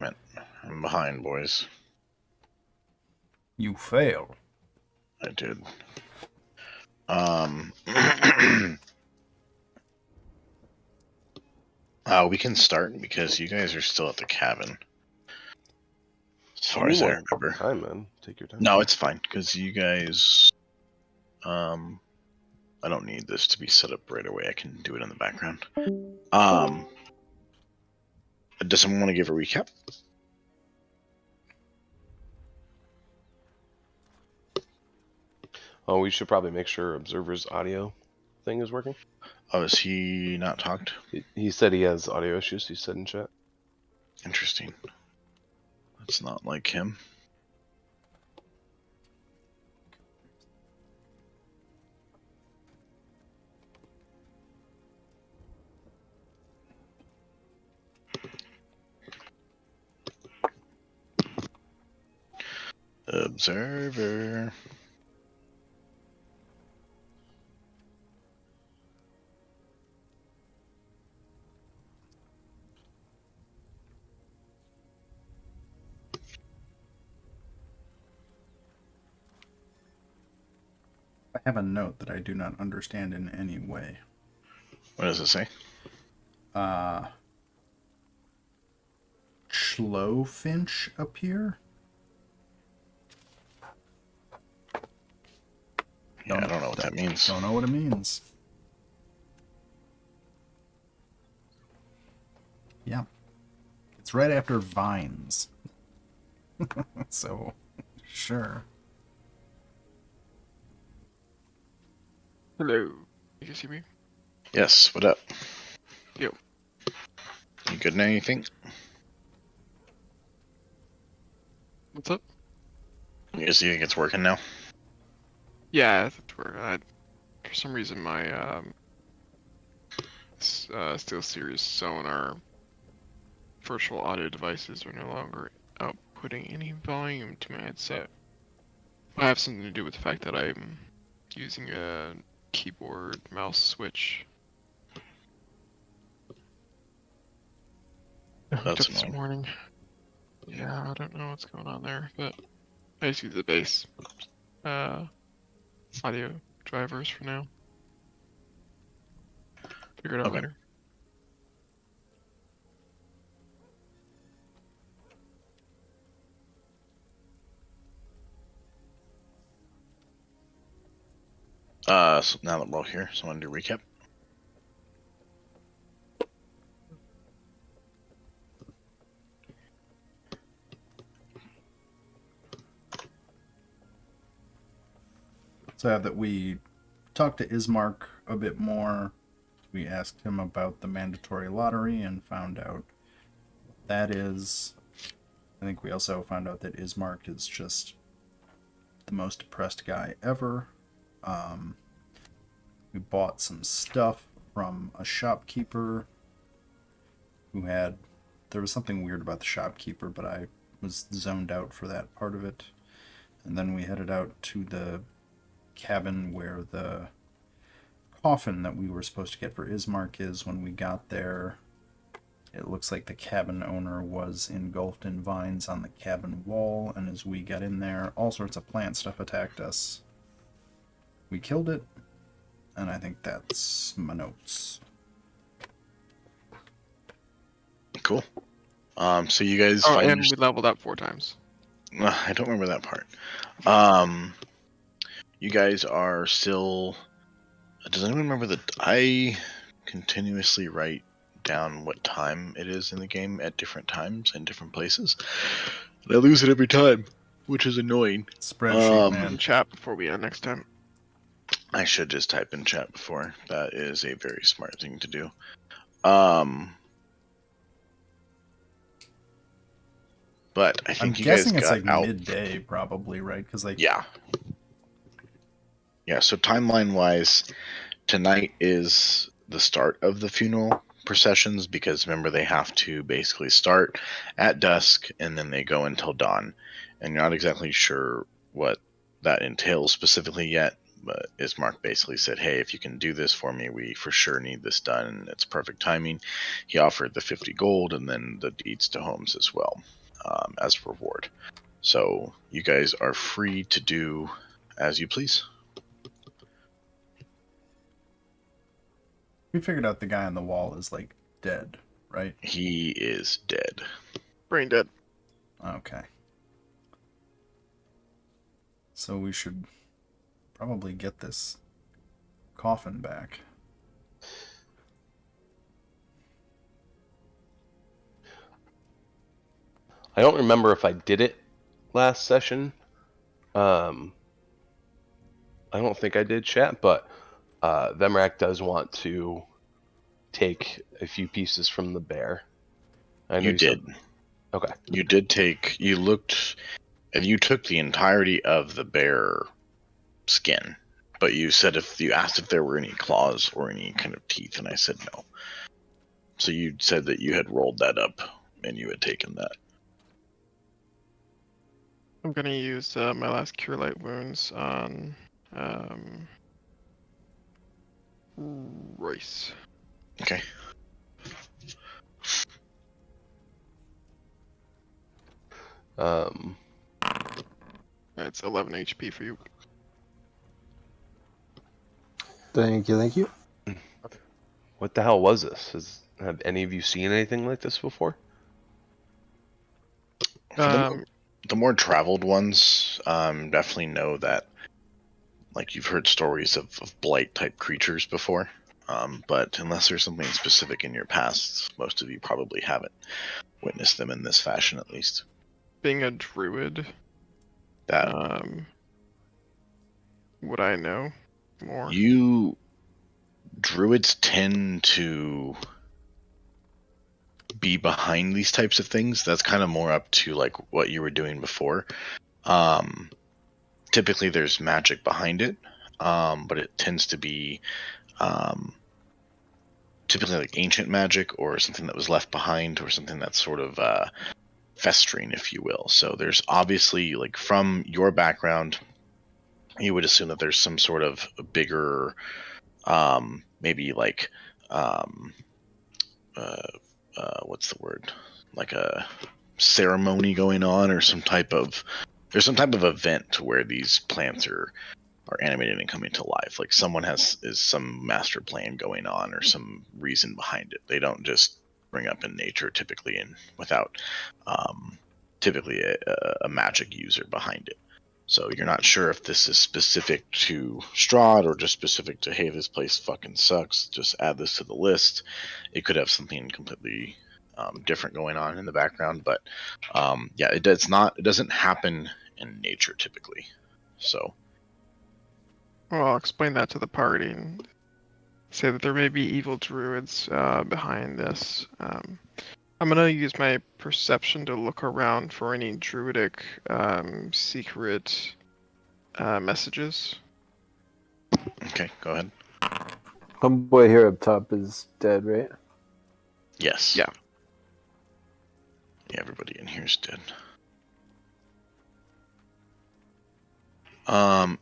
encampment. I'm behind, boys. You fail. I did. We can start because you guys are still at the cabin. As far as I remember. Time, man. Take your time. No, it's fine because you guys. I don't need this to be set up right away. I can do it in the background. Does someone want to give a recap? Oh, we should probably make sure Observer's audio thing is working. Oh, is he not talked? He said he has audio issues. He said in chat. Interesting. That's not like him. Observer. I have a note that I do not understand in any way. What does it say? Schlowfinch appear? Yeah, I don't know what that means. Don't know what it means. Yeah. It's right after vines. So, sure. Hello. You can see me? Yes, what up? Yo. You good now, you think? What's up? You guys think it's working now? Yeah, that's where for some reason my SteelSeries sonar virtual audio devices are no longer outputting any volume to my headset. I have something to do with the fact that I'm using a keyboard mouse switch. I hooked up this morning. Yeah, I don't know what's going on there, but I just use the base audio drivers for now. Figure it out later. So now that we're all here, so I want to do a recap. So that we talked to Ismark a bit more. We asked him about the mandatory lottery and found out that is. I think we also found out that Ismark is just the most depressed guy ever. We bought some stuff from a shopkeeper who had... There was something weird about the shopkeeper, but I was zoned out for that part of it. And then we headed out to the cabin where the coffin that we were supposed to get for Ismark is. When we got there, it looks like the cabin owner was engulfed in vines on the cabin wall, and as we got in there, all sorts of plant stuff attacked us. We killed it, and I think that's my notes. Cool. So you guys and we leveled up 4 times. I don't remember that part. You guys are still... Does anyone remember that I continuously write down what time it is in the game at different times and different places? And I lose it every time, which is annoying. Spreadsheet, man. Chat before we end next time. I should just type in chat before. That is a very smart thing to do. But I think I'm you guessing guys it's got like out. midday, probably, right? Because like Yeah. So timeline-wise, tonight is the start of the funeral processions, because remember, they have to basically start at dusk and then they go until dawn. And you're not exactly sure what that entails specifically yet, Ismark basically said, hey, if you can do this for me, we for sure need this done, and it's perfect timing. He offered the 50 gold and then the deeds to homes as well, as reward. So you guys are free to do as you please. We figured out the guy on the wall is, like, dead, right? He is dead. Brain dead. Okay. So we should probably get this coffin back. I don't remember if I did it last session. I don't think I did, chat, but Vemrak does want to take a few pieces from the bear. I know You did. Okay. You did take. You looked, and you took the entirety of the bear skin. But you said you asked if there were any claws or any kind of teeth, and I said no. So you said that you had rolled that up and you had taken that. I'm gonna use my last Cure Light Wounds on Royce. Okay. That's 11 HP for you. Thank you, thank you. What the hell was this? Have any of you seen anything like this before? The more traveled ones definitely know that, like, you've heard stories of blight type creatures before, but unless there's something specific in your past, most of you probably haven't witnessed them in this fashion, at least. Being a druid, That would I know more? Druids tend to be behind these types of things. That's kind of more up to like what you were doing before. Typically there's magic behind it, but it tends to be typically like ancient magic or something that was left behind or something that's sort of festering, if you will. So there's obviously, like, from your background, you would assume that there's some sort of bigger maybe like what's the word, like a ceremony going on, or there's some type of event to where these plants are animated and coming to life. Like someone is some master plan going on or some reason behind it. They don't just bring up in nature typically and without typically a magic user behind it. So you're not sure if this is specific to Strahd or just specific to, hey, this place fucking sucks, just add this to the list. It could have something completely different going on in the background, but yeah, it doesn't happen in nature typically. So Well, I'll explain that to the party and say that there may be evil druids behind this. I'm gonna use my perception to look around for any druidic secret messages. okay, go ahead. Homeboy here up top is dead, right? Yes. Yeah. Yeah, everybody in here is dead.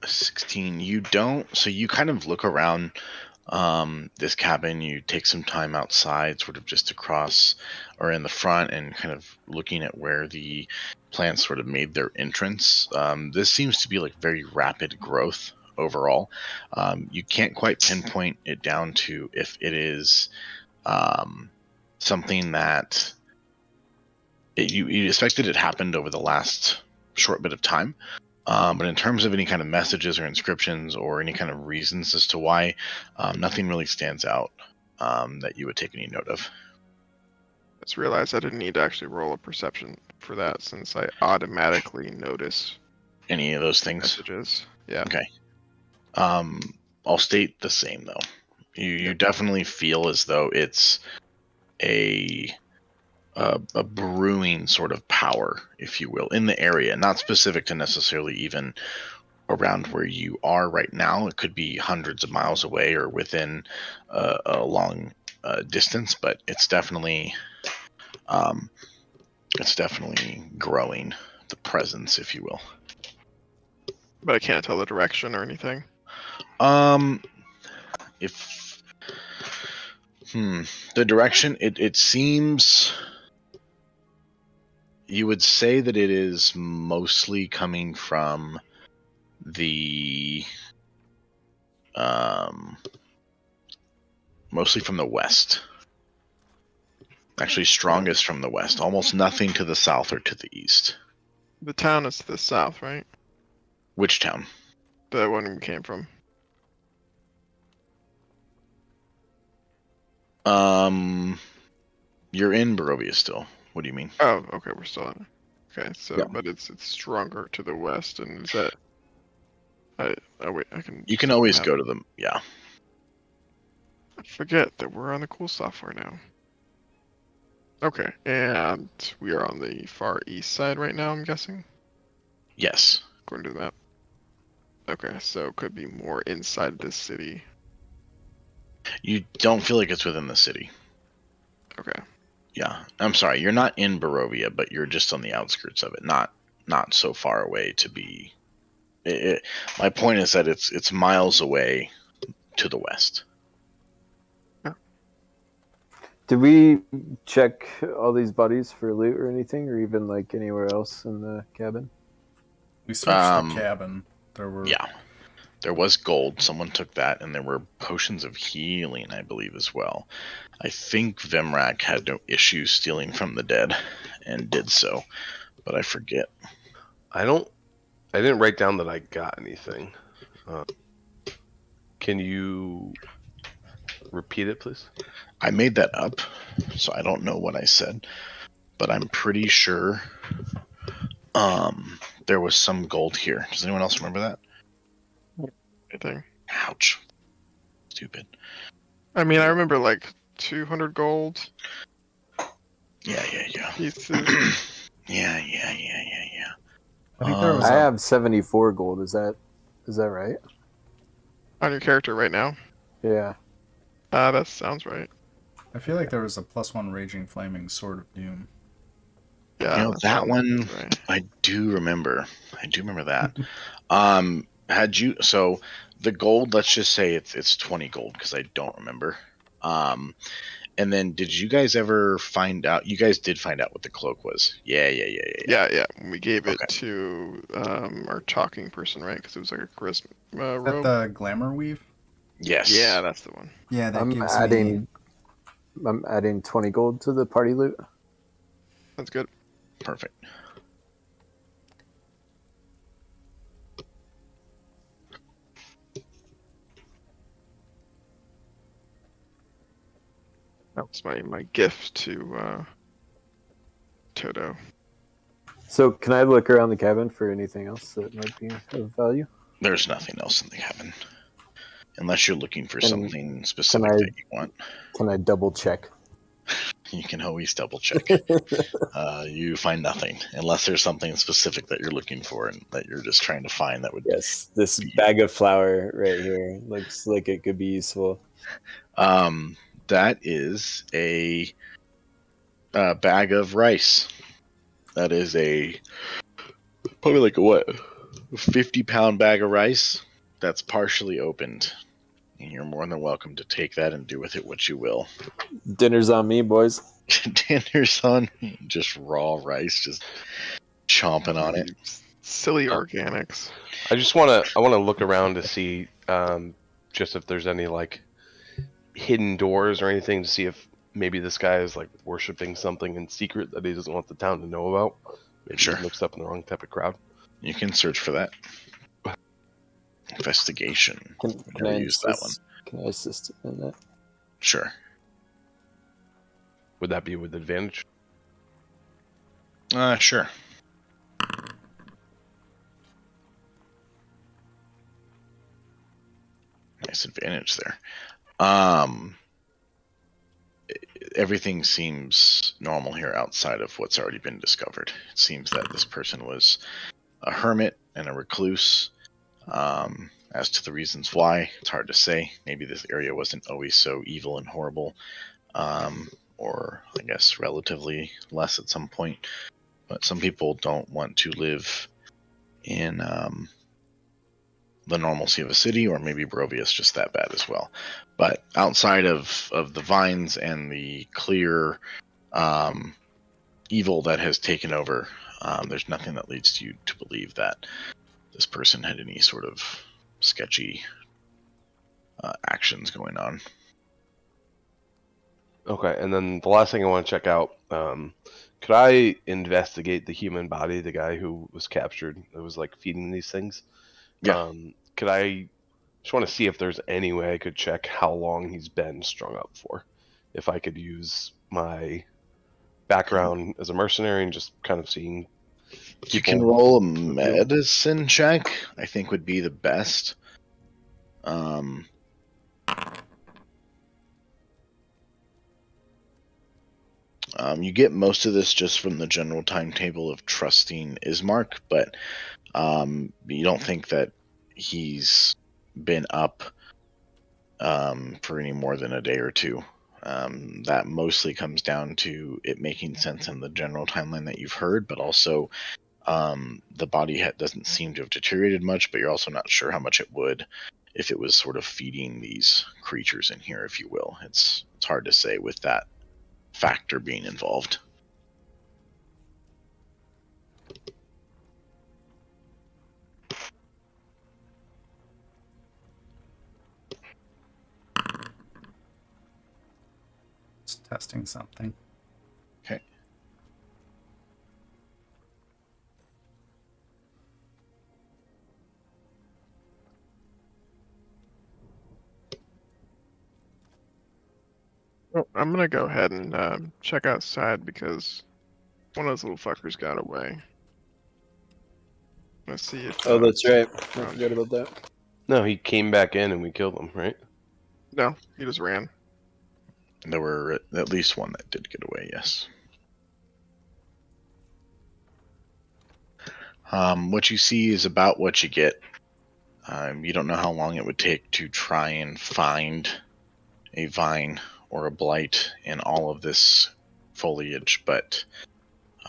16. You don't. So you kind of look around this cabin. You take some time outside, sort of just across or in the front, and kind of looking at where the plants sort of made their entrance. This seems to be like very rapid growth overall. You can't quite pinpoint it down to if it is something that you expected it happened over the last short bit of time. But in terms of any kind of messages or inscriptions or any kind of reasons as to why, nothing really stands out that you would take any note of. Just realized I didn't need to actually roll a perception for that since I automatically notice Any of those things? messages. Yeah. Okay. I'll state the same though. You definitely feel as though it's a brewing sort of power, if you will, in the area, not specific to necessarily even around where you are right now. It could be hundreds of miles away or within a long distance, but it's definitely growing, the presence, if you will. But I can't tell the direction or anything. If the direction it seems, you would say that it is mostly coming from the mostly from the west. Actually, strongest from the west. Almost nothing to the south or to the east. The town is to the south, right? Which town? The one we came from. You're in Barovia still. What do you mean? Oh, okay, we're still on. Okay, so Yeah. but it's stronger to the west, and is that? Oh wait, I can. You can see the always map. go to them. Yeah. I forget that we're on the cool software now. Okay, and we are on the far east side right now, I'm guessing, Yes. according to the map. Okay, so it could be more inside this city. You don't feel like it's within the city. Okay. Yeah. I'm sorry. You're not in Barovia, but you're just on the outskirts of it. Not so far away to be. My point is that it's miles away to the west. Did we check all these bodies for loot or anything, or even like anywhere else in the cabin? We searched the cabin. There were Yeah. There was gold. Someone took that, and there were potions of healing, I believe, as well. I think Vemrak had no issue stealing from the dead, and did so, but I forget. I didn't write down that I got anything. Can you repeat it, please? I made that up, so I don't know what I said, but I'm pretty sure there was some gold here. Does anyone else remember that? Anything? Ouch. Stupid. I mean, I remember like 200 gold Yeah. pieces. Yeah. I think there was I have 74 gold. Is that right? On your character right now. Yeah. That sounds right. I feel like there was a +1 Raging Flaming Sword of Doom. Yeah. That one right. I do remember. That. Had you so the gold? Let's just say it's 20 gold because I don't remember. And then did you guys ever find out? You guys did find out what the cloak was. Yeah. Yeah. We gave it Okay. to our talking person, right? Because it was like a charisma Is that robe. the Glamour Weave? Yes. Yeah, that's the one. Yeah, that I'm gives adding me... I'm adding 20 gold to the party loot. That's good. Perfect. That was my gift to Toto. So can I look around the cabin for anything else that might be of value? There's nothing else in the cabin, unless you're looking for Can- something specific I- that you want. Can I double check? You can always double check. You find nothing unless there's something specific that you're looking for and that you're just trying to find that would. Yes, this bag of flour right here looks like it could be useful. That is a bag of rice. That is probably like a 50-pound bag of rice that's partially opened. And you're more than welcome to take that and do with it what you will. Dinner's on me, boys. Dinner's on just raw rice, just chomping on it. Silly organics. I want to look around to see just if there's any like hidden doors or anything to see if maybe this guy is like worshiping something in secret that he doesn't want the town to know about. Maybe Sure. he mixed up in the wrong type of crowd. You can search for that. Investigation. Can Never I used that one. Can I assist in that? Sure. Would that be with advantage? Sure. Nice advantage there. Everything seems normal here outside of what's already been discovered. It seems that this person was a hermit and a recluse. As to the reasons why, it's hard to say. Maybe this area wasn't always so evil and horrible, or I guess relatively less at some point. But some people don't want to live in the normalcy of a city, or maybe Barovia's just that bad as well. But outside of the vines and the clear evil that has taken over, there's nothing that leads you to believe that this person had any sort of sketchy actions going on. Okay, and then the last thing I want to check out, could I investigate the human body, the guy who was captured, that was like feeding these things? Yeah. Could I just want to see if there's any way I could check how long he's been strung up for? If I could use my background as a mercenary and just kind of seeing people. You can roll a medicine check, I think would be the best. You get most of this just from the general timetable of trusting Ismark, but you don't think that he's been up for any more than a day or two. That mostly comes down to it making sense in the general timeline that you've heard, but also the body doesn't seem to have deteriorated much, but you're also not sure how much it would if it was sort of feeding these creatures in here, if you will. It's hard to say with that factor being involved. It's testing something. Okay. Well, I'm gonna go ahead and check outside because one of those little fuckers got away. Let's see if. Oh, that's right. I forgot about that. No, he came back in and we killed him, right? No, he just ran. There were at least one that did get away, yes. What you see is about what you get. You don't know how long it would take to try and find a vine or a blight in all of this foliage, but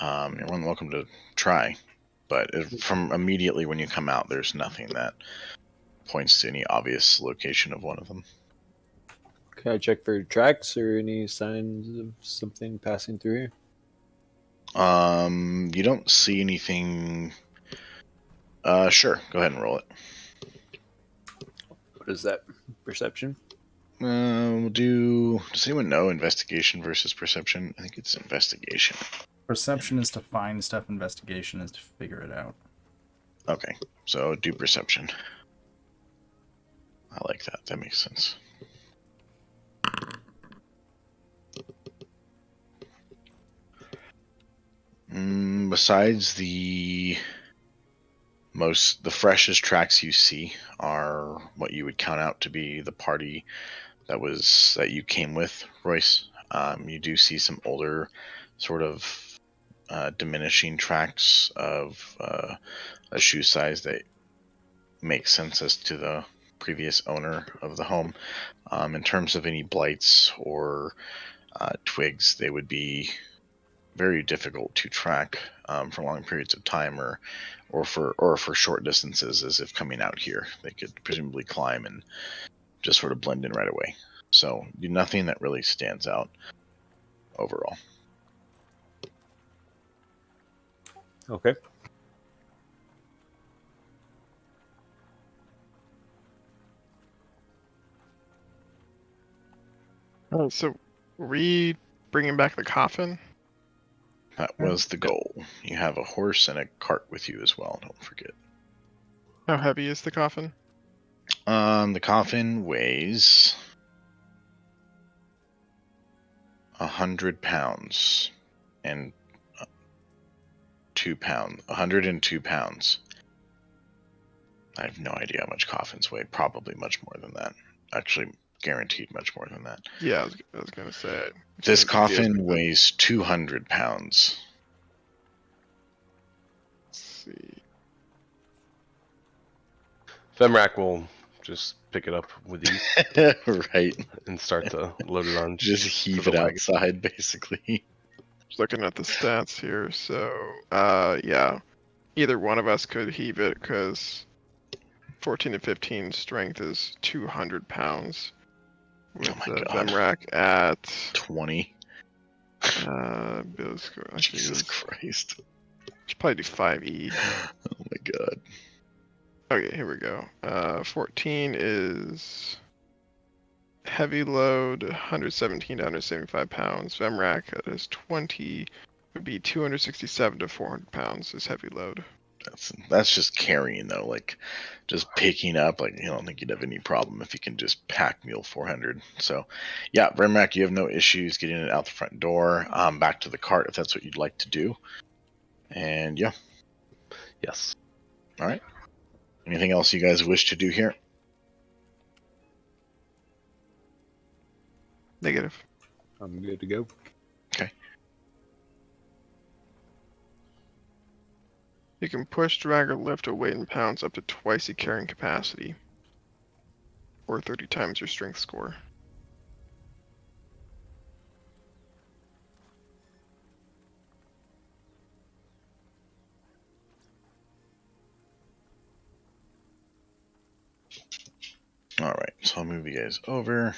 you're more than welcome to try. But from immediately when you come out, there's nothing that points to any obvious location of one of them. Can I check for tracks or any signs of something passing through here? You don't see anything. Sure, go ahead and roll it. What is that? Perception? We'll do. Does anyone know investigation versus perception? I think it's investigation. Perception is to find stuff, investigation is to figure it out. Okay, so do perception. I like that. That makes sense. Besides the freshest tracks you see are what you would count out to be the party that you came with, Royce. You do see some older sort of diminishing tracks of a shoe size that makes sense as to the previous owner of the home. In terms of any blights or twigs, they would be very difficult to track for long periods of time or for short distances, as if coming out here. They could presumably climb and just sort of blend in right away. So nothing that really stands out overall. Okay. Oh, so were we bringing back the coffin? That was the goal. You have a horse and a cart with you as well, don't forget. How heavy is the coffin? The coffin weighs 100 pounds and 2 pounds. 102 pounds. I have no idea how much coffins weigh. Probably much more than that. Actually, guaranteed much more than that. Yeah, I was gonna say. This coffin weighs 200 pounds. Let's see. Femrak will just pick it up with you Right. and start to load it on. Just heave it outside, basically. Just looking at the stats here, so yeah, either one of us could heave it because 14 and 15 strength is 200 pounds. With Oh my God. Vemrak at 20. build score. Jesus Christ. Should probably do 5e. Oh my God. Okay, here we go. 14 is heavy load, 117 to 175 pounds. Vemrak is 20, would be 267 to 400 pounds is heavy load. That's just carrying though, like just picking up. Like, I don't think you'd have any problem if you can just pack mule 400. So, yeah, Vermac, you have no issues getting it out the front door, back to the cart if that's what you'd like to do. And yeah, Yes. all right. Anything else you guys wish to do here? Negative. I'm good to go. Okay. You can push, drag, or lift a weight in pounds up to twice your carrying capacity, or 30 times your strength score. All right, so I'll move you guys over.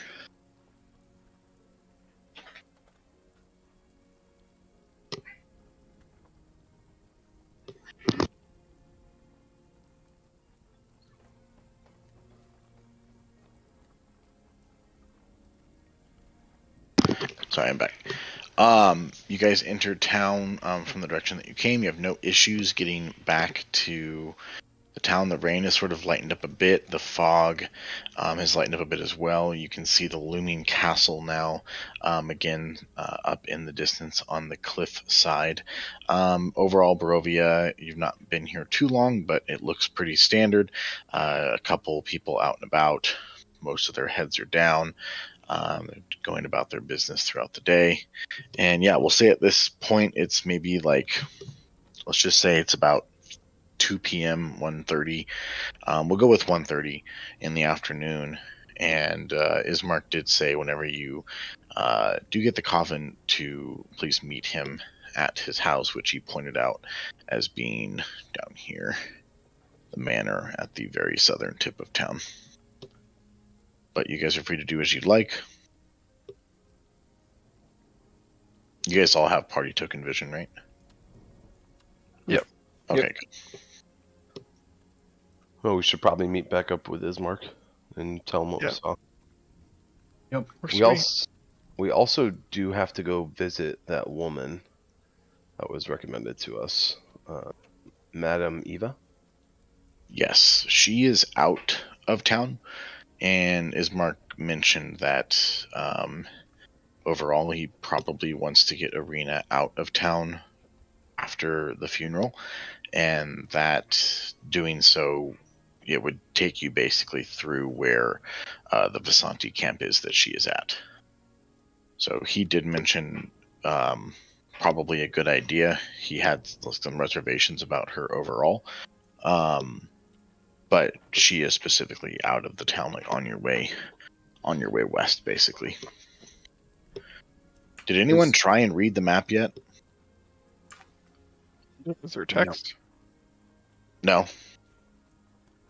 Sorry, I'm back. You guys entered town from the direction that you came. You have no issues getting back to the town. The rain has sort of lightened up a bit. The fog has lightened up a bit as well. You can see the looming castle now, again, up in the distance on the cliff side. Overall, Barovia, you've not been here too long, but it looks pretty standard. A couple people out and about. Most of their heads are down. They're going about their business throughout the day. And yeah, we'll say at this point, it's maybe like, let's just say it's about 2 p.m., 1:30. We'll go with 1:30 in the afternoon. And Ismark did say whenever you do get the Coffin to please meet him at his house, which he pointed out as being down here, the manor at the very southern tip of town. But you guys are free to do as you'd like. You guys all have party token vision, right? Yep. Okay, Yep. good. Well, we should probably meet back up with Ismark and tell him what we Yep. saw. Yep. We also do have to go visit that woman that was recommended to us, Madame Eva. Yes, she is out of town, and Ismark mentioned that overall he probably wants to get Arena out of town after the funeral, and that doing so, it would take you basically through where the Vasanti camp is that she is at. So he did mention probably a good idea. He had some reservations about her overall. But she is specifically out of the town, like on your way west, basically. Did anyone try and read the map yet? Is there text? No.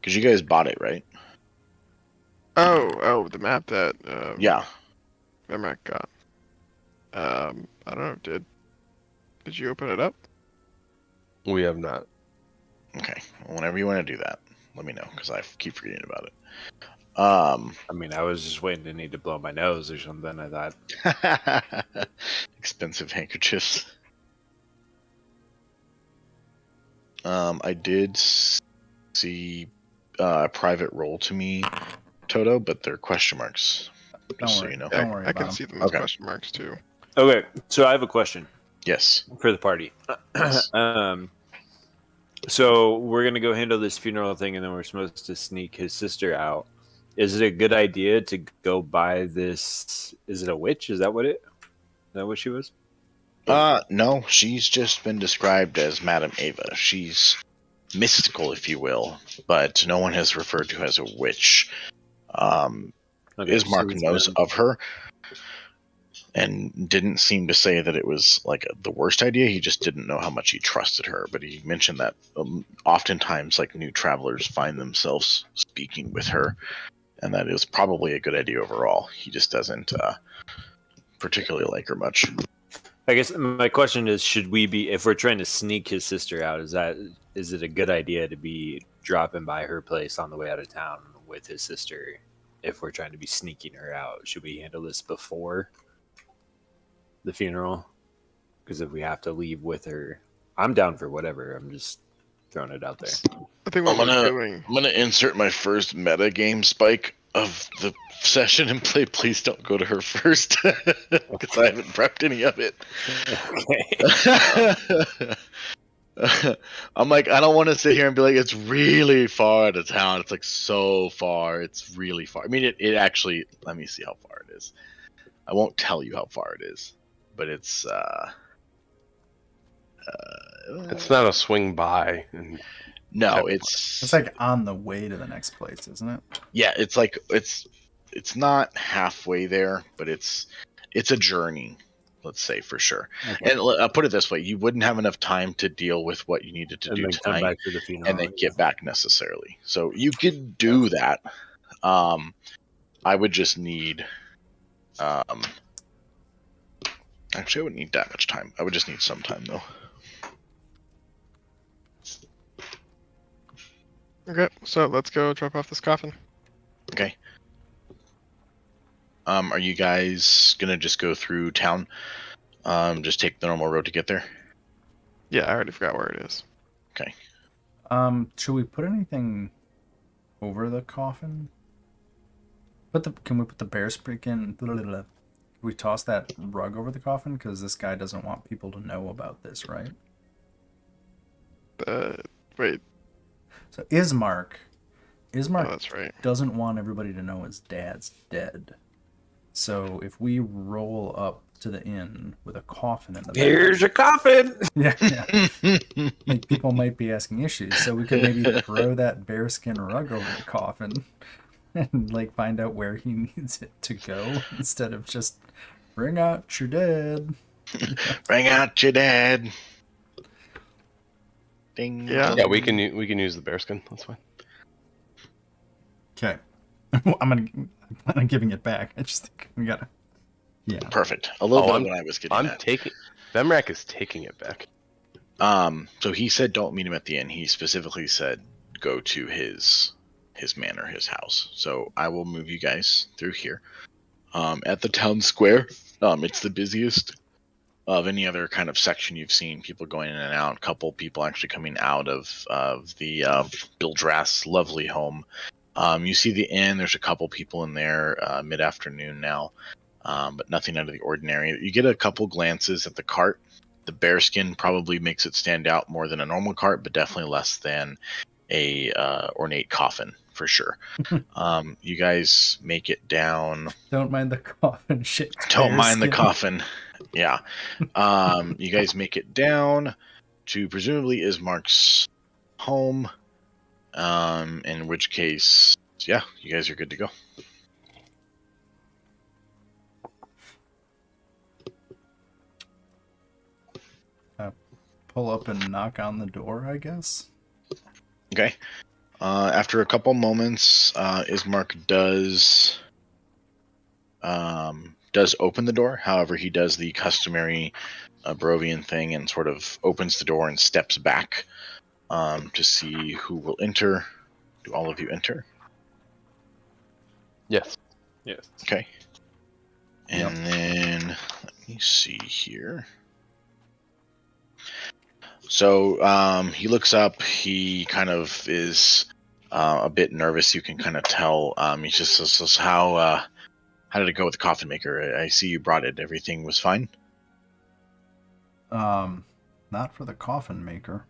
Because you guys bought it, right? Oh, the map that Yeah. Vemrak got. I don't know. Did you open it up? We have not. Okay. Well, whenever you want to do that, let me know, because I keep forgetting about it. I mean, I was just waiting to need to blow my nose or something, I thought. Expensive handkerchiefs. I did see a private roll to me, Toto, but they're question marks. Don't So worry. you know. Don't worry I about can them. see them as Okay. question marks too. Okay, so I have a question Yes. for the party. Yes. So we're gonna go handle this funeral thing, and then we're supposed to sneak his sister out. Is it a good idea to go buy this? Is it a witch? Is that what she was? No, she's just been described as Madame Ava. She's mystical, if you will, but no one has referred to her as a witch. Okay, Ismark so knows of her. and didn't seem to say that it was like the worst idea. He just didn't know how much he trusted her. But he mentioned that oftentimes like new travelers find themselves speaking with her, and that is probably a good idea overall. He just doesn't particularly like her much. I guess my question is, should we be, if we're trying to sneak his sister out, is it a good idea to be dropping by her place on the way out of town with his sister? If we're trying to be sneaking her out, should we handle this before the funeral? Because if we have to leave with her, I'm down for whatever. I'm just throwing it out there. I think what we're doing. I'm gonna insert my first meta game spike of the session and play Please Don't Go to Her first, because I haven't prepped any of it. Okay. I'm like, I don't want to sit here and be like, it's really far out of town. It's like so far. It's really far. I mean, it actually, let me see how far it is. I won't tell you how far it is, but it's not a swing by. No, it's like on the way to the next place, isn't it? Yeah, it's like it's not halfway there, but it's a journey, let's say, for sure. Okay. And I'll put it this way: you wouldn't have enough time to deal with what you needed to And do then come tonight, back to the funeral. and then get back necessarily. So you could do that. I would just need. Actually, I wouldn't need that much time. I would just need some time, though. Okay, so let's go drop off this coffin. Okay. Are you guys gonna just go through town? Just take the normal road to get there? Yeah, I already forgot where it is. Okay. Should we put anything over the coffin? Can we put the bear skin? Can we toss that rug over the coffin? Because this guy doesn't want people to know about this, right? Wait. So Ismark Oh, that's right. doesn't want everybody to know his dad's dead. So if we roll up to the inn with a coffin in the back, Here's your coffin. yeah, like people might be asking issues. So we could maybe throw that bearskin rug over the coffin and like find out where he needs it to go instead of just bring out your dad. Bring out your dad. Ding. Yeah. Yeah, we can use the bearskin. That's fine. Okay. I'm giving it back. I just think we gotta. Yeah. Perfect. A little bit I'm- of what I was getting at. Vemrak is taking it back. So he said don't meet him at the inn. He specifically said go to his manor, his house. So I will move you guys through here. At the town square, it's the busiest of any other kind of section you've seen. People going in and out. A couple people actually coming out of the Bildrath's lovely home. You see the inn. There's a couple people in there mid-afternoon now, but nothing out of the ordinary. You get a couple glances at the cart. The bearskin probably makes it stand out more than a normal cart, but definitely less than a ornate coffin for sure. You guys make it down. Don't mind the coffin shit. Don't mind the coffin. Yeah. You guys make it down to presumably Ismark's home. In which case, yeah, you guys are good to go. Pull up and knock on the door, I guess. Okay. After a couple moments, Ismark does open the door. However, he does the customary Barovian thing and sort of opens the door and steps back to see who will enter. Do all of you enter? Yes. Yes. Okay. And then let me see here. So he looks up. He kind of is a bit nervous. You can kind of tell. He just says, "How did it go with the coffin maker? I see you brought it. Everything was fine." Not for the coffin maker.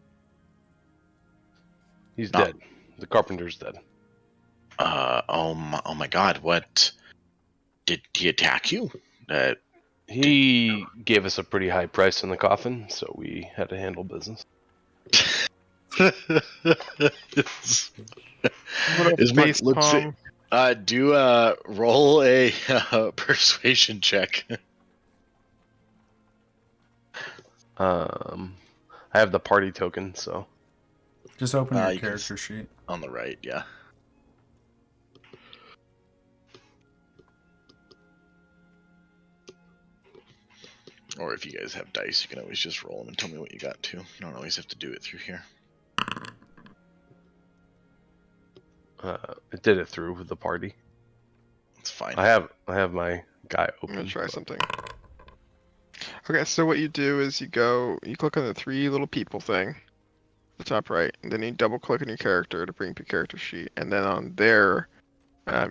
He's No. dead. The carpenter's dead. Oh my God! What did he attack you? He gave us a pretty high price on the coffin, so we had to handle business. What up, Ismark face looks palm? at, do roll a persuasion check. I have the party token, so Just open your You can character sheet. on the right, yeah. Or if you guys have dice, you can always just roll them and tell me what you got too. You don't always have to do it through here. it did it through with the party. It's fine. I have my guy I'm open. gonna try but- something. Okay, so what you do is you click on the three little people thing, the top right, and then you double click on your character to bring up your character sheet, and then on there,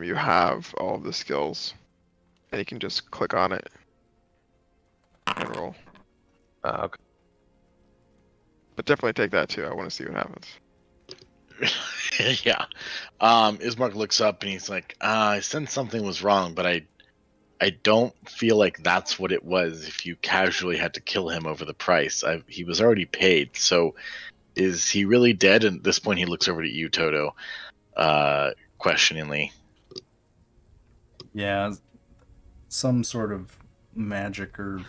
you have all of the skills, and you can just click on it and roll. Okay. But definitely take that too. I want to see what happens. Yeah. Ismark looks up and he's like, I sensed something was wrong, but I don't feel like that's what it was if you casually had to kill him over the price. He was already paid, so is he really dead? And at this point he looks over to you, Toto, questioningly. Yeah, some sort of magic or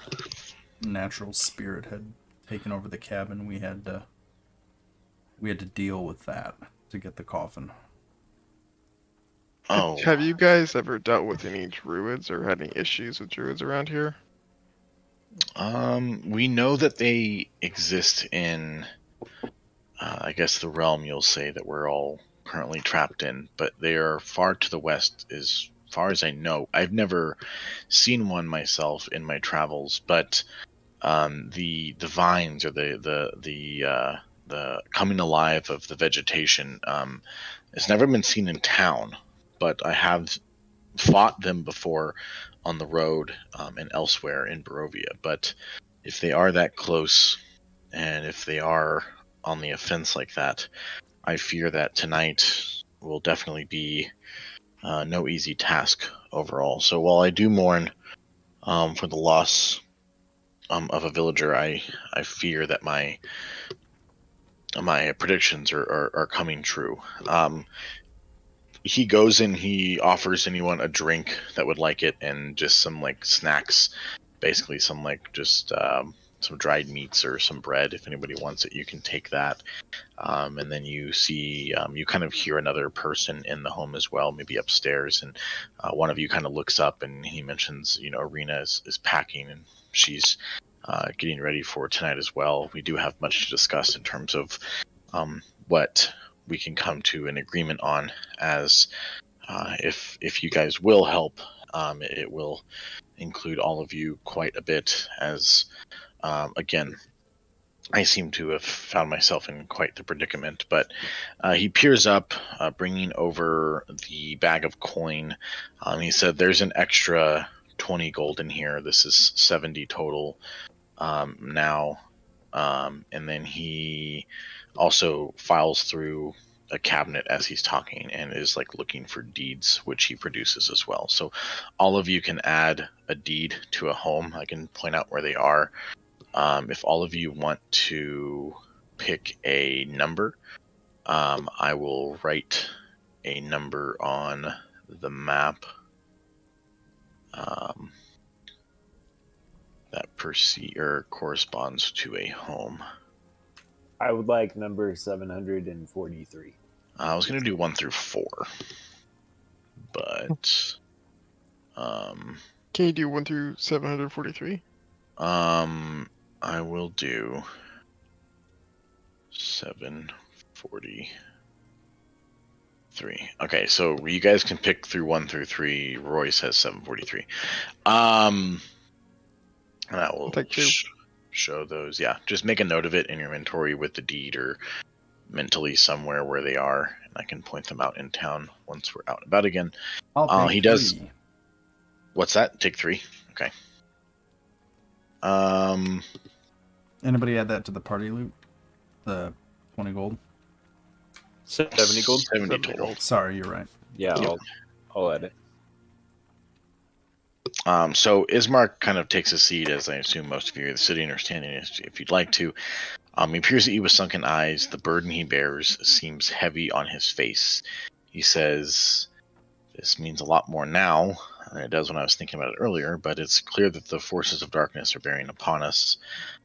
natural spirit had taken over the cabin. We had to deal with that to get the coffin. Oh. Have you guys ever dealt with any druids or had any issues with druids around here? We know that they exist in, I guess, the realm you'll say that we're all currently trapped in, but they are far to the west as far as I know. I've never seen one myself in my travels, but the vines or the coming alive of the vegetation has never been seen in town, but I have fought them before on the road and elsewhere in Barovia. But if they are that close, and if they are on the offense like that, I fear that tonight will definitely be no easy task overall. So while I do mourn for the loss of a villager, I fear that my predictions are coming true. He goes and he offers anyone a drink that would like it, and just some like snacks, basically some like just some dried meats or some bread. If anybody wants it, you can take that. And then you see, you kind of hear another person in the home as well, maybe upstairs, and one of you kind of looks up and he mentions, Arena is packing and she's getting ready for tonight as well. We do have much to discuss in terms of what we can come to an agreement on, as if you guys will help, it will include all of you quite a bit, as again, I seem to have found myself in quite the predicament. But he peers up, bringing over the bag of coin. He said, there's an extra 20 gold in here. This is 70 total now. And then he also files through a cabinet as he's talking and is like looking for deeds, which he produces as well. So all of you can add a deed to a home. I can point out where they are. If all of you want to pick a number, I will write a number on the map that corresponds to a home. I would like number 743. I was going to do 1 through 4, but Can you do 1 through 743? I will do 743. Okay, so you guys can pick through 1 through 3. Roy says 743. And I will Take 2. show those. Yeah, just make a note of it in your inventory with the deed, or mentally somewhere where they are, and I can point them out in town once we're out and about again. I'll take he does. 3. What's that? Take 3. Okay. Anybody add that to the party loot? The 20 gold? 70 gold? 70 total. Sorry, you're right. Yeah, Yep. I'll add it. So Ismark kind of takes a seat, as I assume most of you are sitting or standing, if you'd like to. He peers at you with sunken eyes. The burden he bears seems heavy on his face. He says, this means a lot more now than it does when I was thinking about it earlier, but it's clear that the forces of darkness are bearing upon us.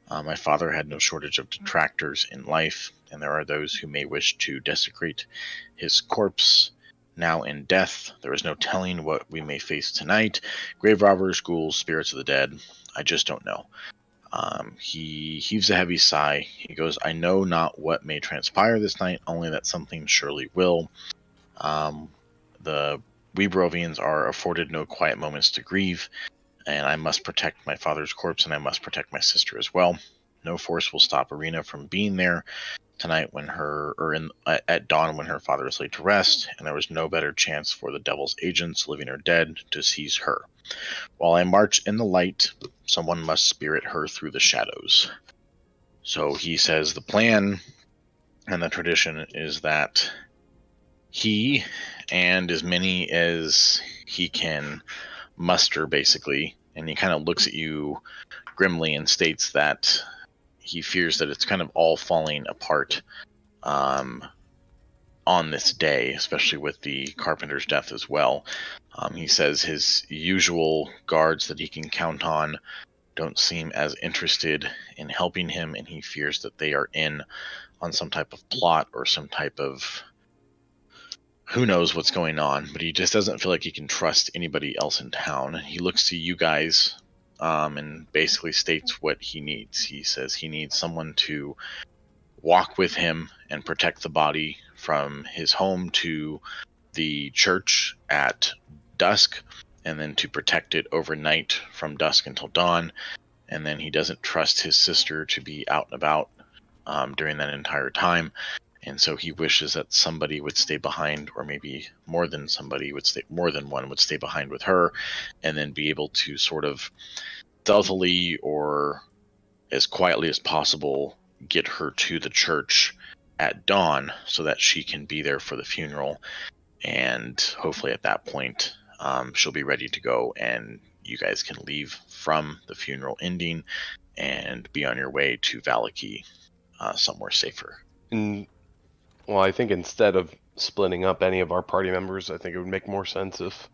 My father had no shortage of detractors in life, and there are those who may wish to desecrate his corpse. Now in death, there is no telling what we may face tonight. Grave robbers, ghouls, spirits of the dead. I just don't know. He heaves a heavy sigh. He goes, I know not what may transpire this night, only that something surely will. The we Barovians are afforded no quiet moments to grieve, and I must protect my father's corpse, and I must protect my sister as well. No force will stop Irina from being there tonight at dawn when her father is laid to rest, and there was no better chance for the devil's agents, living or dead, to seize her. While I march in the light, someone must spirit her through the shadows. So he says the plan and the tradition is that he and as many as he can muster, basically, and he kind of looks at you grimly and states that he fears that it's kind of all falling apart on this day, especially with the carpenter's death as well. He says his usual guards that he can count on don't seem as interested in helping him, and he fears that they are in on some type of plot or some type of who knows what's going on, but he just doesn't feel like he can trust anybody else in town. He looks to you guys and basically states what he needs. He says he needs someone to walk with him and protect the body from his home to the church at dusk, and then to protect it overnight from dusk until dawn. And then he doesn't trust his sister to be out and about during that entire time. And so he wishes that somebody would stay behind, or maybe more than one would stay behind with her, and then be able to sort of stealthily or as quietly as possible get her to the church at dawn so that she can be there for the funeral. And hopefully at that point, she'll be ready to go, and you guys can leave from the funeral ending and be on your way to Valaki, somewhere safer. Well, I think instead of splitting up any of our party members, I think it would make more sense if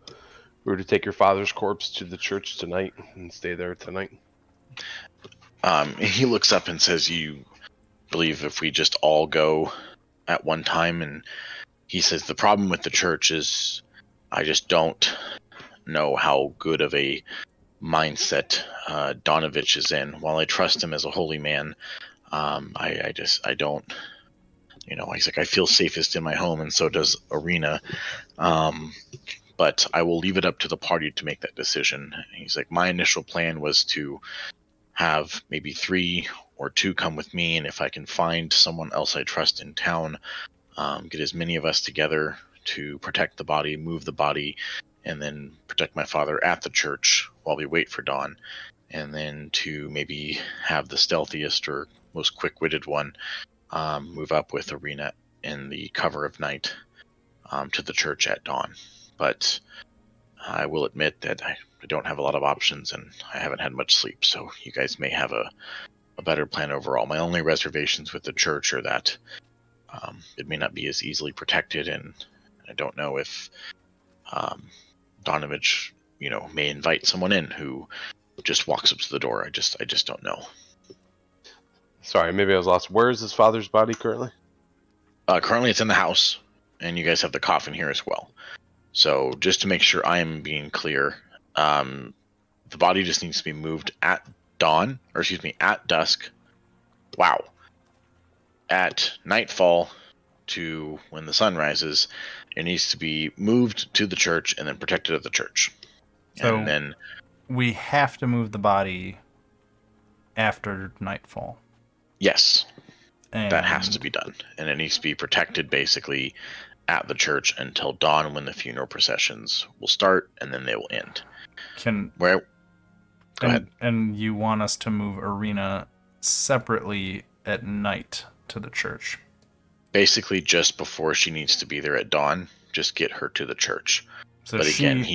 we were to take your father's corpse to the church tonight and stay there tonight. He looks up and says, you believe if we just all go at one time? And he says, the problem with the church is I just don't know how good of a mindset Donovich is in. While I trust him as a holy man, I don't, he's like, I feel safest in my home, and so does Irina. But I will leave it up to the party to make that decision. He's like, my initial plan was to have maybe 3 or 2 come with me, and if I can find someone else I trust in town, get as many of us together to protect the body, move the body, and then protect my father at the church while we wait for dawn, and then to maybe have the stealthiest or most quick-witted one move up with Irina in the cover of night to the church at dawn. But I will admit that I don't have a lot of options, and I haven't had much sleep, so you guys may have a better plan overall. My only reservations with the church are that it may not be as easily protected, and I don't know if Donovich, may invite someone in who just walks up to the door. I just don't know. Sorry, maybe I was lost. Where is his father's body currently? Currently it's in the house, and you guys have the coffin here as well. So just to make sure I am being clear, the body just needs to be moved at dusk. Wow. At nightfall to when the sun rises, it needs to be moved to the church and then protected at the church. So and then we have to move the body after nightfall. Yes, And that has to be done. And it needs to be protected basically at the church until dawn, when the funeral processions will start, and then they will end. Go ahead. And you want us to move Irina separately at night to the church? Basically, just before she needs to be there at dawn, just get her to the church. So but again,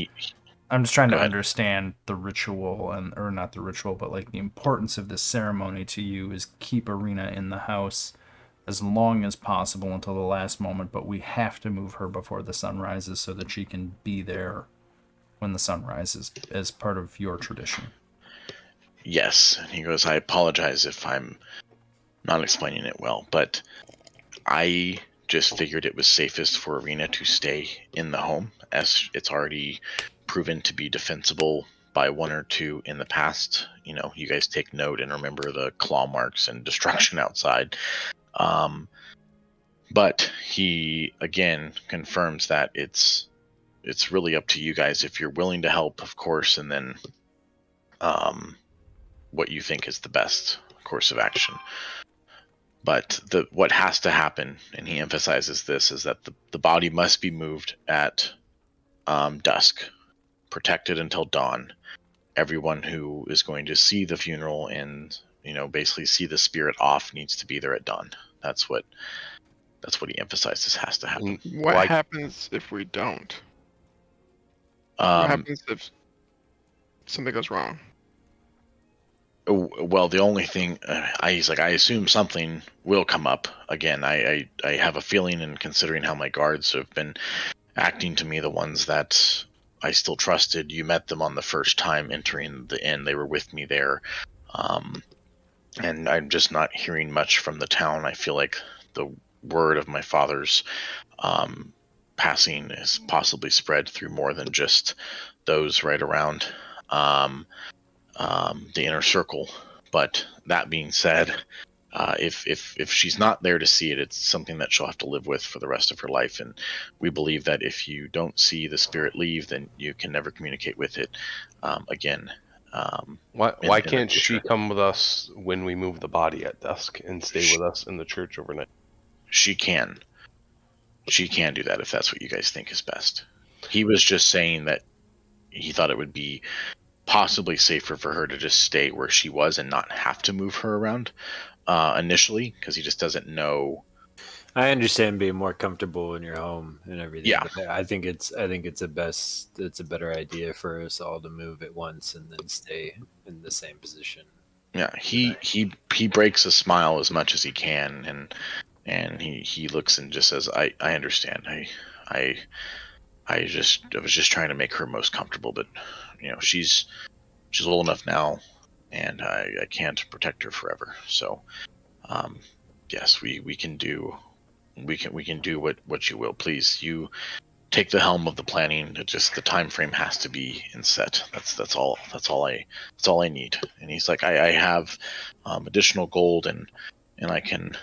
I'm just trying to understand the ritual, or not the ritual, but like the importance of this ceremony to you is keep Irina in the house as long as possible until the last moment, but we have to move her before the sun rises so that she can be there when the sun rises as part of your tradition. yes. And he goes, I apologize if I'm not explaining it well, but I just figured it was safest for Arena to stay in the home, as it's already proven to be defensible by 1 or 2 in the past. You know, you guys take note and remember the claw marks and destruction outside. But he again confirms that it's really up to you guys if you're willing to help, of course, and then what you think is the best course of action. But what has to happen, and he emphasizes this, is that the body must be moved at dusk, protected until dawn. Everyone who is going to see the funeral and, you know, basically see the spirit off needs to be there at dawn. That's what he emphasizes has to happen. What happens if we don't? What happens if something goes wrong? Well, the only thing he's like, I assume something will come up again. I have a feeling, and considering how my guards have been acting to me, the ones that I still trusted, you met them on the first time entering the inn. They were with me there, and I'm just not hearing much from the town. I feel like the word of my father's passing is possibly spread through more than just those right around the inner circle. But that being said, if she's not there to see it, it's something that she'll have to live with for the rest of her life. And we believe that if you don't see the spirit leave, then you can never communicate with it again. Why can't she come with us when we move the body at dusk and stay with us in the church overnight? She can do that if that's what you guys think is best. He was just saying that he thought it would be possibly safer for her to just stay where she was and not have to move her around initially, because he just doesn't know. I understand being more comfortable in your home and everything. Yeah. But I think it's a better idea for us all to move at once and then stay in the same position. Yeah, he breaks a smile as much as he can, and he looks and just says, I understand. I was just trying to make her most comfortable, but you know, she's old enough now, and I can't protect her forever. So yes, we can do what you will. Please, you take the helm of the planning. It just, the time frame has to be in set. That's all I need. And he's like, I have additional gold, and I can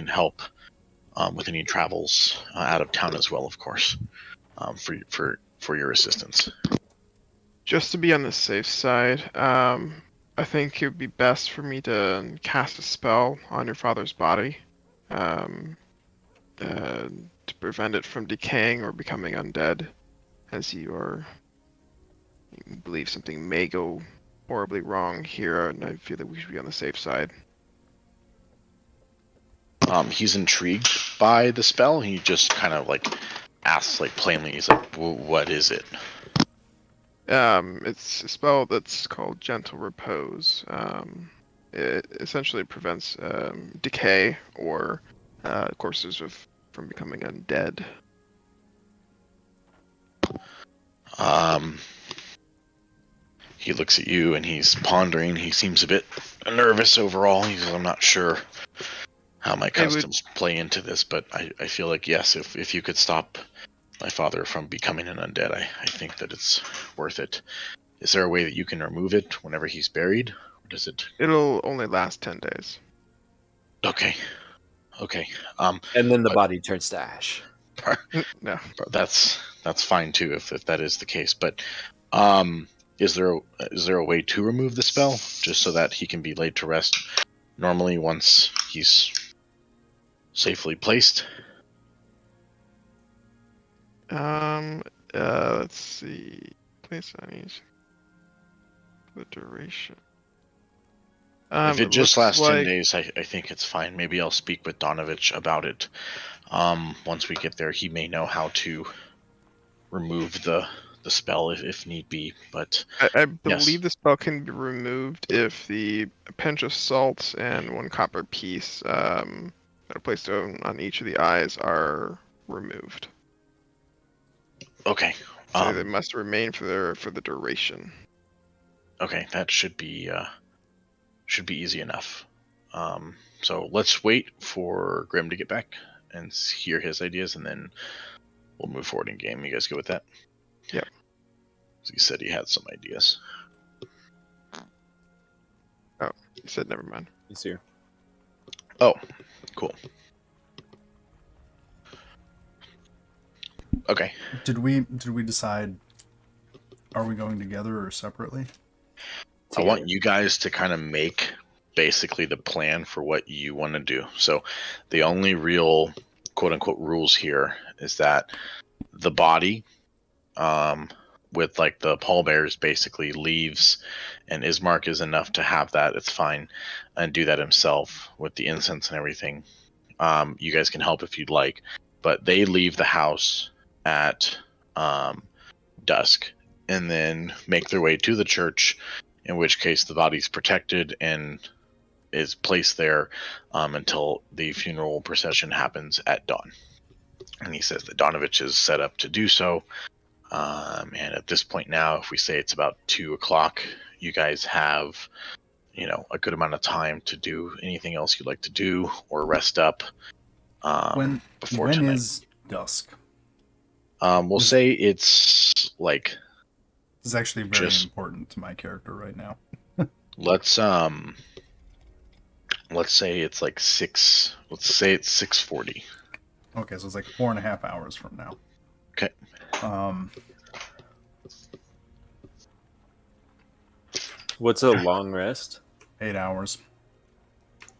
help with any travels out of town as well, of course, for your assistance. Just to be on the safe side, I think it would be best for me to cast a spell on your father's body to prevent it from decaying or becoming undead, as you believe something may go horribly wrong here, and I feel that we should be on the safe side. He's intrigued by the spell. He just kind of like asks, like, plainly. He's like, what is it? It's a spell that's called Gentle Repose. It essentially prevents decay or corpses from becoming undead. He looks at you and he's pondering. He seems a bit nervous overall. He says, I'm not sure how my customs play into this, but I feel like, yes, if you could stop my father from becoming an undead, I think that it's worth it. Is there a way that you can remove it whenever he's buried? Or does it? It'll only last 10 days. Okay. And then the body turns to ash. No. That's fine too, if that is the case. But is there a way to remove the spell, just so that he can be laid to rest normally once he's safely placed? Let's see. Place on each. The duration. If it just lasts 10 days, I think it's fine. Maybe I'll speak with Donovich about it. Once we get there, he may know how to remove the spell if need be. But I believe the spell can be removed if the pinch of salt and 1 copper piece that are placed on each of the eyes are removed. Okay. So they must remain for the duration. Okay, that should be easy enough. So let's wait for Grim to get back and hear his ideas, and then we'll move forward in game. You guys go with that? Yep. So he said he had some ideas. He said never mind. He's here. Oh, cool. Okay. Did we decide? Are we going together or separately? I want you guys to kind of make basically the plan for what you want to do. So the only real quote unquote rules here is that the body with like the pallbearers basically leaves, and Ismark is enough to have that. It's fine, and do that himself with the incense and everything. You guys can help if you'd like, but they leave the house at dusk and then make their way to the church, in which case the body's protected and is placed there until the funeral procession happens at dawn. And he says that Donovich is set up to do so. And at this point now, if we say it's about 2 o'clock, you guys have, a good amount of time to do anything else you'd like to do or rest up before when tonight. is dusk? We'll say it's like, This is actually very Just- important to my character right now. let's say it's like 6. Let's say it's 6:40. Okay, so it's like 4.5 hours from now. Okay. What's a long rest? 8 hours.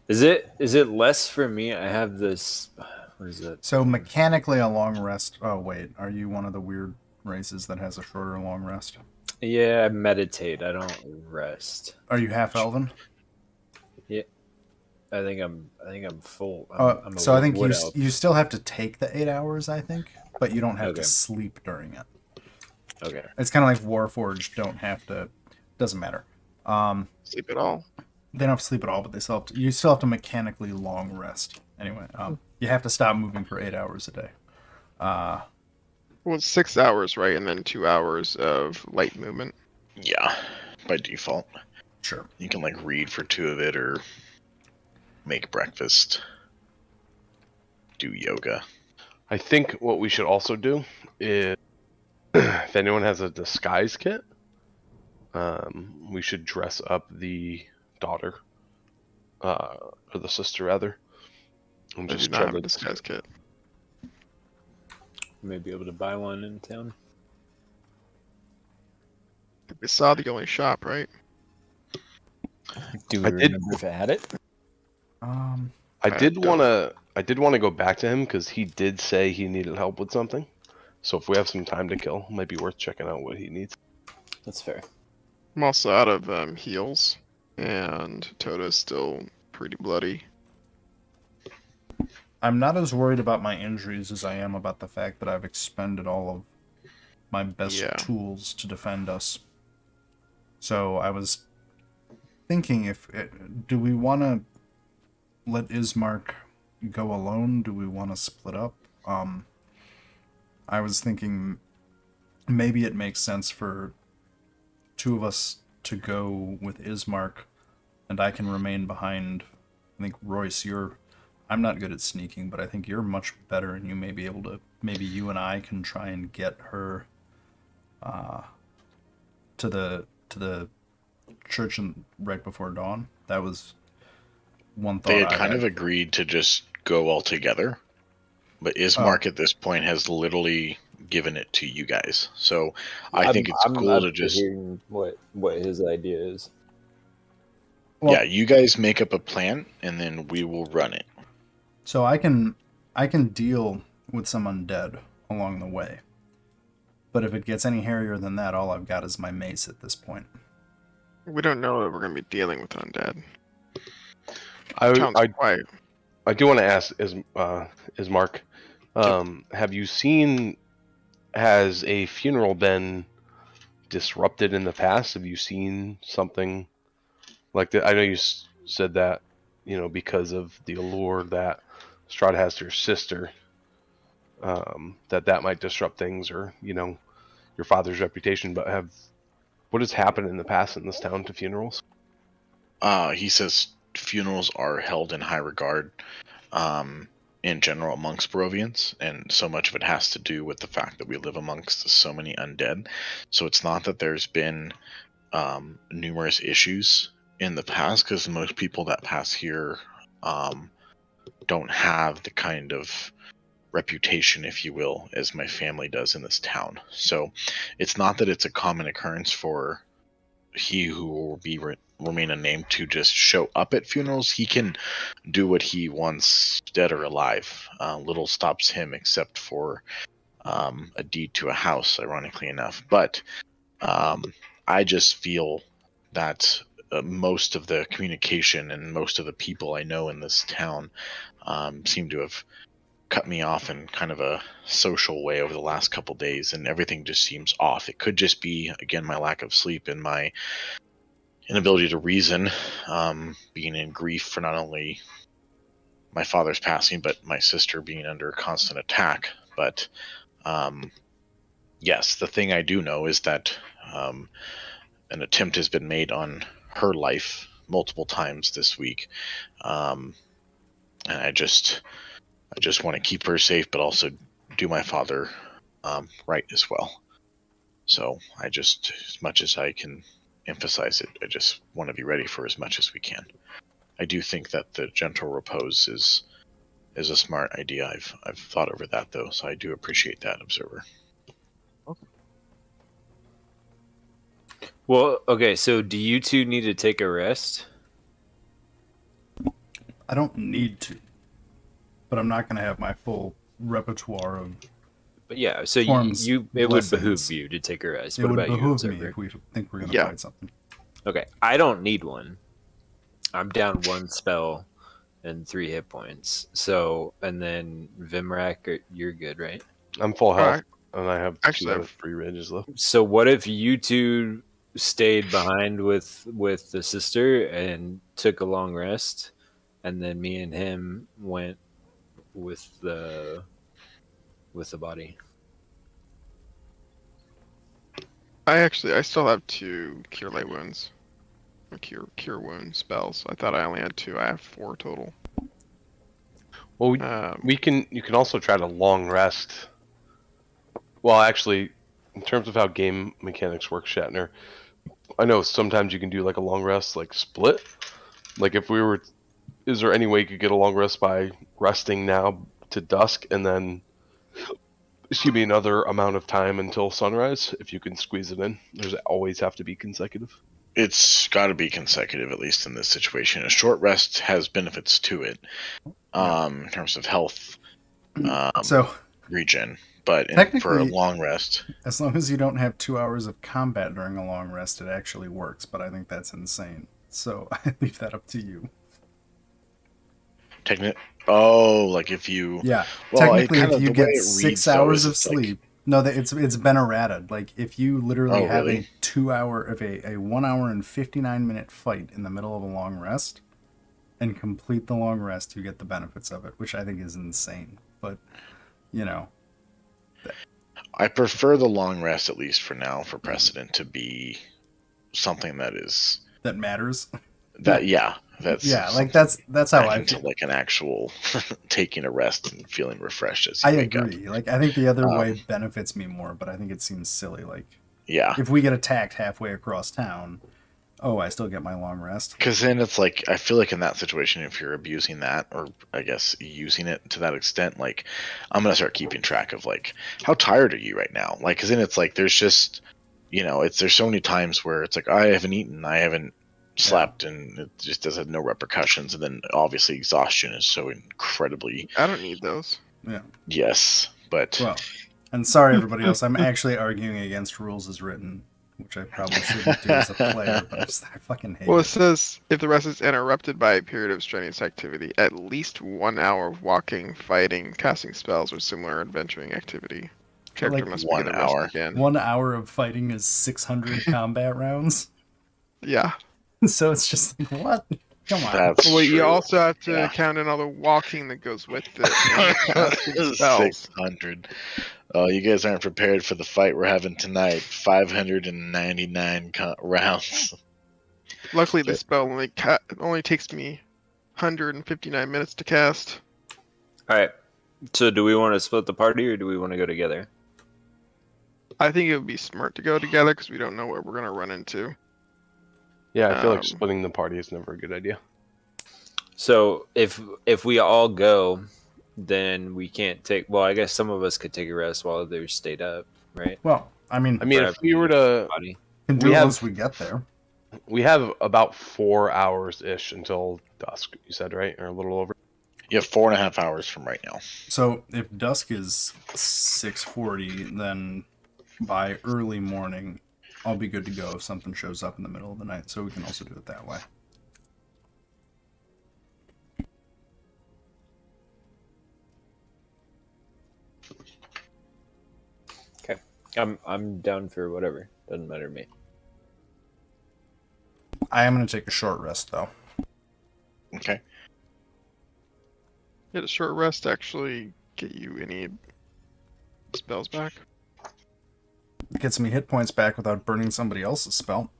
Is it less for me? I have this. What is it? So mechanically, a long rest. Oh wait, are you one of the weird races that has a shorter long rest? Yeah, I meditate. I don't rest. Are you half elven? I think I'm full. I'm a So I think wood elf. you still have to take the 8 hours, I think, but you don't have Okay. to sleep during it. Okay. It's kind of like Warforged don't have to. Doesn't matter. Sleep at all. They don't have to sleep at all, but you still have to mechanically long rest. Anyway, you have to stop moving for 8 hours a day. Well, it's 6 hours, right? And then 2 hours of light movement. Yeah, by default. Sure. You can like read for 2 of it or make breakfast, do yoga. I think what we should also do is, if anyone has a disguise kit, we should dress up the daughter, or the sister rather, and I do just not try have a to. disguise kit. May be able to buy one in town. We saw the only shop, right? Do I we did- remember if I had it? I did don't- want to go back to him because he did say he needed help with something. So if we have some time to kill, it might be worth checking out what he needs. That's fair. I'm also out of heals, and Toto's still pretty bloody. I'm not as worried about my injuries as I am about the fact that I've expended all of my best Yeah. tools to defend us. So I was thinking, do we want to let Ismark go alone? Do we want to split up? I was thinking maybe it makes sense for 2 of us to go with Ismark, and I can remain behind. I think Royce, I'm not good at sneaking, but I think you're much better, and you may be able to. Maybe you and I can try and get her to the church right before dawn. That was one thought. They had I kind had. of agreed to just go all together, but Ismark at this point has literally given it to you guys. So I think it's cool up to just hearing what his idea is. Well, you guys make up a plan and then we will run it. So I can deal with some undead along the way. But if it gets any hairier than that, all I've got is my mace at this point. We don't know that we're going to be dealing with undead. Town's I quiet. I do want to ask Ismark, have you seen, has a funeral been disrupted in the past? Have you seen something like that? I know you said that, because of the allure that Strahd has to your sister, that might disrupt things, or your father's reputation. But What has happened in the past in this town to funerals? He says funerals are held in high regard in general amongst Barovians, and so much of it has to do with the fact that we live amongst so many undead. So it's not that there's been numerous issues in the past, because most people that pass here don't have the kind of reputation, if you will, as my family does in this town. So it's not that it's a common occurrence for he who will be remain unnamed to just show up at funerals. He can do what he wants, dead or alive. Little stops him, except for a deed to a house, ironically enough. But I just feel that most of the communication and most of the people I know in this town seem to have cut me off in kind of a social way over the last couple days, and everything just seems off. It could just be, again, my lack of sleep and my inability to reason, being in grief for not only my father's passing, but my sister being under constant attack. But yes, the thing I do know is that an attempt has been made on her life multiple times this week, and I just want to keep her safe, but also do my father right as well. So I just, as much as I can emphasize it, I just want to be ready for as much as we can. I do think that the gentle repose is a smart idea. I've thought over that though, so I do appreciate that, Observer. Well, okay, so do you two need to take a rest? I don't need to, but I'm not going to have my full repertoire of. But yeah, so Forms it would blessings. behoove you to take a rest. It What would about you, behoove me Observer? if we think we're going to Yeah. fight something. Okay, I don't need one. I'm down 1 spell and 3 hit points. So, and then Vimrak, you're good, right? I'm full health, Alright. and I have Actually, 2 out of I've- 3 ranges left. So what if you two stayed behind with the sister and took a long rest, and then me and him went with the body? I still have 2 cure light wounds. Or cure wound spells. I thought I only had 2. I have 4 total. Well, you can also try to long rest. Well, actually, in terms of how game mechanics work, Shatner, I know sometimes you can do like a long rest, like split. Like if we were, is there any way you could get a long rest by resting now to dusk and then excuse me, another amount of time until sunrise? If you can squeeze it in, there's always have to be consecutive. It's got to be consecutive, at least in this situation. A short rest has benefits to it, in terms of health, So, regen. But for a Technically- long rest, as long as you don't have 2 hours of combat during a long rest, it actually works, but I think that's insane. So, I leave that up to you. like if you, Yeah. well, Technically, if you the way get it 6 reads, though, hours is of it's like- sleep. No, it's been errated. Like, if you literally Oh, have really? a 2 hour, of a 1 hour and 59-minute fight in the middle of a long rest and complete the long rest, you get the benefits of it, which I think is insane. But, you know, I prefer the long rest, at least for now, for precedent, to be something that is that matters. that's Yeah, like something that's how back I into feel. like an actual taking a rest and feeling refreshed as you I wake up. agree. Like, I think the other way benefits me more, but I think it seems silly. Like, Yeah, if we get attacked halfway across town, I still get my long rest. because then it's like, I feel like in that situation, if you're abusing that, or I guess using it to that extent, like I'm gonna start keeping track of like how tired are you right now? Like, because then it's like there's just, there's so many times where it's like I haven't eaten, I haven't slept, and it just does have no repercussions. And then obviously exhaustion is so incredibly I don't need those. Yeah. yes, but Well, and sorry everybody else, I'm actually arguing against rules as written, which I probably shouldn't do as a player, but I fucking hate Well, it it. says if the rest is interrupted by a period of strenuous activity, at least 1 hour of walking, fighting, casting spells, or similar adventuring activity. Character like must 1 begin to rest hour. again. 1 hour of fighting is 600 combat rounds. Yeah. So it's just like, what? Come on. that's Well, you true. also have to Yeah. count in all the walking that goes with it. And the casting spells. 600. Oh, you guys aren't prepared for the fight we're having tonight. 599 rounds. Luckily, the spell only takes me 159 minutes to cast. All right. So, do we want to split the party, or do we want to go together? I think it would be smart to go together because we don't know what we're gonna run into. Yeah, I feel like Um, splitting the party is never a good idea. So, if we all go, then we can't take. Well, I guess some of us could take a rest while others stayed up, right? Well, I mean, I mean, if we were to, Body. can do we it have- once we get there. we have about 4 hours ish until dusk. You said, right, or a little over. You have 4.5 hours from right now. So if dusk is 6:40, then by early morning, I'll be good to go if something shows up in the middle of the night. So we can also do it that way. Okay. I'm down for whatever. Doesn't matter to me. I am going to take a short rest though. Okay. Get a short rest to actually get you any spells back. It gets me hit points back without burning somebody else's spell.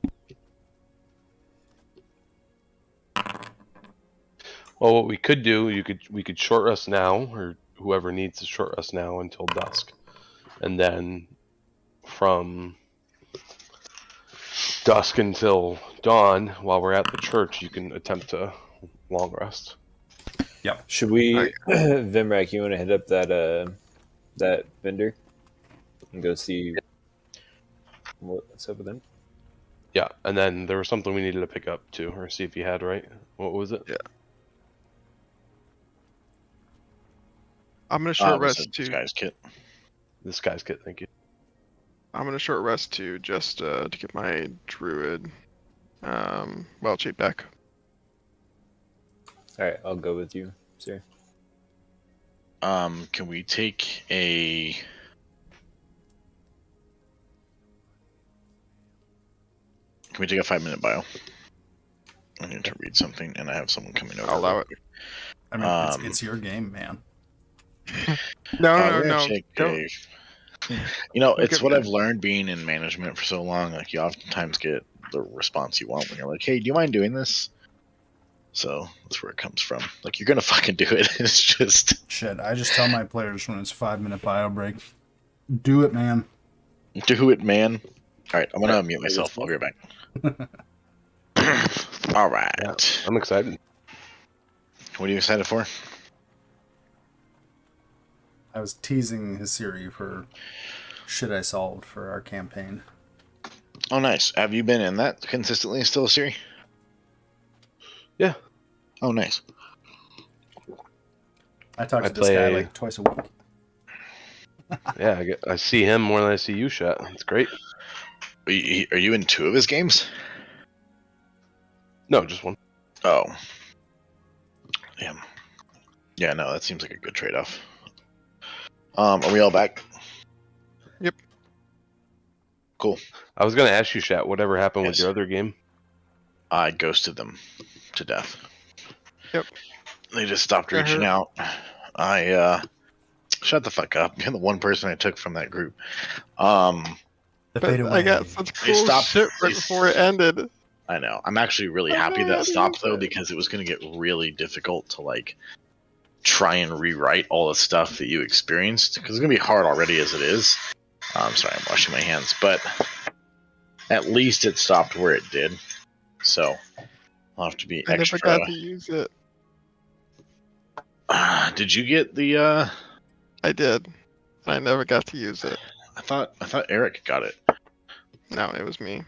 Well, what we could do, we could short rest now, or whoever needs to short rest now until dusk, and then from dusk until dawn, while we're at the church, you can attempt to long rest. Should we, Alright. Vimrak? You want to hit up that vendor and go see what's up with him? Yeah, and then there was something we needed to pick up too, or see if you had, right? What was it? Yeah. I'm gonna short Was rest it too. Disguise kit. This guy's kit, thank you. I'm gonna short rest too, just to get my druid wild shape back. All right, I'll go with you, sir. Can we take a... Can we take a 5-minute bio? I need to read something, and I have someone coming over. I'll allow it. I mean, Um, it's your game, man. No, we're no, gonna no. take Don't. a- You know, Don't it's give what me I've learned being in management for so long. Like, you oftentimes get the response you want when you're like, "Hey, do you mind doing this?" So that's where it comes from. Like, you're gonna fucking do it. It's just Shit, I just tell my players when it's 5-minute bio break, do it, man. do it, man. All right, I'm gonna unmute myself. I'll be right back. All right. Yeah. I'm excited. What are you excited for? I was teasing Hisiri for shit I solved for our campaign. Oh, nice. Have you been in that consistently still, Siri? Yeah. Oh, nice. I talk I to this guy play- like twice a week. Yeah, I see him more than I see you, Shet. It's great. Are you in 2 of his games? No, just one. Oh. Damn. Yeah, no, that seems like a good trade-off. Are we all back? Yep. Cool. I was gonna ask you, Shet, whatever happened with Yes. your other game? I ghosted them to death. Yep. They just stopped Got reaching hurt. out. Shut the fuck up. You're the one person I took from that group. The But fade away. I got such They cool stopped- shit right they- before it ended. I know. I'm actually really Oh, happy no, that I stopped though, didn't. because it was going to get really difficult to like try and rewrite all the stuff that you experienced, because it's going to be hard already as it is. I'm sorry, I'm washing my hands, but at least it stopped where it did. So I'll have to be I never extra. got to use it. Did you get the? I did. I never got to use it. I thought Eric got it. No, it was me.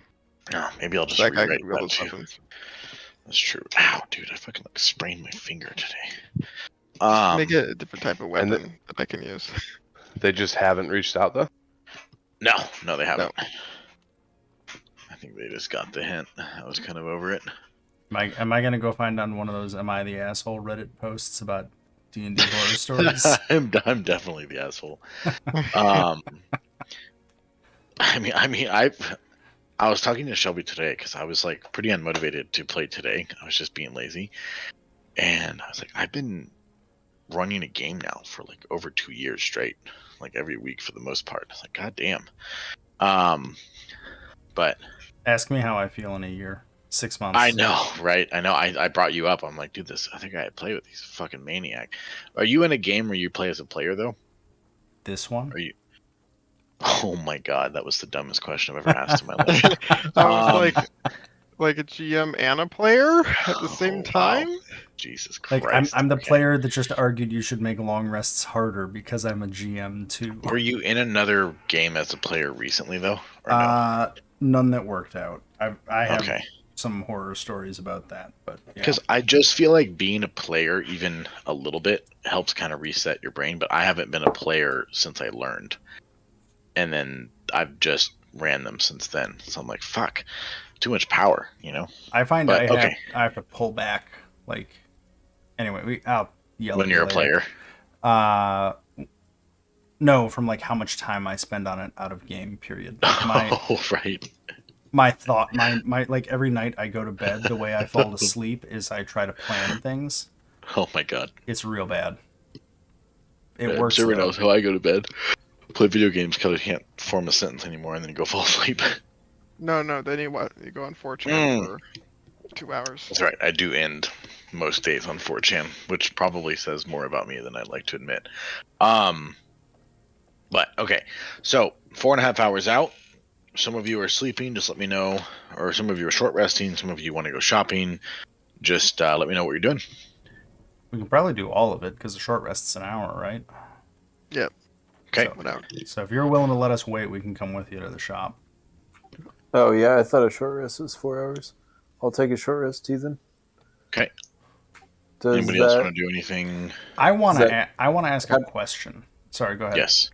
Oh, maybe I'll just That guy rewrite could wield that his too. weapons. That's true. Ow, dude, I fucking like sprained my finger today. Make it a different type of and weapon that I can use. They just haven't reached out though. No, they haven't. I think they just got the hint. I was kind of over it. Am I gonna go find on one of those "Am I the asshole" Reddit posts about D&D horror stories? I'm definitely the asshole. I was talking to Shelby today because I was like pretty unmotivated to play today. I was just being lazy, and I was like, I've been running a game now for like over 2 years straight, like every week for the most part. It's like, god damn. But Ask me how I feel in a year. 6 months. I know, right? I know. I brought you up. I'm like, dude, I think I play with these fucking maniac. Are you in a game where you play as a player though? This one? Are you? Oh my god, that was the dumbest question I've ever asked in my life. I was like a GM and a player at the same wow. time. Jesus Like Christ! I'm the Okay. player that just argued you should make long rests harder because I'm a GM too. Were you in another game as a player recently though, or no? None that worked out. I have Okay. some horror stories about that, but yeah. Because I just feel like being a player, even a little bit, helps kind of reset your brain. But I haven't been a player since I learned, and then I've just ran them since then. So I'm like, fuck, too much power, you know. I find But, I have to pull back. Like, anyway, I'll yell When at you you're a later. player, No, from like how much time I spend on it out of game. Period. Like oh right. my like every night I go to bed, the way I fall to sleep is I try to plan things. Oh my god. It's real bad. It works. Everyone Though. knows how I go to bed. Play video games because I can't form a sentence anymore, and then go fall asleep. No, then you go on 4chan for 2 hours. That's right. I do end most days on 4chan, which probably says more about me than I'd like to admit. But okay, so 4.5 hours out. Some of you are sleeping. Just let me know, or some of you are short resting. Some of you want to go shopping. Just let me know what you're doing. We can probably do all of it because the short rest's an hour, right? Yep. Okay. So if you're willing to let us wait, we can come with you to the shop. Oh yeah, I thought a short rest was 4 hours. I'll take a short rest, Ethan. Okay. Does Anybody else want to do anything? I want to ask a question. Sorry, go ahead. Yes.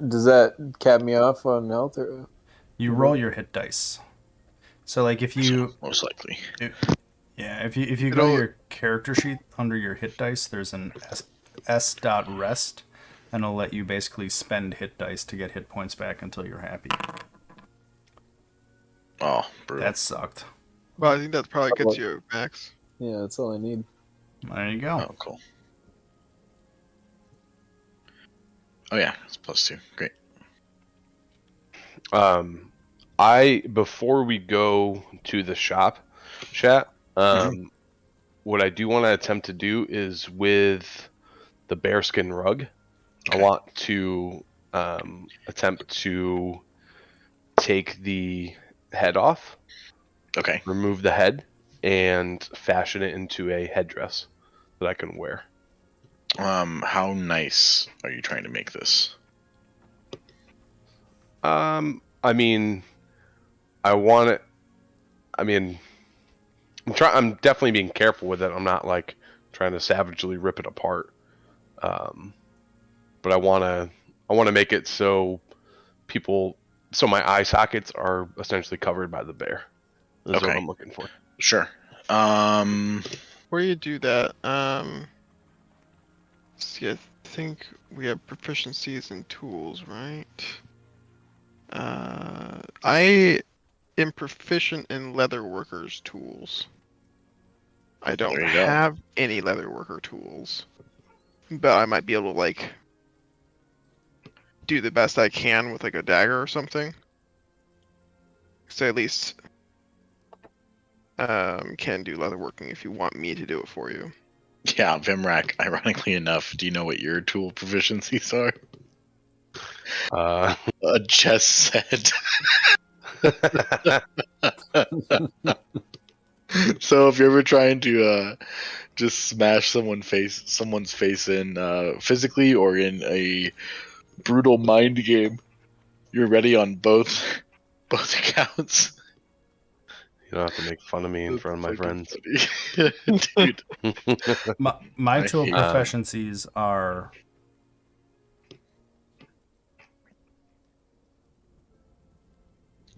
Does that cap me off on health? Or... You roll your hit dice. So like if you most likely. If you go to your character sheet under your hit dice, there's an S.rest, and it'll let you basically spend hit dice to get hit points back until you're happy. Oh, brutal. That sucked. Well, I think that probably gets you max. Yeah, that's all I need. There you go. Oh, cool. Oh yeah, it's +2. Great. Before we go to the shop, chat, what I do want to attempt to do is with the bearskin rug, Okay. I want to attempt to take the head off, Okay. remove the head, and fashion it into a headdress that I can wear. How nice are you trying to make this? I mean, I want it. I mean, I'm definitely being careful with it. I'm not like trying to savagely rip it apart. But I want to make it so my eye sockets are essentially covered by the bear. That's what I'm looking for. Sure. Before you do that, see, I think we have proficiencies in tools, right? I am proficient in leatherworkers tools. I don't have any leatherworker tools, but I might be able to like do the best I can with like a dagger or something. So at least can do leatherworking if you want me to do it for you. Yeah, Vimrak, ironically enough, do you know what your tool proficiencies are? A chess set. So if you're ever trying to just smash someone's face in physically or in a brutal mind game, you're ready on both accounts. You don't have to make fun of me in front of my friends. Dude. My tool proficiencies are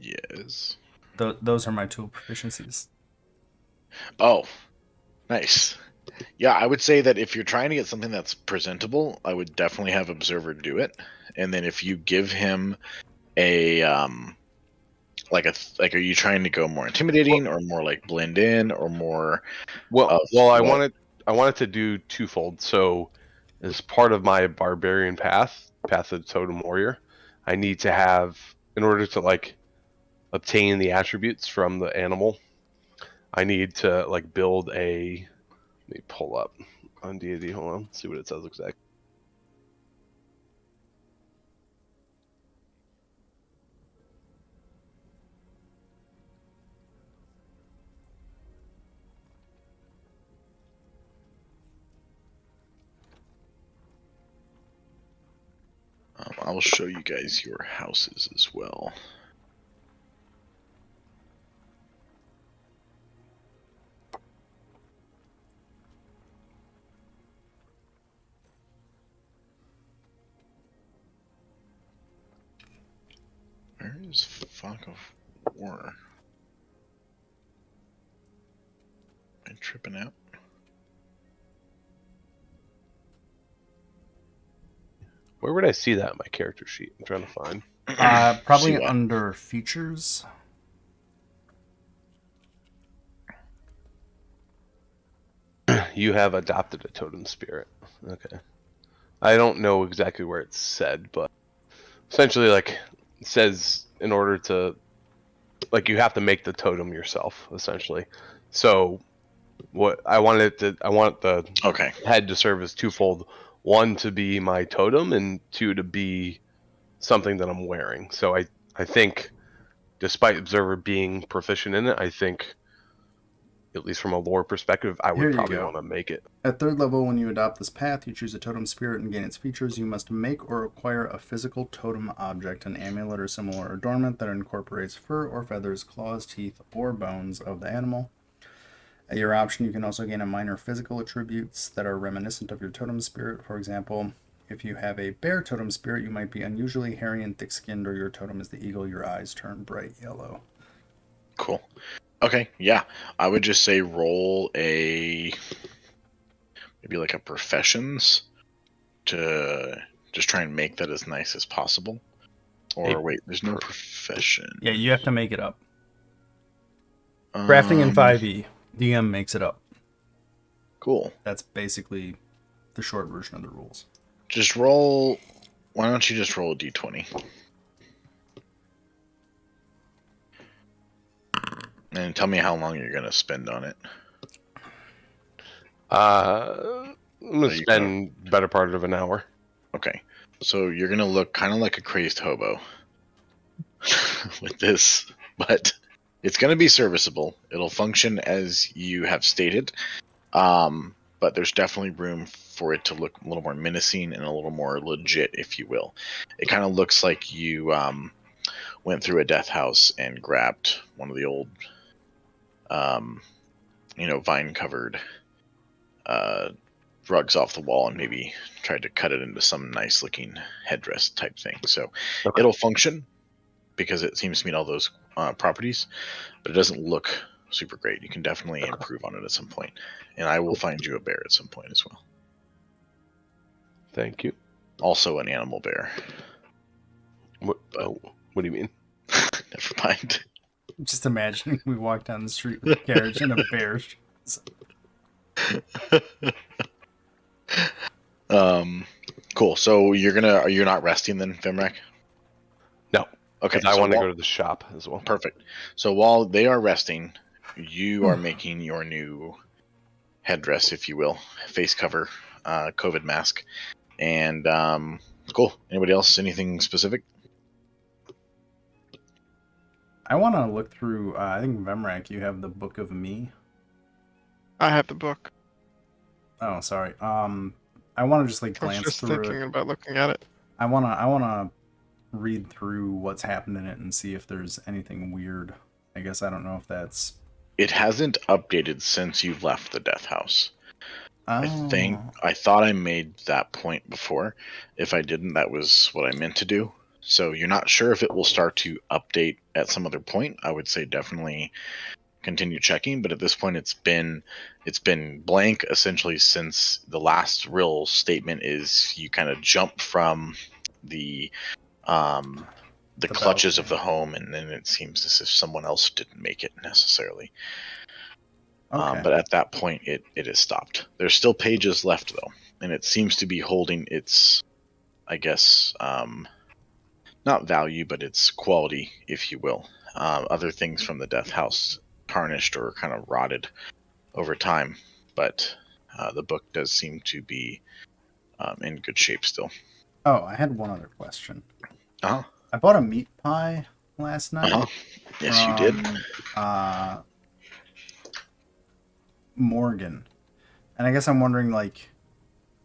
yes. Those are my tool proficiencies. Oh, nice. Yeah, I would say that if you're trying to get something that's presentable, I would definitely have Observer do it. And then if you give him a are you trying to go more intimidating or more like blend in or more? I wanted to do twofold. So as part of my barbarian path of the totem warrior, I need to have, in order to like obtain the attributes from the animal, I need to like build a. Let me pull up on D&D. Hold on, see what it says exactly. I'll show you guys your houses as well. Where is Fog of War? Am I tripping out? Where would I see that in my character sheet? I'm trying to find. Probably See what? under features. You have adopted a totem spirit. Okay. I don't know exactly where it's said, but essentially, like, it says in order to, like, you have to make the totem yourself, essentially. So, what I want the Okay. head to serve as twofold: one to be my totem, and two to be something that I'm wearing. So I think, despite Observer being proficient in it, I think, at least from a lore perspective, I Here would you probably go. want to make it. At 3rd level, when you adopt this path, you choose a totem spirit and gain its features. You must make or acquire a physical totem object, an amulet or similar adornment that incorporates fur or feathers, claws, teeth, or bones of the animal. At your option, you can also gain a minor physical attributes that are reminiscent of your totem spirit. For example, if you have a bear totem spirit, you might be unusually hairy and thick-skinned, or your totem is the eagle, your eyes turn bright yellow. Cool. Okay, yeah. I would just say roll maybe like a Professions to just try and make that as nice as possible. Or wait, there's no profession. Yeah, you have to make it up. Crafting in 5e. DM makes it up. Cool. That's basically the short version of the rules. Just roll. Why don't you just roll a d20? And tell me how long you're going to spend on it. I'm going to spend better part of an hour. Okay. So you're going to look kind of like a crazed hobo with this, but it's going to be serviceable. It'll function as you have stated, but there's definitely room for it to look a little more menacing and a little more legit, if you will. It kind of looks like you went through a death house and grabbed one of the old, vine-covered rugs off the wall and maybe tried to cut it into some nice-looking headdress type thing. So It'll function because it seems to meet all those properties, but it doesn't look super great. You can definitely improve on it at some point, and I will find you a bear at some point as well. Thank you. Also an animal bear. What do you mean? Never mind. Just imagining we walk down the street with a carriage and a bear. Cool. So you're not resting then, Femrak? No. Okay. I want to go to the shop as well. Perfect. So while they are resting, you are making your new headdress, if you will, face cover, COVID mask, and cool. Anybody else? Anything specific? I want to look through. I think Vemrak, you have the Book of Me. I have the book. Oh, sorry. I want to just I was glance just through thinking it. about looking at it. I wanna read through what's happened in it and see if there's anything weird. I guess I don't know if that's. It hasn't updated since you've left the death house. Oh. I thought I made that point before. If I didn't, that was what I meant to do. So you're not sure if it will start to update at some other point. I would say definitely continue checking, but at this point it's been blank essentially since the last real statement is you kind of jump from the clutches of the home, and then it seems as if someone else didn't make it necessarily. Okay. But at that point it is stopped. There's still pages left though. and it seems to be holding its, I guess, not value, but its quality, if you will. Other things from the death house tarnished or kind of rotted over time, but the book does seem to be in good shape still. Oh, I had one other question. Uh-huh. I bought a meat pie last night. Uh-huh. Yes, you did. Morgan. And I guess I'm wondering, like,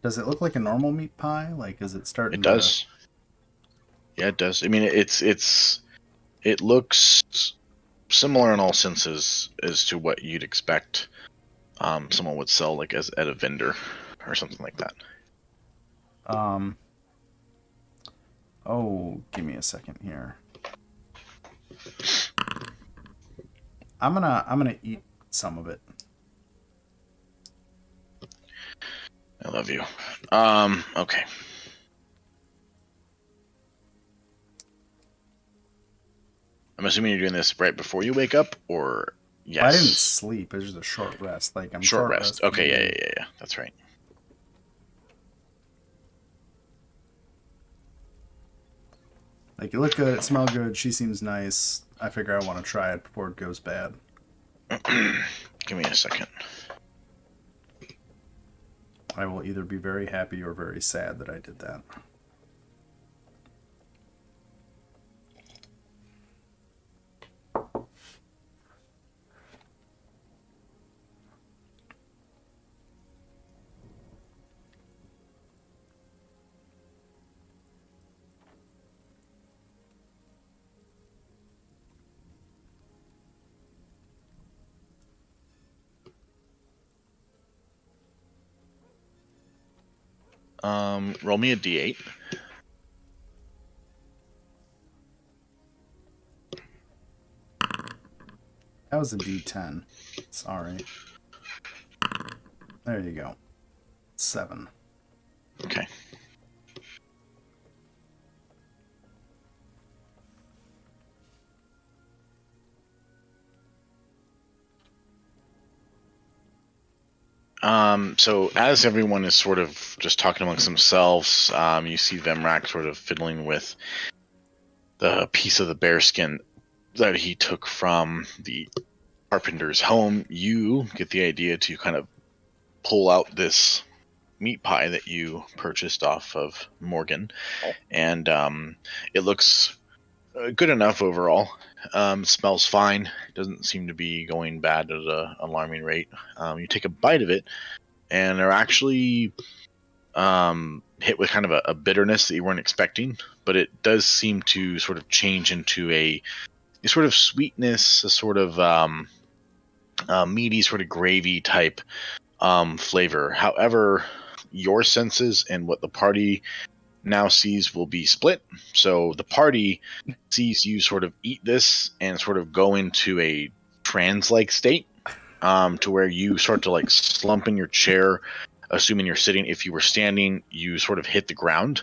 does it look like a normal meat pie? Like, is it starting It does. Yeah, it does. I mean, it looks similar in all senses as to what you'd expect someone would sell, like, as at a vendor or something like that. Oh, give me a second here. I'm gonna eat some of it. I love you. Okay. I'm assuming you're doing this right before you wake up, or yes? I didn't sleep. It was just a short rest. Like, I'm short rest. resting. Okay, yeah. That's right. Like, it looked good. It smelled good. She seems nice. I figure I want to try it before it goes bad. Give me a second. I will either be very happy or very sad that I did that. Roll me a d8. That was a D10. Sorry. There you go. 7. Okay. So as everyone is sort of just talking amongst themselves, you see Vemrak sort of fiddling with the piece of the bearskin that he took from the carpenter's home. You get the idea to kind of pull out this meat pie that you purchased off of Morgan, and it looks good enough overall. Smells fine. Doesn't seem to be going bad at an alarming rate. You take a bite of it, and they're actually hit with kind of a bitterness that you weren't expecting, but it does seem to sort of change into a sort of sweetness, a sort of meaty, sort of gravy type flavor. However, your senses and what the party now sees will be split. So the party sees you sort of eat this and sort of go into a trance-like state, to where you start to like slump in your chair, assuming you're sitting. If you were standing, you sort of hit the ground,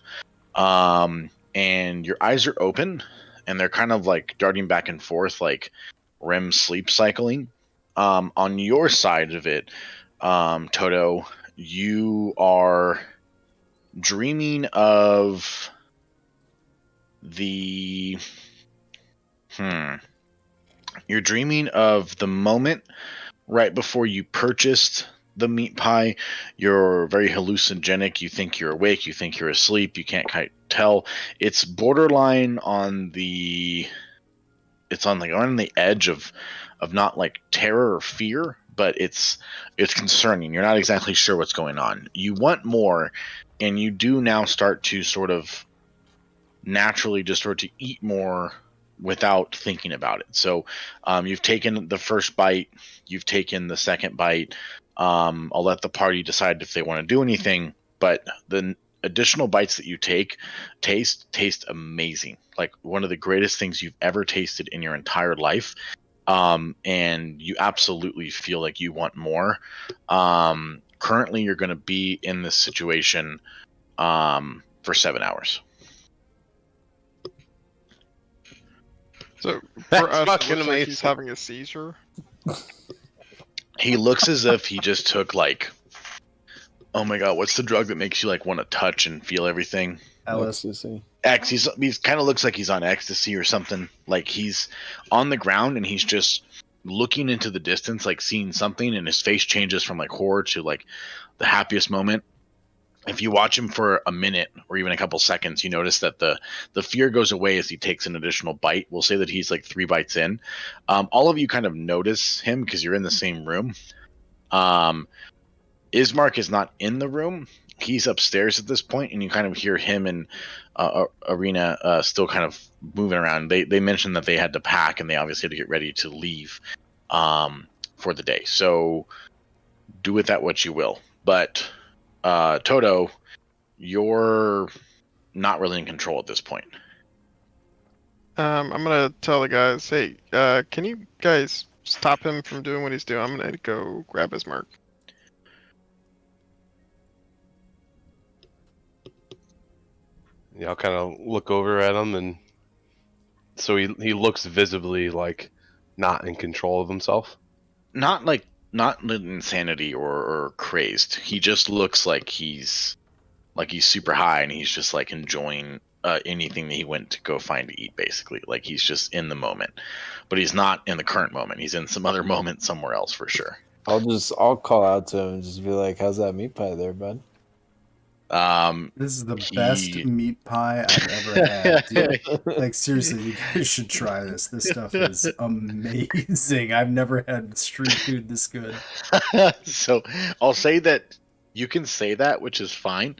and your eyes are open, and they're kind of like darting back and forth, like REM sleep cycling. On your side of it, Toto, you are dreaming of the you're dreaming of the moment right before you purchased the meat pie. You're very hallucinogenic. You think you're awake, you think you're asleep, you can't quite tell. It's borderline on the on the edge of not like terror or fear, but it's concerning. You're not exactly sure what's going on. You want more, and you do now start to sort of naturally just start to eat more without thinking about it. So you've taken the first bite, you've taken the second bite. I'll let the party decide if they want to do anything, but the additional bites that you taste amazing, like one of the greatest things you've ever tasted in your entire life. And you absolutely feel like you want more. Currently you're going to be in this situation for 7 hours. So That's for us, it fucking looks like he's amazing. having a seizure. He looks as if he just took like Oh my god, what's the drug that makes you like want to touch and feel everything? Ellis. Ecstasy. He's kind of looks like he's on ecstasy or something. Like he's on the ground and he's just looking into the distance, like seeing something, and his face changes from like horror to like the happiest moment. If you watch him for a minute or even a couple seconds, you notice that the fear goes away as he takes an additional bite. We'll say that he's like 3 bites in. All of you kind of notice him because you're in the same room. Ismark is not in the room. He's upstairs at this point, and you kind of hear him and Arena still kind of moving around. They mentioned that they had to pack, and they obviously had to get ready to leave for the day. So do with that what you will. But Toto, you're not really in control at this point. I'm gonna tell the guys, hey, can you guys stop him from doing what he's doing? I'm gonna go grab Ismark. Yeah, I'll kind of look over at him, and so he looks visibly like not in control of himself. Not insanity or crazed. He just looks like he's super high, and he's just like enjoying anything that he went to go find to eat, basically. Like he's just in the moment, but he's not in the current moment. He's in some other moment somewhere else for sure. I'll call out to him and just be like, "How's that meat pie there, bud?" This is the best meat pie I've ever had, dude. Like, seriously, you guys should try this. This stuff is amazing. I've never had street food this good. So I'll say that you can say that, which is fine,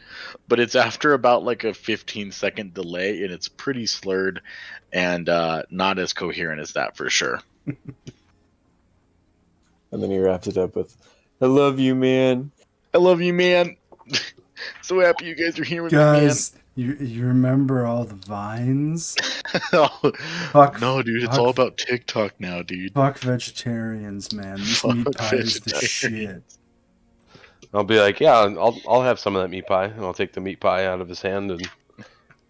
but it's after about like a 15-second delay, and it's pretty slurred and not as coherent as that for sure. And then he wrapped it up with, "I love you, man." I love you, man. So happy you guys are here with Guys, you remember all the vines? me, man. Fuck, No, dude, it's all about TikTok now, dude. Fuck vegetarians, man. This meat pie is the shit. I'll be like, yeah, I'll have some of that meat pie, and I'll take the meat pie out of his hand, and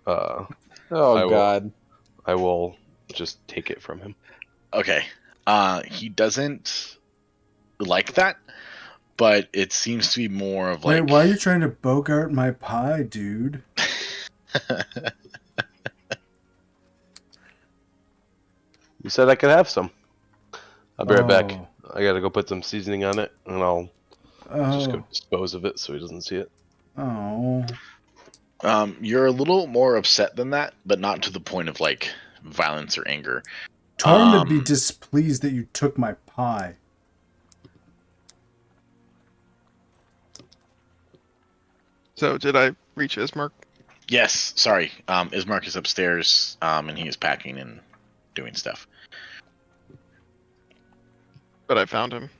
Oh I will- God. I will just take it from him. Okay. He doesn't like that, but it seems to be more of like. Wait, why are you trying to bogart my pie, dude? You said I could have some. I'll be right back. Oh. I gotta go put some seasoning on it, and I'll just go Oh. dispose of it so he doesn't see it. Oh. You're a little more upset than that, but not to the point of like violence or anger. Tell him to be displeased that you took my pie. So did I reach Ismark? Yes, sorry. Ismark is upstairs, and he is packing and doing stuff. But I found him.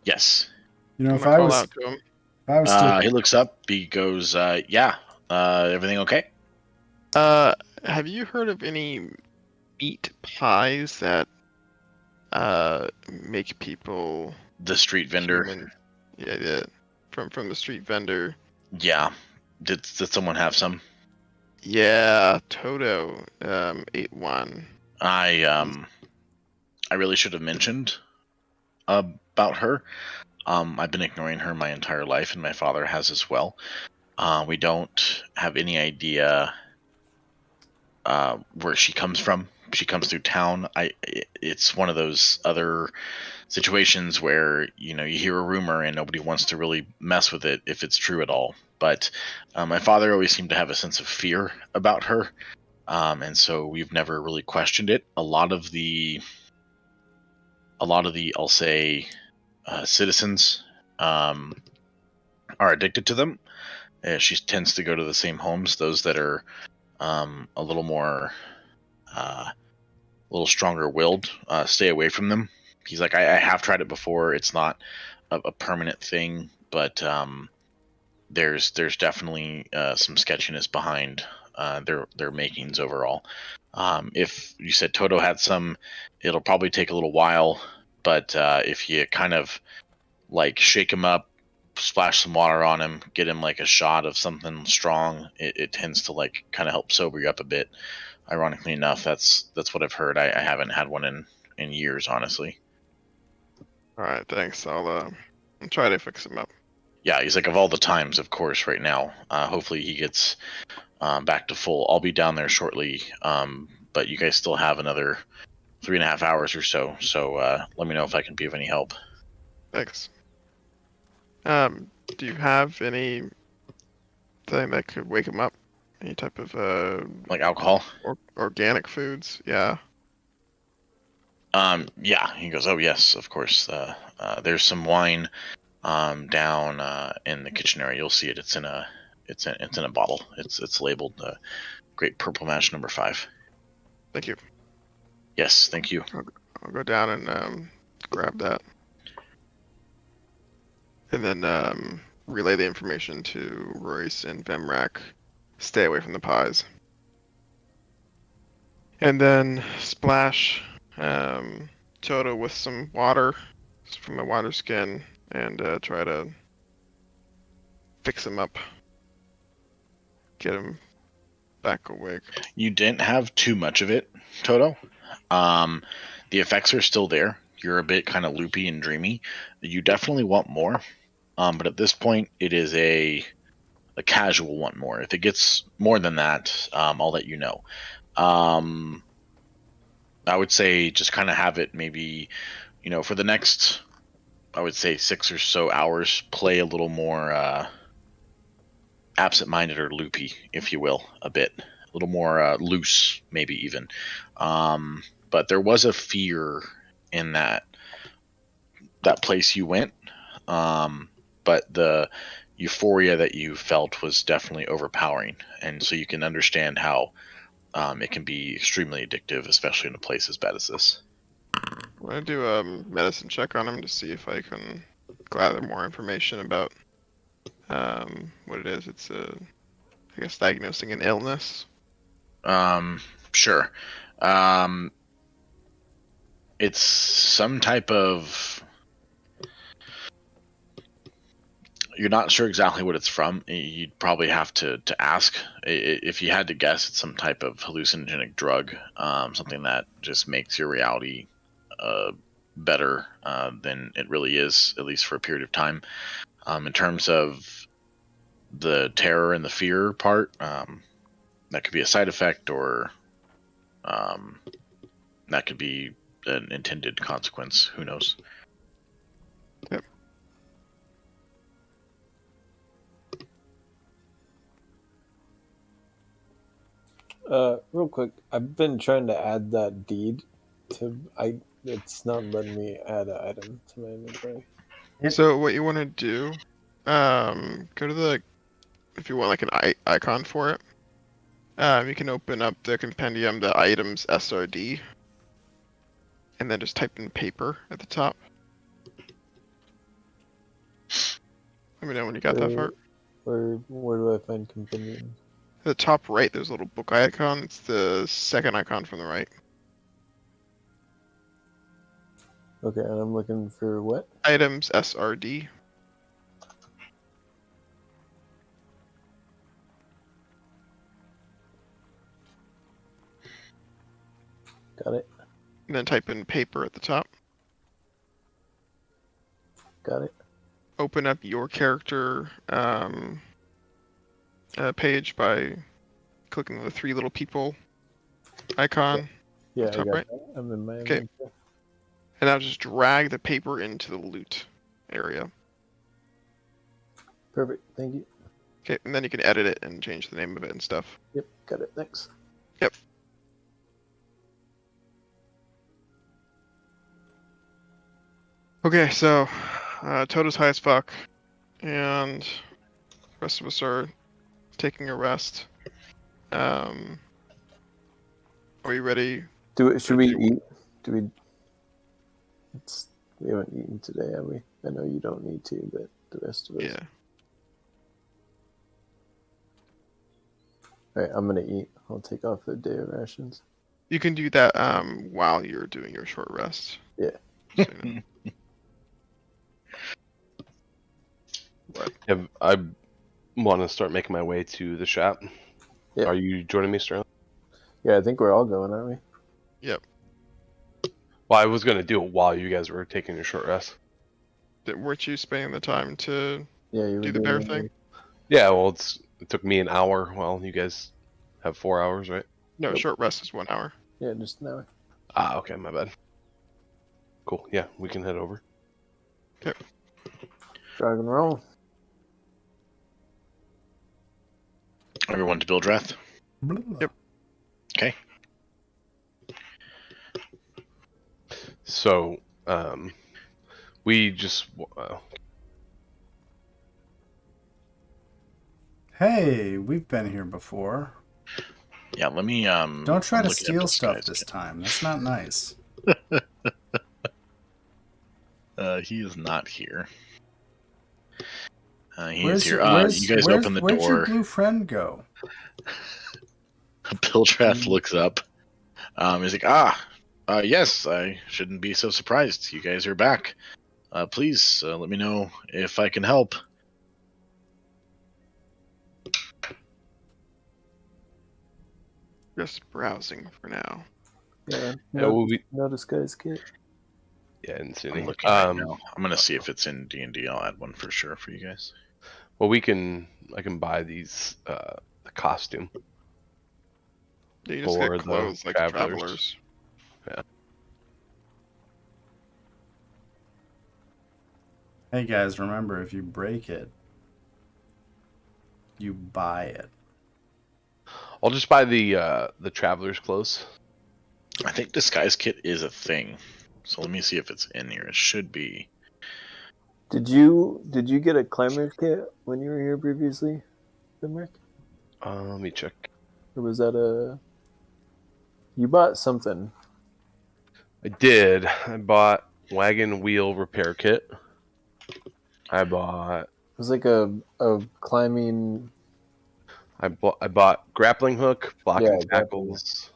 Yes. You know, I'm if gonna I call was, out to him. if I was still, He looks up. He goes, "Yeah. Everything okay?" Have you heard of any meat pies that make people The street vendor. human? Yeah. From the street vendor. Yeah. Did someone have some? Yeah, Toto ate one. I really should have mentioned about her. I've been ignoring her my entire life, and my father has as well. We don't have any idea where she comes from. She comes through town. It's one of those other situations where you hear a rumor and nobody wants to really mess with it if it's true at all. But my father always seemed to have a sense of fear about her, and so we've never really questioned it. A lot of the I'll say citizens are addicted to them. She tends to go to the same homes. Those that are a little more, a little stronger willed, stay away from them. He's like, I have tried it before. It's not a permanent thing, but there's definitely some sketchiness behind their makings overall. If you said Toto had some, it'll probably take a little while, but if you kind of like shake him up, splash some water on him, get him like a shot of something strong, it tends to like kind of help sober you up a bit. Ironically enough, that's what I've heard. I haven't had one in years, honestly. All right, thanks. I'll try to fix him up. Yeah, he's like, of all the times, of course, right now. Hopefully he gets back to full. I'll be down there shortly, but you guys still have another 3.5 hours or so. So let me know if I can be of any help. Thanks. Do you have anything that could wake him up? Any type of Like alcohol? organic foods? Yeah. Yeah. He goes, oh yes, of course. There's some wine down in the kitchen area. You'll see it. It's in a bottle. It's labeled Great Purple Mash number 5. Thank you. Yes, thank you. I'll go down and grab that, and then relay the information to Royce and Vemrak. Stay away from the pies. And then splash Toto with some water from a water skin and try to fix him up. Get him back awake. You didn't have too much of it, Toto. The effects are still there. You're a bit kind of loopy and dreamy. You definitely want more. But at this point, it is a casual want more. If it gets more than that, I'll let you know. I would say just kind of have it maybe, for the next, I would say 6 or so hours, play a little more absent-minded or loopy, if you will, a bit. A little more loose, maybe even. But there was a fear in that place you went. But the euphoria that you felt was definitely overpowering. And so you can understand how it can be extremely addictive, especially in a place as bad as this. I'm gonna do a medicine check on him to see if I can gather more information about what it is. It's I guess diagnosing an illness. Sure. It's some type of. You're not sure exactly what it's from. You'd probably have to ask. If you had to guess, it's some type of hallucinogenic drug, something that just makes your reality better than it really is, at least for a period of time. In terms of the terror and the fear part, that could be a side effect, or that could be an intended consequence. Who knows? Yep. Real quick, I've been trying to add that deed to it's not letting me add an item to my inventory. So what you want to do, go to if you want like an icon for it, you can open up the compendium, the items SRD, and then just type in paper at the top. Let me know when you got that part. Where do I find compendium? At the top right, there's a little book icon. It's the second icon from the right. Okay, and I'm looking for what? Items SRD. Got it. And then type in paper at the top. Got it. Open up your character page by clicking on the 3 little people icon. Yeah, I Top got right. that. I'm in my Okay. inventory. And now just drag the paper into the loot area. Perfect. Thank you. Okay, and then you can edit it and change the name of it and stuff. Yep, got it. Thanks. Yep. Okay, so Toto's high as fuck, and the rest of us are taking a rest. Are you ready? Should we eat? Do we? We haven't eaten today, have we? I know you don't need to, but the rest of us. Yeah. All right, I'm gonna eat. I'll take off the day of rations. You can do that while you're doing your short rest. Yeah. So, you know. I want to start making my way to the shop. Yeah. Are you joining me, Sterling? Yeah, I think we're all going, aren't we? Yep. Well, I was going to do it while you guys were taking your short rest. Weren't you spending the time to Yeah, you were Do the doing bear it. thing? Yeah, well, it took me an hour. Well, you guys have 4 hours, right? No, Nope. short rest is 1 hour. Yeah, just an hour. Ah, okay, my bad. Cool. Yeah, we can head over. Drag and roll. Everyone to Bildrath. Yep. Okay. So, we just Hey, we've been here before. Yeah, let me Don't try I'm to looking up steal this stuff guy's this kit. time. That's not nice. He is not here. He Where's is here. your, You guys open the where's your door. blue friend go? Bildrath looks up. He's like, yes, I shouldn't be so surprised. You guys are back. Please let me know if I can help. Just browsing for now. Yeah, we'll be, no disguise kit. yeah, and I'm Sunny. looking right now. I'm gonna see if it's in D&D. I'll add one for sure for you guys. Well, I can buy these the costume. You just For get the clothes like travelers. travelers. Hey guys, remember, if you break it, you buy it. I'll just buy the traveler's clothes. I think disguise kit is a thing. So let me see if it's in here. It should be. Did you get a climber's kit when you were here previously, Ismark? Let me check. Or was that a... You bought something. I did. I bought wagon wheel repair kit. I bought. It was like a climbing... I bought grappling hook, blocking Yeah, grappling tackles,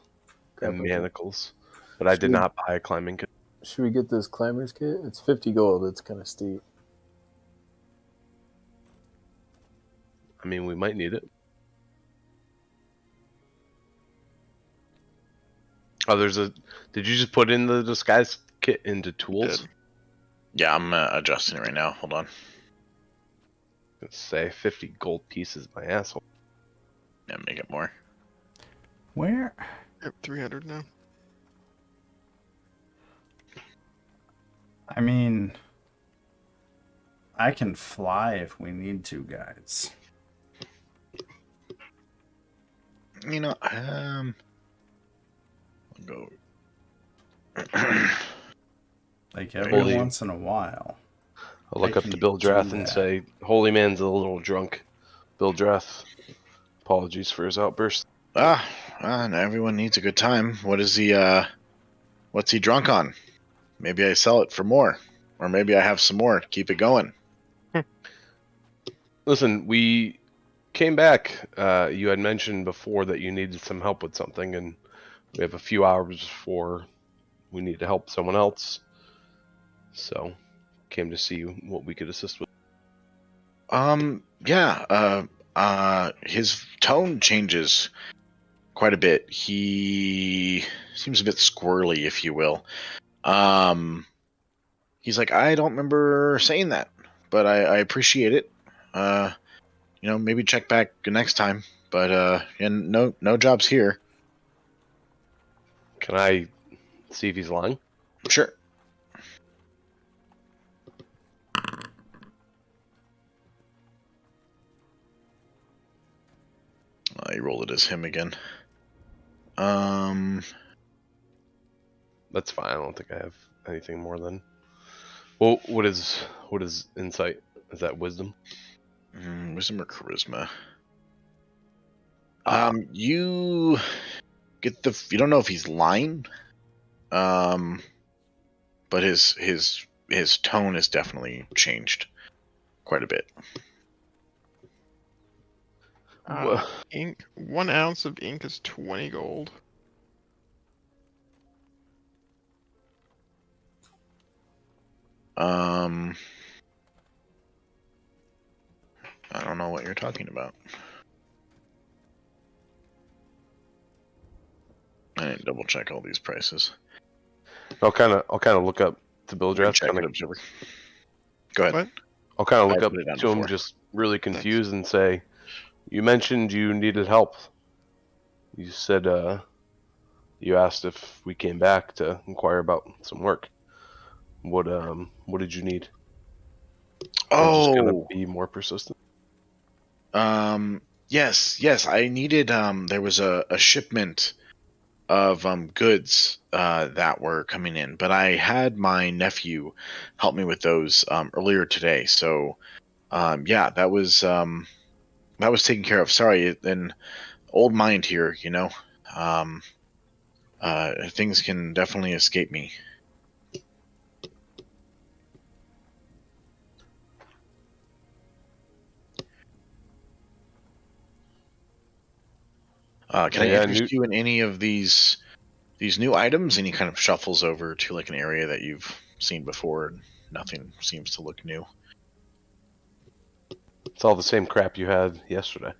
grappling and hook. manacles. But I did not buy a climbing kit. Should we get this climber's kit? It's 50 gold. It's kind of steep. I mean, we might need it. Oh, there's a. Did you just put in the disguise kit into tools? Did. Yeah, I'm adjusting it right now. Hold on. Let's say 50 gold pieces, my asshole. Yeah, make it more. Where? Yep, 300 now. I mean, I can fly if we need to, guys. You know, I'll go. Like every Holy- once in a while. I'll look I up to can Bildrath do and that. say, Holy Man's a little drunk. Bildrath, apologies for his outburst. And everyone needs a good time. What's he drunk on? Maybe I sell it for more. Or maybe I have some more. Keep it going. Listen, we came back. You had mentioned before that you needed some help with something, and we have a few hours before we need to help someone else. So, came to see what we could assist with. His tone changes quite a bit. He seems a bit squirrely, if you will. He's like, I don't remember saying that, but I appreciate it. Maybe check back next time. But and no jobs here. Can I see if he's lying? Sure. I rolled it as him again. That's fine. I don't think I have anything more than. Well, what is insight? Is that wisdom? Wisdom or charisma? You get you don't know if he's lying. But his tone has definitely changed quite a bit. Ink. 1 ounce of ink is 20 gold. I don't know what you're talking about. I didn't double check all these prices. I'll kind of look up to Bildrath. Check it, observer. Go ahead. What? I'll kind of I look up put it down to him, before. just really confused, and say, "You mentioned you needed help. You said you asked if we came back to inquire about some work. What did you need?" I'm just gonna Oh, be more persistent. yes. I needed there was a shipment of goods that were coming in, but I had my nephew help me with those earlier today. So yeah, that was taken care of. Sorry, an old mind here, you know. Um, Things can definitely escape me. Can I Yeah, interest you in any of these new items? And he kind of shuffles over to like an area that you've seen before, and nothing seems to look new. it's all the same crap you had yesterday.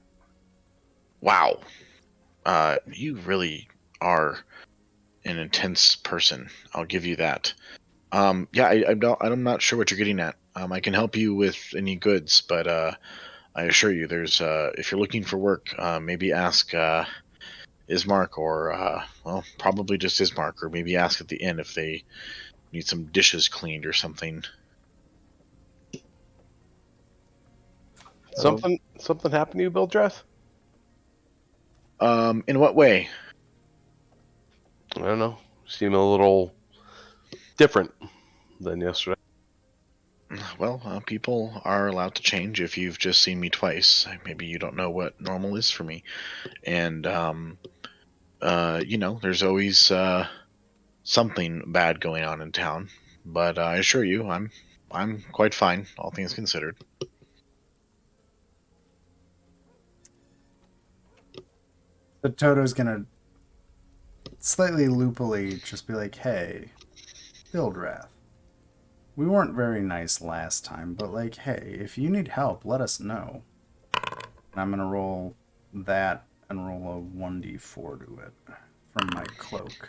Wow, you really are an intense person. I'll give you that. Yeah, I'm not sure what you're getting at. I can help you with any goods, but I assure you, there's if you're looking for work, maybe ask Ismark, or well, probably just Ismark, or maybe ask at the inn if they need some dishes cleaned or something. Something happened to you, Bildreth? In what way? I don't know. You seem a little different than yesterday. Well, people are allowed to change. If you've just seen me twice, maybe you don't know what normal is for me. And you know, there's always something bad going on in town. But I assure you, I'm quite fine, all things considered. But Toto's gonna slightly loopily just be like, "Hey, Bildwrath, we weren't very nice last time, but like, hey, if you need help, let us know." And I'm gonna roll that and roll a 1d4 to it from my cloak.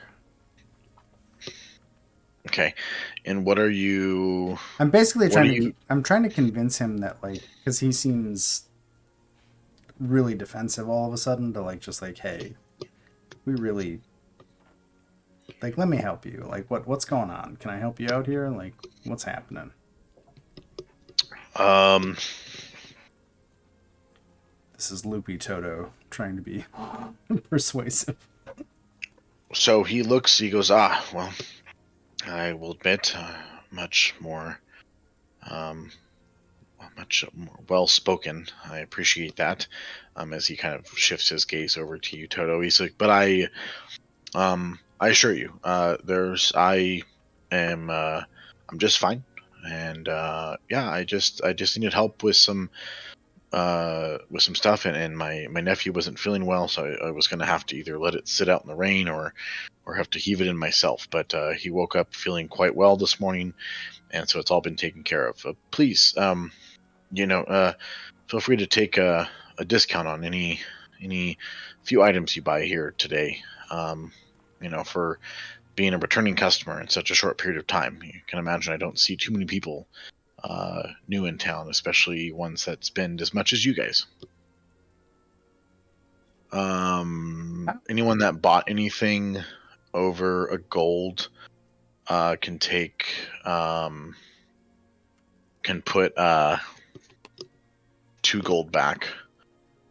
Okay. And what are you? I'm basically What trying do to you? I'm trying to convince him that, like, because he seems really defensive all of a sudden, to like just like, hey, we really, like, let me help you. Like, what's going on? Can I help you out here? Like, what's happening? Um. This is Loopy Toto trying to be persuasive. So he looks. He goes, ah, well, I will admit, much more, um, much more well spoken. I appreciate that. As he kind of shifts his gaze over to you, Toto. He's like, but I assure you, I am, I'm just fine, and yeah, I just needed help with some stuff, and my nephew wasn't feeling well, so I was gonna have to either let it sit out in the rain or have to heave it in myself. But he woke up feeling quite well this morning, and so it's all been taken care of. Please, you know, feel free to take a discount on any few items you buy here today. You know, for being a returning customer in such a short period of time, you can imagine I don't see too many people new in town, especially ones that spend as much as you guys. Anyone that bought anything over a gold can take can put 2 gold back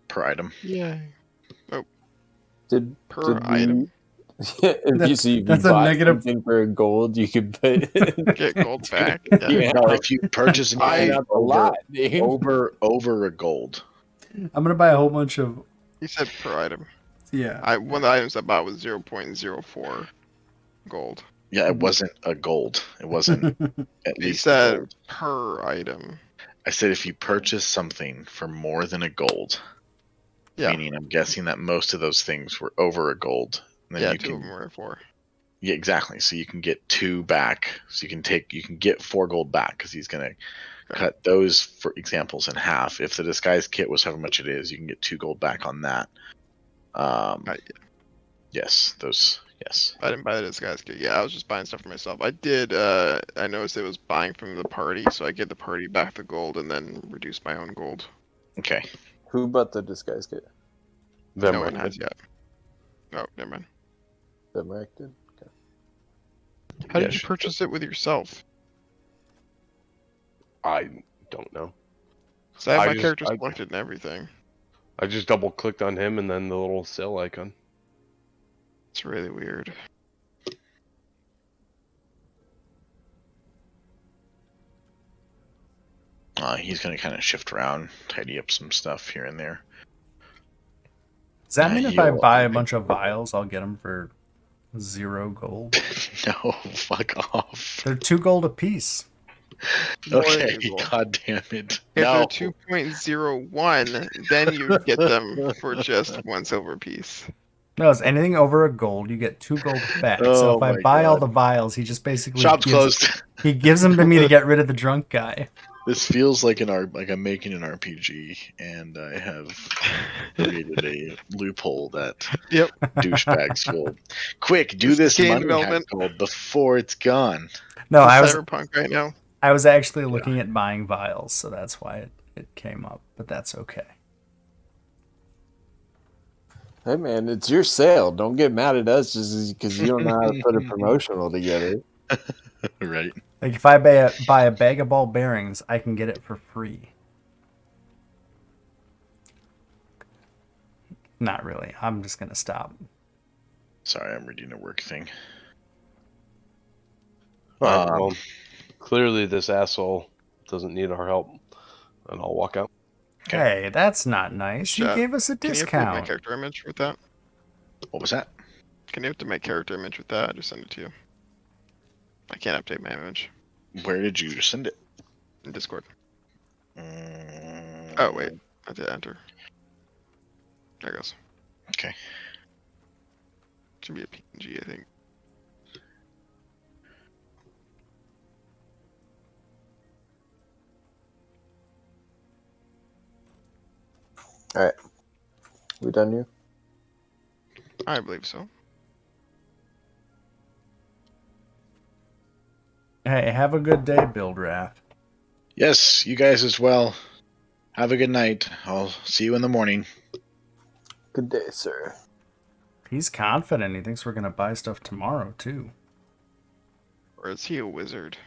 per item. Yeah. Did Per we? item. If you That's a bought negative. something for gold, you could put Get gold back. Yeah, No, if you purchase buying anything up a lot, dude. over a gold, I'm gonna buy a whole bunch of, He said per item. yeah. One of the items I bought was 0.04 gold. yeah, it wasn't a gold. It wasn't at He least a said gold. per item. I said if you purchase something for more than a gold, Yeah. meaning I'm guessing that most of those things were over a gold, then Yeah, you 2 of can. them were 4. Yeah, exactly. So you can get 2 back. So you can get 4 gold back, because he's gonna cut those, for examples, in half. If the disguise kit was however much it is, you can get 2 gold back on that. Right. Yes, those Yes. I didn't buy the disguise kit. Yeah, I was just buying stuff for myself. I did. I noticed it was buying from the party, so I give the party back the gold and then reduce my own gold. Okay. Who bought the disguise kit? No one Vemrek has did. yet. Oh, never mind. Vemrek did? Okay. How Yeah, did you purchase it with yourself? I don't know. So I have I my just- character I- selected and everything. I just double clicked on him and then the little sell icon. It's really weird. He's going to kind of shift around, tidy up some stuff here and there. Does that mean if I He'll- buy a bunch of vials, I'll get them for 0 gold? No, fuck off. They're 2 gold apiece. More than Okay, two gold. god damn it. If No. they're 2.01, then you get them for just 1 silver piece. No, it's anything over a gold, you get 2 gold back. So Oh if I my buy all God. the vials, he just basically Shop's gives, closed. he gives them to me to get rid of the drunk guy. This feels like like I'm making an RPG, and I have created a loophole that Yep. douchebags will. Quick, do This this game money development. hack gold before it's gone. No, It's I Cyberpunk right now. was actually looking at buying vials, so that's why it came up, but that's okay. Hey man, it's your sale. Don't get mad at us just because you don't know how to put a promotional together. Right. Like if I buy a bag of ball bearings, I can get it for free. Not really. I'm just gonna stop. Sorry, I'm reading a work thing. Alright, well, clearly this asshole doesn't need our help, and I'll walk out. Okay. Hey, that's not nice. You Chat, gave us a Can you update my discount. character image with that? What was that? Can you update my character image with that? I just send it to you. I can't update my image Where did you send it? in Discord. Mm, Oh wait, I did enter. There it goes. Okay. Should be a PNG, I think. Alright. We done here? I believe so. Hey, have a good day, Build Wrath. Yes, you guys as well. Have a good night. I'll see you in the morning. Good day, sir. He's confident. He thinks we're gonna buy stuff tomorrow too. Or is he a wizard?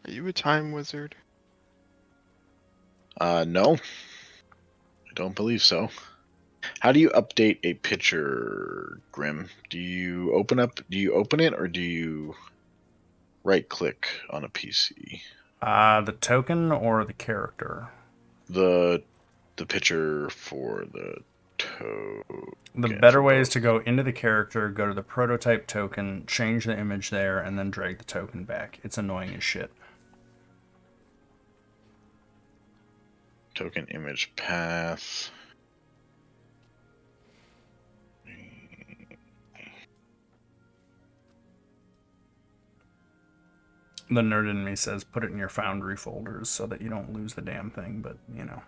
Are you a time wizard? No. I don't believe so. How do you update a picture, Grim? Do you open it or do you right click on a PC? The token or the character? The picture for the The Okay, better for way both. is to go into the character, go to the prototype token, change the image there, and then drag the token back. It's annoying as shit. token image path. The nerd in me says put it in your Foundry folders so that you don't lose the damn thing, but, you know.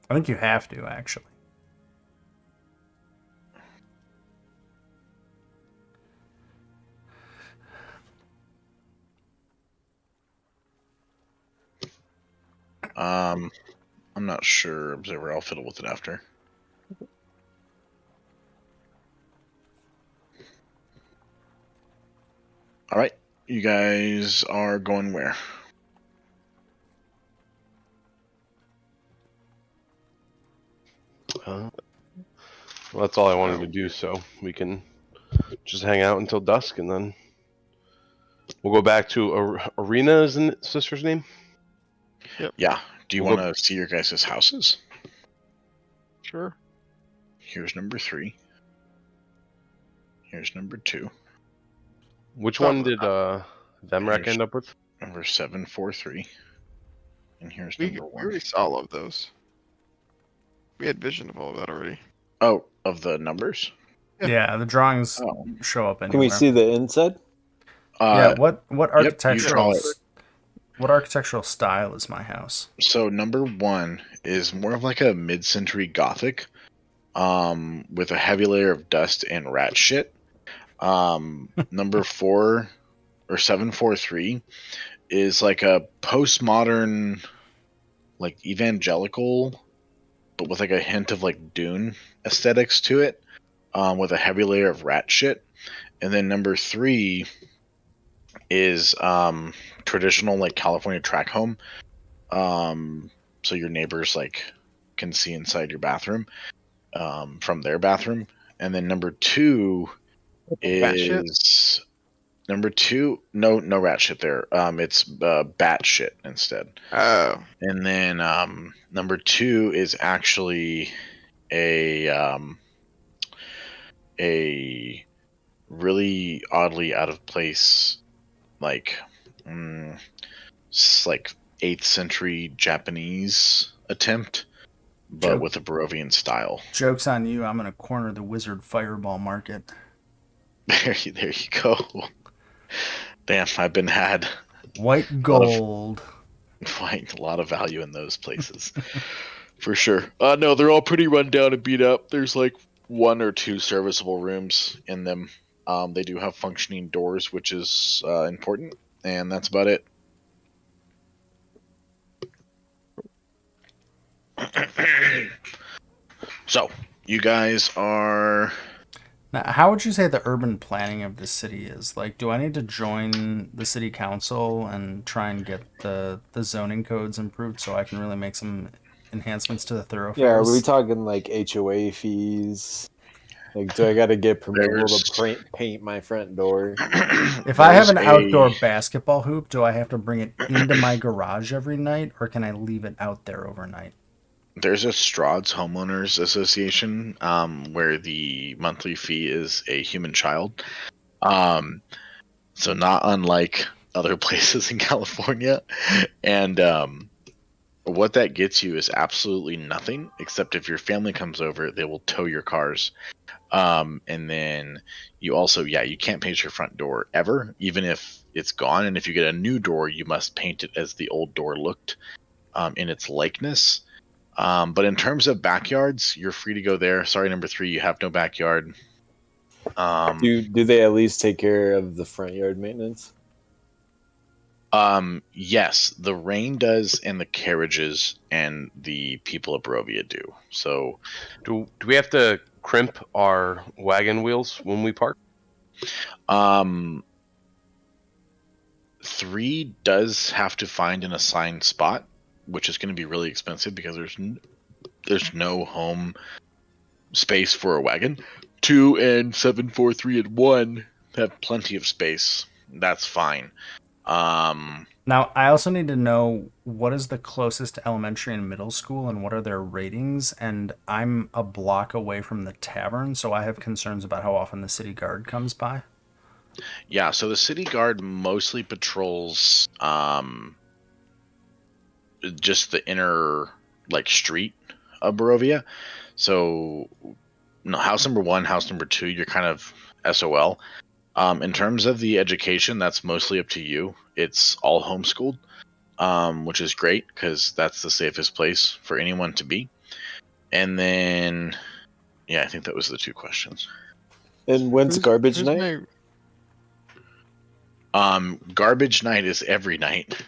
I think you have to, actually. I'm not sure, Observer. I'll fiddle with it after. All right, you guys are going where? Well, that's all I wanted to do, so we can just hang out until dusk, and then we'll go back to Arena, isn't it, sister's name? Yeah. Do you We'll want to see your guys' houses? Sure. Here's number 3. Here's number 2. Which one did Vemrek end up with? Number 743. And here's We number 1. already saw all of those. We had vision of all of that already. Oh, of the numbers? Yeah, the drawings Oh. show up anywhere. Can we see the inside? Yeah, what you can architectural call it. what architectural style is my house? So number 1 is more of like a mid-century Gothic, with a heavy layer of dust and rat shit. Number 4 or 743 is like a postmodern, like evangelical, but with like a hint of like Dune aesthetics to it, with a heavy layer of rat shit. And then number 3 is traditional like California track home. So your neighbors like can see inside your bathroom from their bathroom. And then number 2 Bat shit? is no rat shit there. It's bat shit instead. Oh. And then number 2 is actually a really oddly out of place, like like 8th century Japanese attempt, but Joke. with a Barovian style. Joke's on you. I'm gonna corner the wizard fireball market. There you go. Damn, I've been had. White gold. A lot of value in those places. For sure. No, they're all pretty run down and beat up. There's like 1 or 2 serviceable rooms in them. They do have functioning doors, which is important, and that's about it. So, you guys are... Now, how would you say the urban planning of the city is? Like, do I need to join the city council and try and get the zoning codes improved so I can really make some enhancements to the thoroughfares? Yeah, are we talking like HOA fees? Like, do I got to get approval to paint my front door? If I have an outdoor basketball hoop, do I have to bring it into my garage every night, or can I leave it out there overnight? There's a Strahd's Homeowners Association where the monthly fee is a human child. So not unlike other places in California. And what that gets you is absolutely nothing, except if your family comes over, they will tow your cars. And then you also, you can't paint your front door ever, even if it's gone. And if you get a new door, you must paint it as the old door looked in its likeness. But in terms of backyards, you're free to go there. Sorry, number 3, you have no backyard. Do they at least take care of the front yard maintenance? Yes, the rain does, and the carriages and the people of Barovia do. So, Do we have to crimp our wagon wheels when we park? 3 does have to find an assigned spot, which is going to be really expensive because there's no home space for a wagon. 2 and 7, 4, 3, and 1 have plenty of space. That's fine. Now, I also need to know what is the closest elementary and middle school and what are their ratings. And I'm a block away from the tavern, so I have concerns about how often the city guard comes by. Yeah, so the city guard mostly patrols just the inner street of Barovia. So house number 1, house number 2, you're kind of SOL. In terms of the education, that's mostly up to you. It's all homeschooled, which is great because that's the safest place for anyone to be. And then, I think that was the 2 questions. And when's garbage night? Garbage night is every night.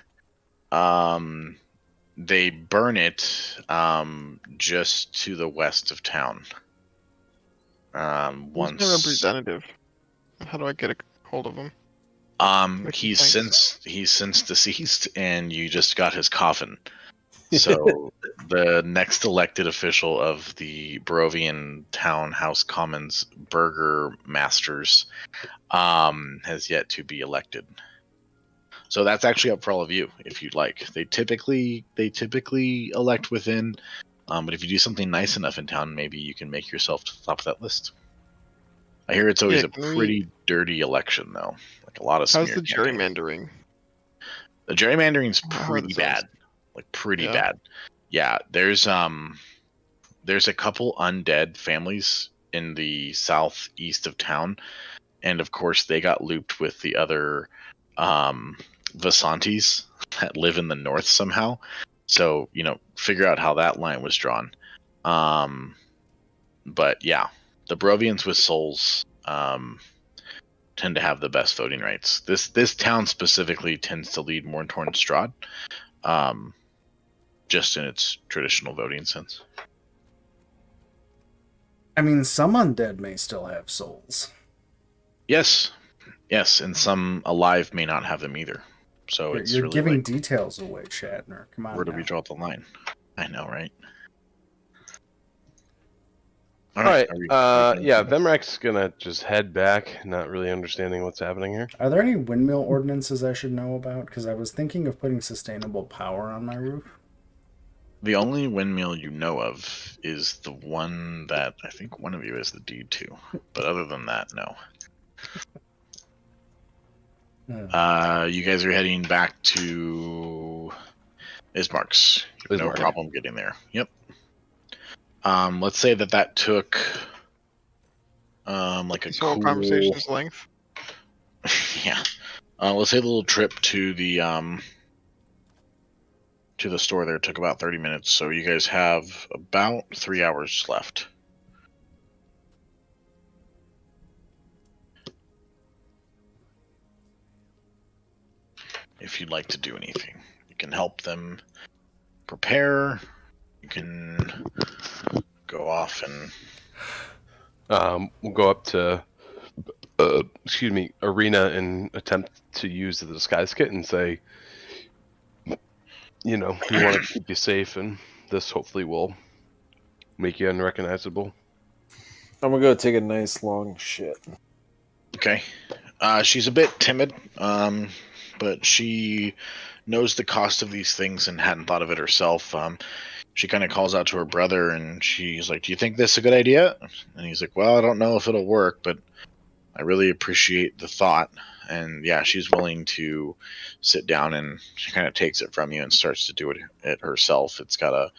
They burn it just to the west of town. Who's the representative? How do I get a hold of him? He's since deceased, and you just got his coffin. So the next elected official of the Barovian Town House Commons Burger Masters has yet to be elected. So that's actually up for all of you if you'd like. They typically elect within, but if you do something nice enough in town, maybe you can make yourself to the top of that list. I hear it's always a pretty dirty election, though. Like a lot of. How's the gerrymandering? The gerrymandering's pretty bad. Like pretty bad. Yeah, there's a couple undead families in the southeast of town, and of course they got looped with the other Vasantes that live in the north somehow. So, figure out how that line was drawn. But yeah, the Barovians with souls tend to have the best voting rights. This town specifically tends to lead more towards Strahd, just in its traditional voting sense. I mean, some undead may still have souls. Yes, and some alive may not have them either. So it's You're really giving like, details away, Shatner. Come on. where do now. we draw the line? I know, right? All right. are we Yeah, Vemrek's gonna just head back, not really understanding what's happening here. Are there any windmill ordinances I should know about? Because I was thinking of putting sustainable power on my roof. The only windmill you know of is the one that I think one of you has the deed to. But other than that, no. You guys are heading back to Ismark's. No Ismark. problem getting there. Yep. Let's say that took like a This whole cool conversation's length. yeah. Let's say the little trip to the store there took about 30 minutes, so you guys have about 3 hours left. If you'd like to do anything, you can help them prepare. You can go off and We'll go up to Arena and attempt to use the disguise kit and say, we want to keep you safe, and this hopefully will make you unrecognizable. I'm gonna go take a nice long shit. Okay. She's a bit timid, but she knows the cost of these things and hadn't thought of it herself. She kind of calls out to her brother, and she's like, "Do you think this is a good idea?" And he's like, "Well, I don't know if it'll work, but I really appreciate the thought." And yeah, she's willing to sit down, and she kind of takes it from you and starts to do it herself. It's got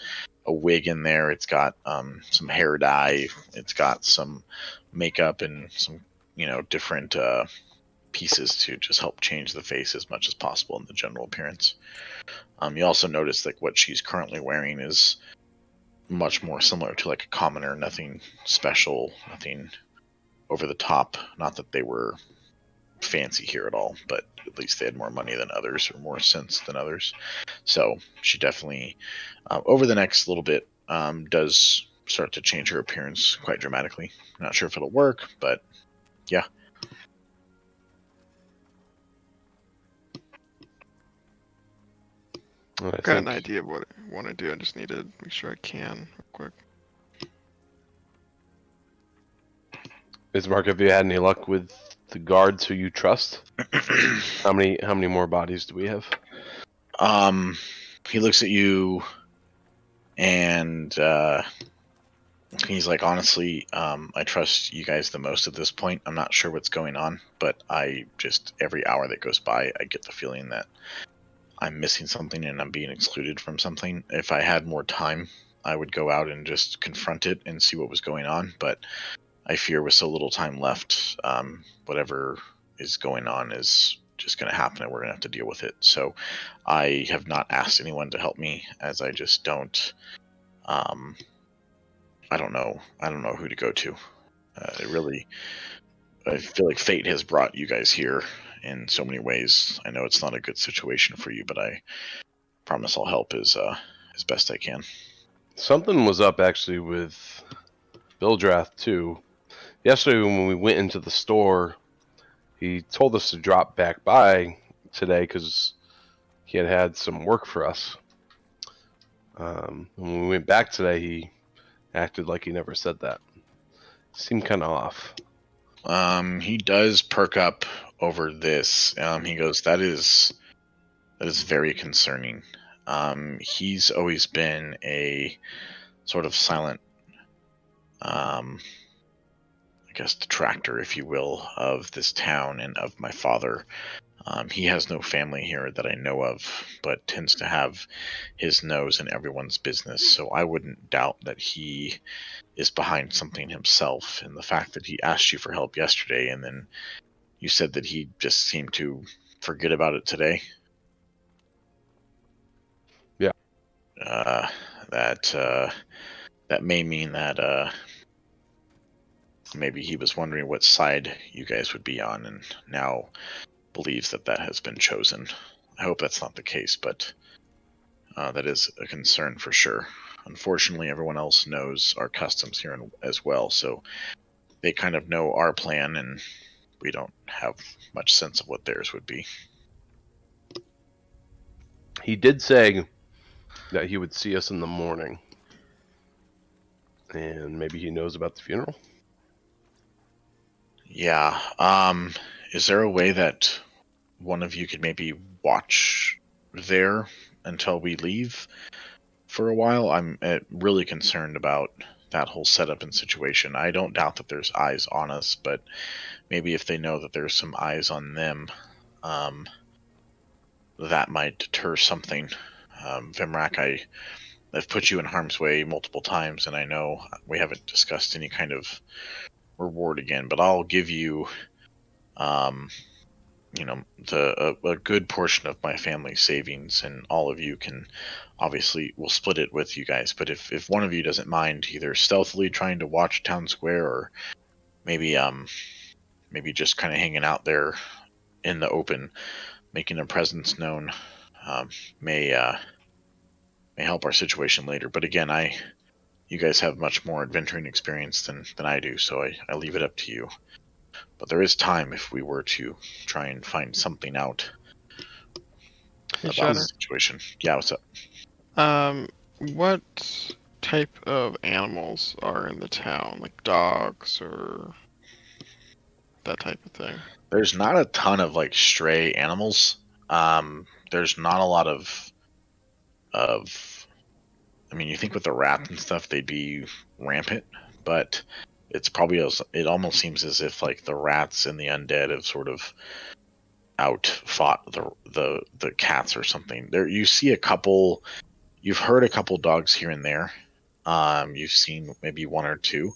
a wig in there. It's got some hair dye. It's got some makeup and some different pieces to just help change the face as much as possible in the general appearance. You also notice like what she's currently wearing is much more similar to like a commoner. Nothing special, nothing over the top. Not that they were fancy here at all, but at least they had more money than others or more sense than others. So she definitely over the next little bit does start to change her appearance quite dramatically. Not sure if it'll work, but yeah. I've got an idea of what I want to do. I just need to make sure I can real quick. Ismark, have you had any luck with the guards who you trust? How many more bodies do we have? He looks at you and he's like, honestly, I trust you guys the most at this point. I'm not sure what's going on, but I just, every hour that goes by, I get the feeling that I'm missing something and I'm being excluded from something. If I had more time, I would go out and just confront it and see what was going on, but I fear with so little time left, whatever is going on is just going to happen and we're going to have to deal with it. So I have not asked anyone to help me, as I just don't I don't know who to go to. I feel like fate has brought you guys here in so many ways. I know it's not a good situation for you, but I promise I'll help as best I can. Something was up actually with Bildrath too. Yesterday when we went into the store, he told us to drop back by today because he had some work for us. When we went back today, he acted like he never said that. Seemed kind of off. He does perk up over this. He goes, that is very concerning. He's always been a sort of silent, I guess, detractor, if you will, of this town and of my father. He has no family here that I know of, but tends to have his nose in everyone's business. So I wouldn't doubt that he is behind something himself. And the fact that he asked you for help yesterday, and then you said that he just seemed to forget about it today. Yeah. That may mean that maybe he was wondering what side you guys would be on, and now believes that that has been chosen. I hope that's not the case, but that is a concern for sure. Unfortunately, everyone else knows our customs here as well, so they kind of know our plan, and we don't have much sense of what theirs would be. He did say that he would see us in the morning. And maybe he knows about the funeral? Yeah. Is there a way that one of you could maybe watch there until we leave for a while? I'm really concerned about that whole setup and situation. I don't doubt that there's eyes on us, but maybe if they know that there's some eyes on them, that might deter something. Vimrak, I've put you in harm's way multiple times, and I know we haven't discussed any kind of reward again, but I'll give you, you know, a good portion of my family's savings, and all of you can, obviously, we'll split it with you guys. But if one of you doesn't mind either stealthily trying to watch town square, or maybe just kind of hanging out there in the open, making a presence known, may help our situation later. But again, you guys have much more adventuring experience than I do, so I leave it up to you. But there is time if we were to try and find something out about the situation. Yeah, what's up? What type of animals are in the town? Like dogs or that type of thing? There's not a ton of like stray animals. There's not a lot of I mean, you think with the rats and stuff they'd be rampant, but it's probably, it almost seems as if like the rats and the undead have sort of outfought the cats or something. There you see a couple, you've heard a couple dogs here and there. You've seen maybe one or two.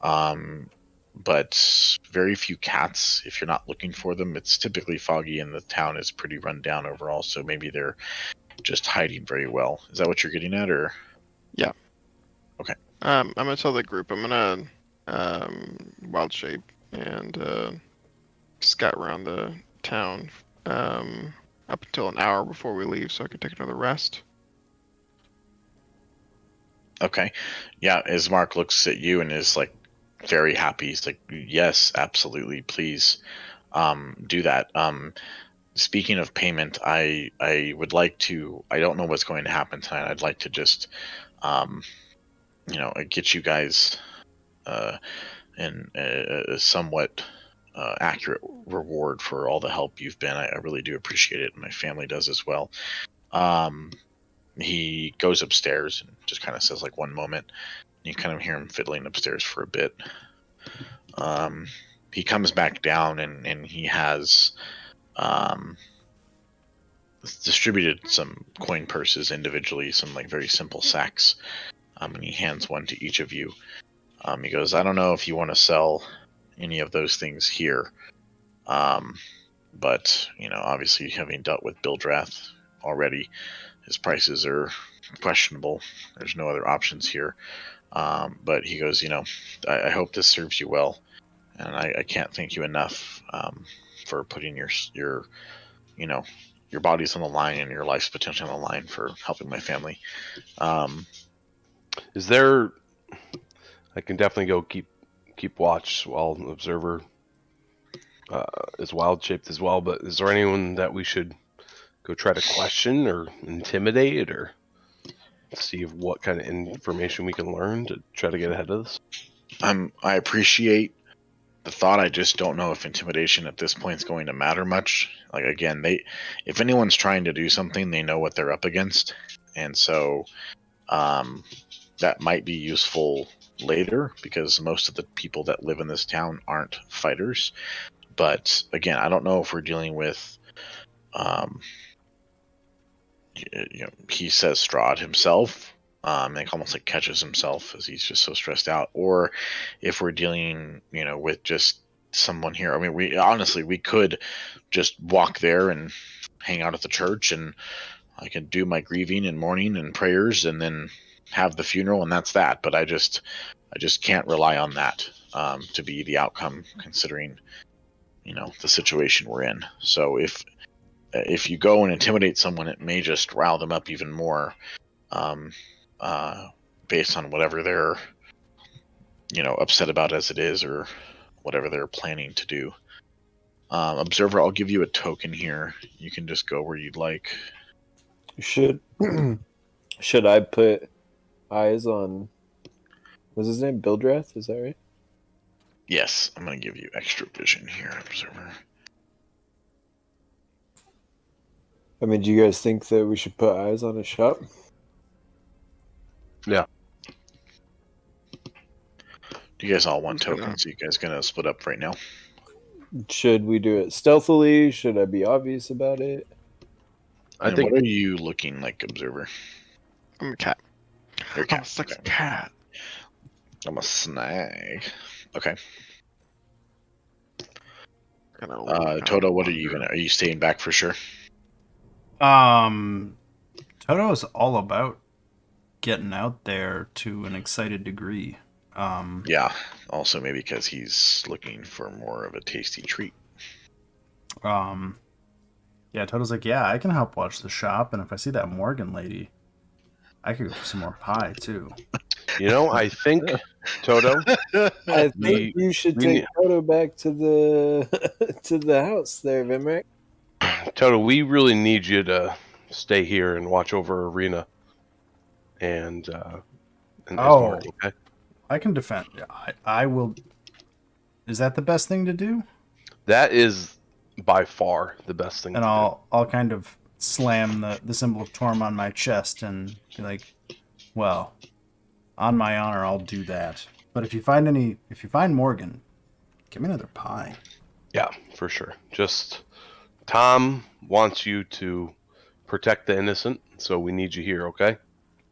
But very few cats if you're not looking for them. It's typically foggy and the town is pretty run down overall, so maybe they're just hiding very well. Is that what you're getting at, or? Yeah. Okay. I'm gonna tell the group I'm gonna wild shape and scout around the town up until an hour before we leave, so I can take another rest. Okay. Yeah, Ismark looks at you and is like very happy. He's like, yes, absolutely, please do that. Speaking of payment, I would like to, I don't know what's going to happen tonight. I'd like to just get you guys in a somewhat accurate reward for all the help you've been. I really do appreciate it, and my family does as well. He goes upstairs and just kind of says like one moment. You kind of hear him fiddling upstairs for a bit. He comes back down and he has distributed some coin purses individually, some like very simple sacks, and he hands one to each of you. He goes, I don't know if you want to sell any of those things here, but obviously having dealt with Bildrath already, his prices are questionable. There's no other options here. But he goes, I hope this serves you well, and I can't thank you enough for putting your bodies on the line and your life's potential on the line for helping my family. Is there? I can definitely go keep watch while Observer is wild shaped as well. But is there anyone that we should go try to question or intimidate or see what kind of information we can learn to try to get ahead of this? I appreciate the thought. I just don't know if intimidation at this point is going to matter much. Like, again, if anyone's trying to do something, they know what they're up against, and so that might be useful later, because most of the people that live in this town aren't fighters. But again, I don't know if we're dealing with he says Strahd himself, and almost like catches himself as he's just so stressed out, or if we're dealing with just someone here. I mean, we could just walk there and hang out at the church, and I can do my grieving and mourning and prayers and then have the funeral, and that's that. But I just can't rely on that. to be the outcome, considering the situation we're in. So if you go and intimidate someone, it may just rile them up even more, based on whatever they're upset about as it is, or whatever they're planning to do. Observer, I'll give you a token here. You can just go where you'd like. Should I put eyes on? Was his name Bildrath? Is that right? Yes, I'm going to give you extra vision here, Observer. I mean, do you guys think that we should put eyes on his shop? Yeah. Do you guys all want tokens? Are you guys going to split up right now? Should we do it stealthily? Should I be obvious about it? I And think what are you looking like, Observer? I'm a cat. You're a I'm a cat. sexy Okay. cat. I'm a snag. Okay. Toto, what are you gonna? Are you staying back for sure? Toto is all about getting out there to an excited degree. Yeah. Also, maybe because he's looking for more of a tasty treat. Yeah, Toto's like, yeah, I can help watch the shop, and if I see that Morgan lady, I could go for some more pie too. I think Toto. I think We- you should we take need- Toto back to the to the house there, Vimric. Toto, we really need you to stay here and watch over Arena and Ismark, okay? I can defend. I will. Is that the best thing to do? That is by far the best thing And to I'll kind of slam the symbol of Torm on my chest and be like, well, on my honor, I'll do that. But if you find Morgan, give me another pie. do. Yeah, for sure. Just Tom wants you to protect the innocent, so we need you here, okay?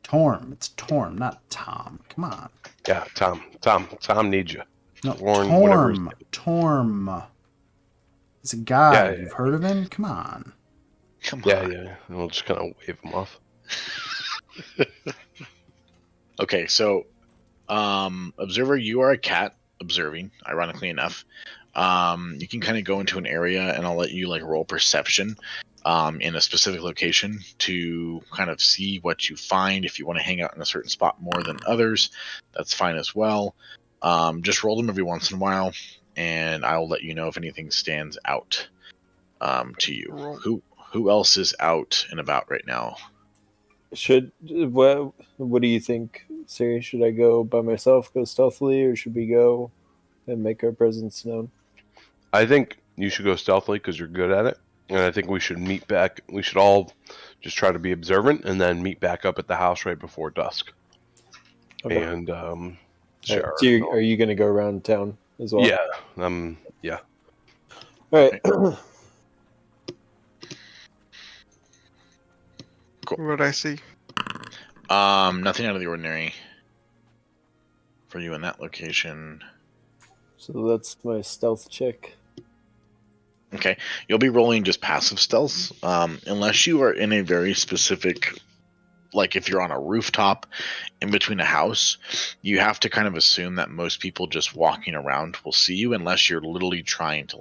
Torm. It's Torm, not Tom. Come on. Yeah, Tom needs you. No, Warren, whatever his Torm. It's a guy. Yeah, You've heard of him? Come on. Come Yeah, on. yeah. And we'll just kind of wave him off. Okay, so Observer, you are a cat observing, ironically enough. You can kind of go into an area, and I'll let you roll perception in a specific location to kind of see what you find. If you want to hang out in a certain spot more than others, that's fine as well. Just roll them every once in a while, and I'll let you know if anything stands out to you. Who else is out and about right now? What do you think, Siri? Should I go by myself, go stealthily, or should we go and make our presence known? I think you should go stealthily because you're good at it. And I think we should meet back. We should all just try to be observant and then meet back up at the house right before dusk. Okay. And Alright, so are you going to go around town as well? Yeah. Yeah. All right. What I see? Nothing out of the ordinary for you in that location. So that's my stealth check. Okay, you'll be rolling just passive stealth, unless you are in a very specific, like if you're on a rooftop in between a house, you have to kind of assume that most people just walking around will see you, unless you're literally trying to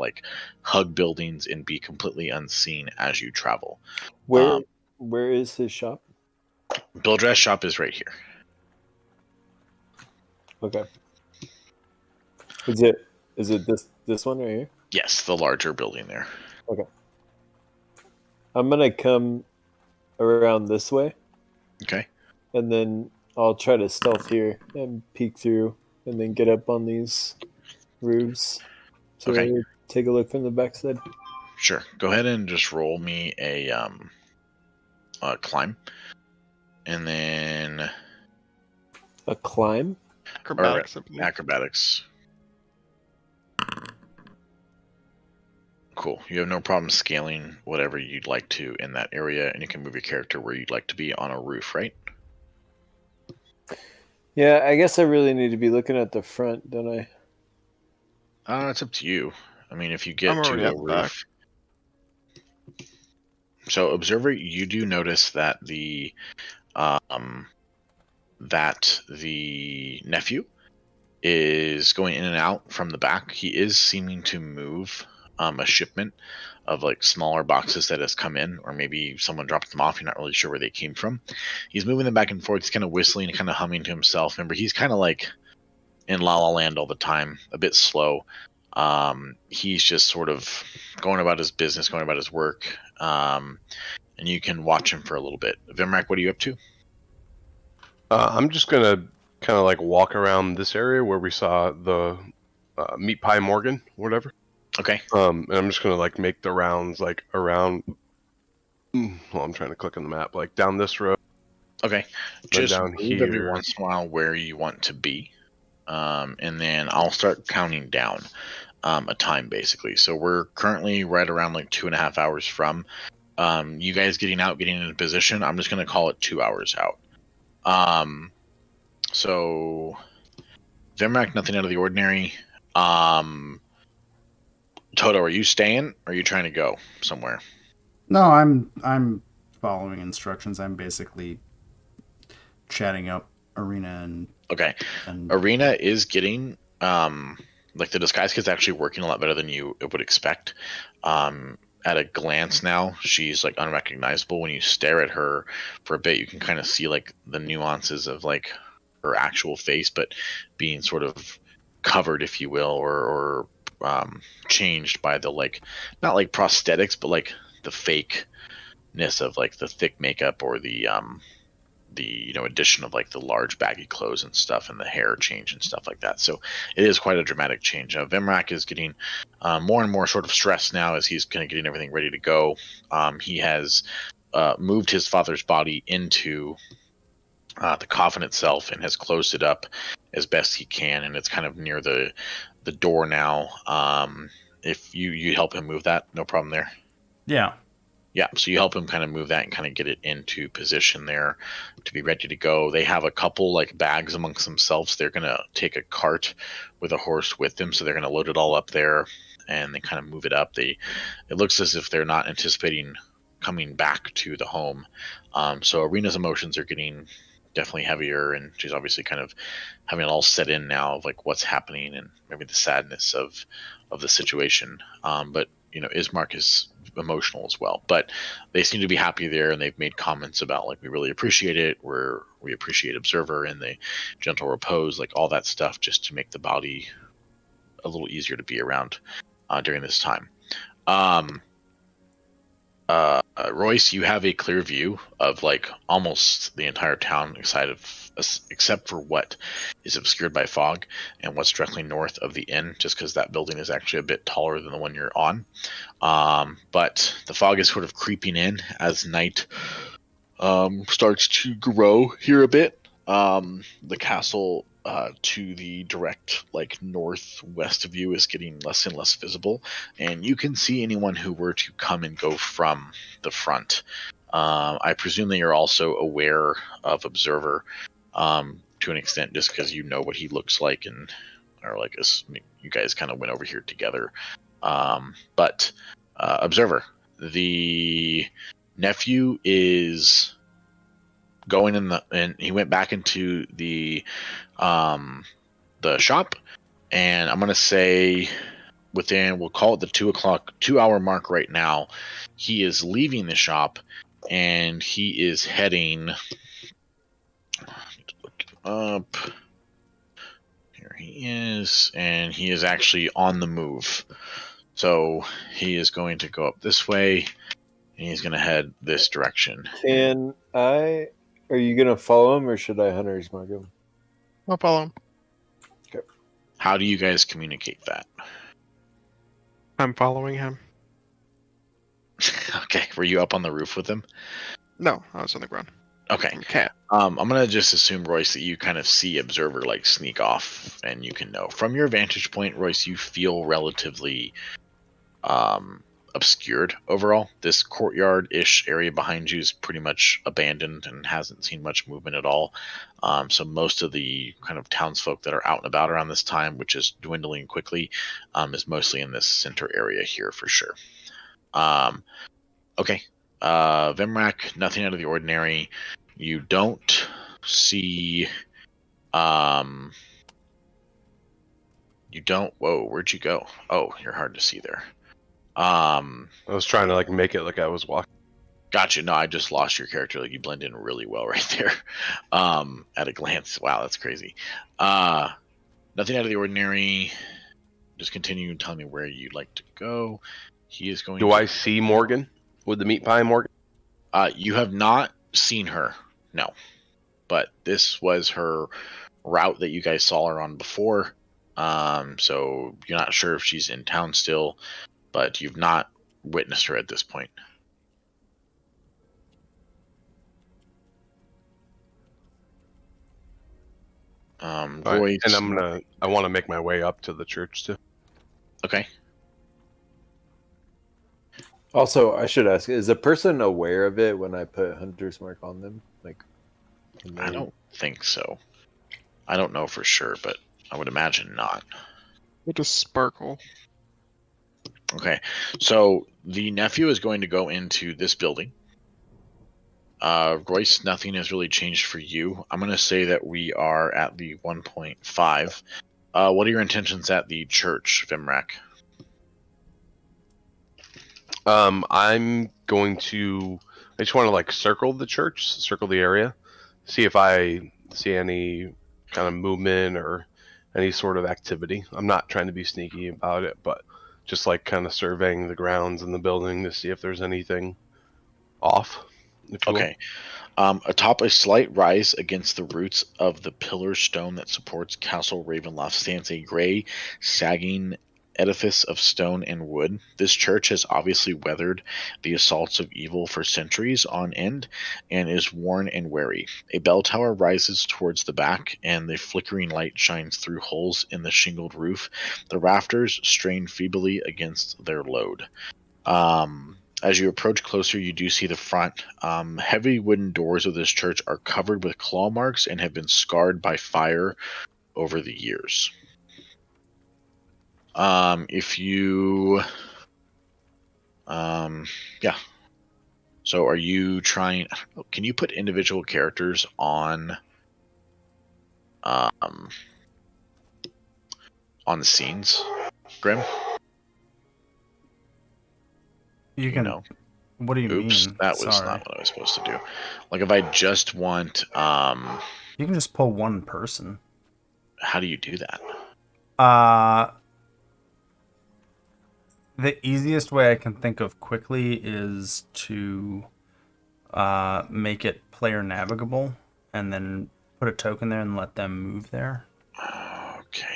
hug buildings and be completely unseen as you travel. Where is his shop? Bildress shop is right here. Okay. Is it this one right here? Yes, the larger building there. Okay. I'm gonna come around this way, Okay. and then I'll try to stealth here and peek through, and then get up on these roofs to Okay. take a look from the backside. Sure. Go ahead and just roll me a climb, and then A climb? Acrobatics. I believe. acrobatics. Cool. You have no problem scaling whatever you'd like to in that area, and you can move your character where you'd like to be on a roof, right? Yeah, I guess I really need to be looking at the front, don't I? It's up to you. I mean, if you get I'm already to at a the back. roof. So, observer, you do notice that the nephew is going in and out from the back. He is seeming to move a shipment of like smaller boxes that has come in, or maybe someone dropped them off. You're not really sure where they came from. He's moving them back and forth. He's kind of whistling and kind of humming to himself. Remember, he's kind of like in La La Land all the time, a bit slow. He's just sort of going about his business, going about his work, and you can watch him for a little bit. Vimrak, what are you up to? I'm just gonna kind of like walk around this area where we saw the meat pie Morgan, whatever. Okay. And I'm just gonna like make the rounds like around. Well, I'm trying to click on the map, like down this road. Okay. Then Just down move every here. once in a while where you want to be. And then I'll start counting down a time, basically. So we're currently right around like 2.5 hours from you guys getting into position. I'm just going to call it 2 hours out. So Vimrak, nothing out of the ordinary. Toto, are you staying or are you trying to go somewhere? No, I'm following instructions. I'm basically chatting up Arena and Okay. and Arena is getting like the disguise kit's actually working a lot better than you would expect. At a glance now, she's like unrecognizable. When you stare at her for a bit, you can kind of see like the nuances of like her actual face, but being sort of covered, if you will, or changed by the like, not like prosthetics, but like the fakeness of like the thick makeup or the addition of like the large baggy clothes and stuff, and the hair change and stuff like that. So it is quite a dramatic change. Vimrak is getting more and more sort of stressed now as he's kind of getting everything ready to go. He has moved his father's body into the coffin itself and has closed it up as best he can, and it's kind of near the door now. If you help him move that, no problem there. yeah. Yeah, so you help him kind of move that and kind of get it into position there to be ready to go. They have a couple like bags amongst themselves. They're going to take a cart with a horse with them, so they're going to load it all up there and then kind of move it up. It looks as if they're not anticipating coming back to the home. So Arena's emotions are getting definitely heavier, and she's obviously kind of having it all set in now of like what's happening and maybe the sadness of the situation. But Ismark is emotional as well, but they seem to be happy there, and they've made comments about like, we really appreciate it, we appreciate Observer and the gentle repose, like all that stuff, just to make the body a little easier to be around during this time. Royce, you have a clear view of like almost the entire town except for what is obscured by fog and what's directly north of the inn, just because that building is actually a bit taller than the one you're on. But the fog is sort of creeping in as night starts to grow here a bit. The castle to the direct like northwest of you is getting less and less visible, and you can see anyone who were to come and go from the front. I presume that you're also aware of Observer to an extent, just because you know what he looks like, and or like you guys kind of went over here together. But Observer, the nephew is going and he went back into the shop, and I'm gonna say within, we'll call it the 2 hour mark right now, he is leaving the shop and he is heading up. Here he is, and he is actually on the move. So he is going to go up this way, and he's going to head this direction. Are you going to follow him, or should I Hunter's Mark him? I'll follow him. Okay. How do you guys communicate that? I'm following him. Okay, were you up on the roof with him? No, I was on the ground. Okay. I'm cat. I'm gonna just assume, Royce, that you kind of see Observer like sneak off, and you can know from your vantage point, Royce, you feel relatively obscured overall. This courtyard-ish area behind you is pretty much abandoned and hasn't seen much movement at all. So most of the kind of townsfolk that are out and about around this time, which is dwindling quickly, is mostly in this center area here for sure. Okay. Vimrak, nothing out of the ordinary. You don't see You don't. Whoa, where'd you go? Oh, you're hard to see there. I was trying to like make it like I was walking. Gotcha. No, I just lost your character. Like you blend in really well right there. At a glance. Wow, that's crazy. Nothing out of the ordinary. Just continue and tell me where you'd like to go. He is going. Do I see Morgan with the meat pie, Morgan? You have not seen her, no. But this was her route that you guys saw her on before. So you're not sure if she's in town still, but you've not witnessed her at this point. Roy, and I want to make my way up to the church too. Okay. Also, I should ask: is the person aware of it when I put Hunter's Mark on them? Like, I don't think so. I don't know for sure, but I would imagine not. It just sparkle. Okay, so the nephew is going to go into this building. Royce, nothing has really changed for you. I'm going to say that we are at the 1.5. What are your intentions at the church, Vimrak? I'm going to. I just want to like circle the church, circle the area, see if I see any kind of movement or any sort of activity. I'm not trying to be sneaky about it, but just like kind of surveying the grounds and the building to see if there's anything off. Okay. Atop a slight rise against the roots of the pillar stone that supports Castle Ravenloft stands a gray, sagging edifice of stone and wood. This church has obviously weathered the assaults of evil for centuries on end and is worn and weary. A bell tower rises towards the back, and the flickering light shines through holes in the shingled roof. The rafters strain feebly against their load. As you approach closer, you do see the front. Heavy wooden doors of this church are covered with claw marks and have been scarred by fire over the years. If you... yeah. So are you trying... Can you put individual characters on... on the scenes, Grim? You can. know. What do you Oops, mean? that was Sorry. not what I was supposed to do. Like if I just want... You can just pull one person. How do you do that? The easiest way I can think of quickly is to make it player navigable and then put a token there and let them move there. Okay.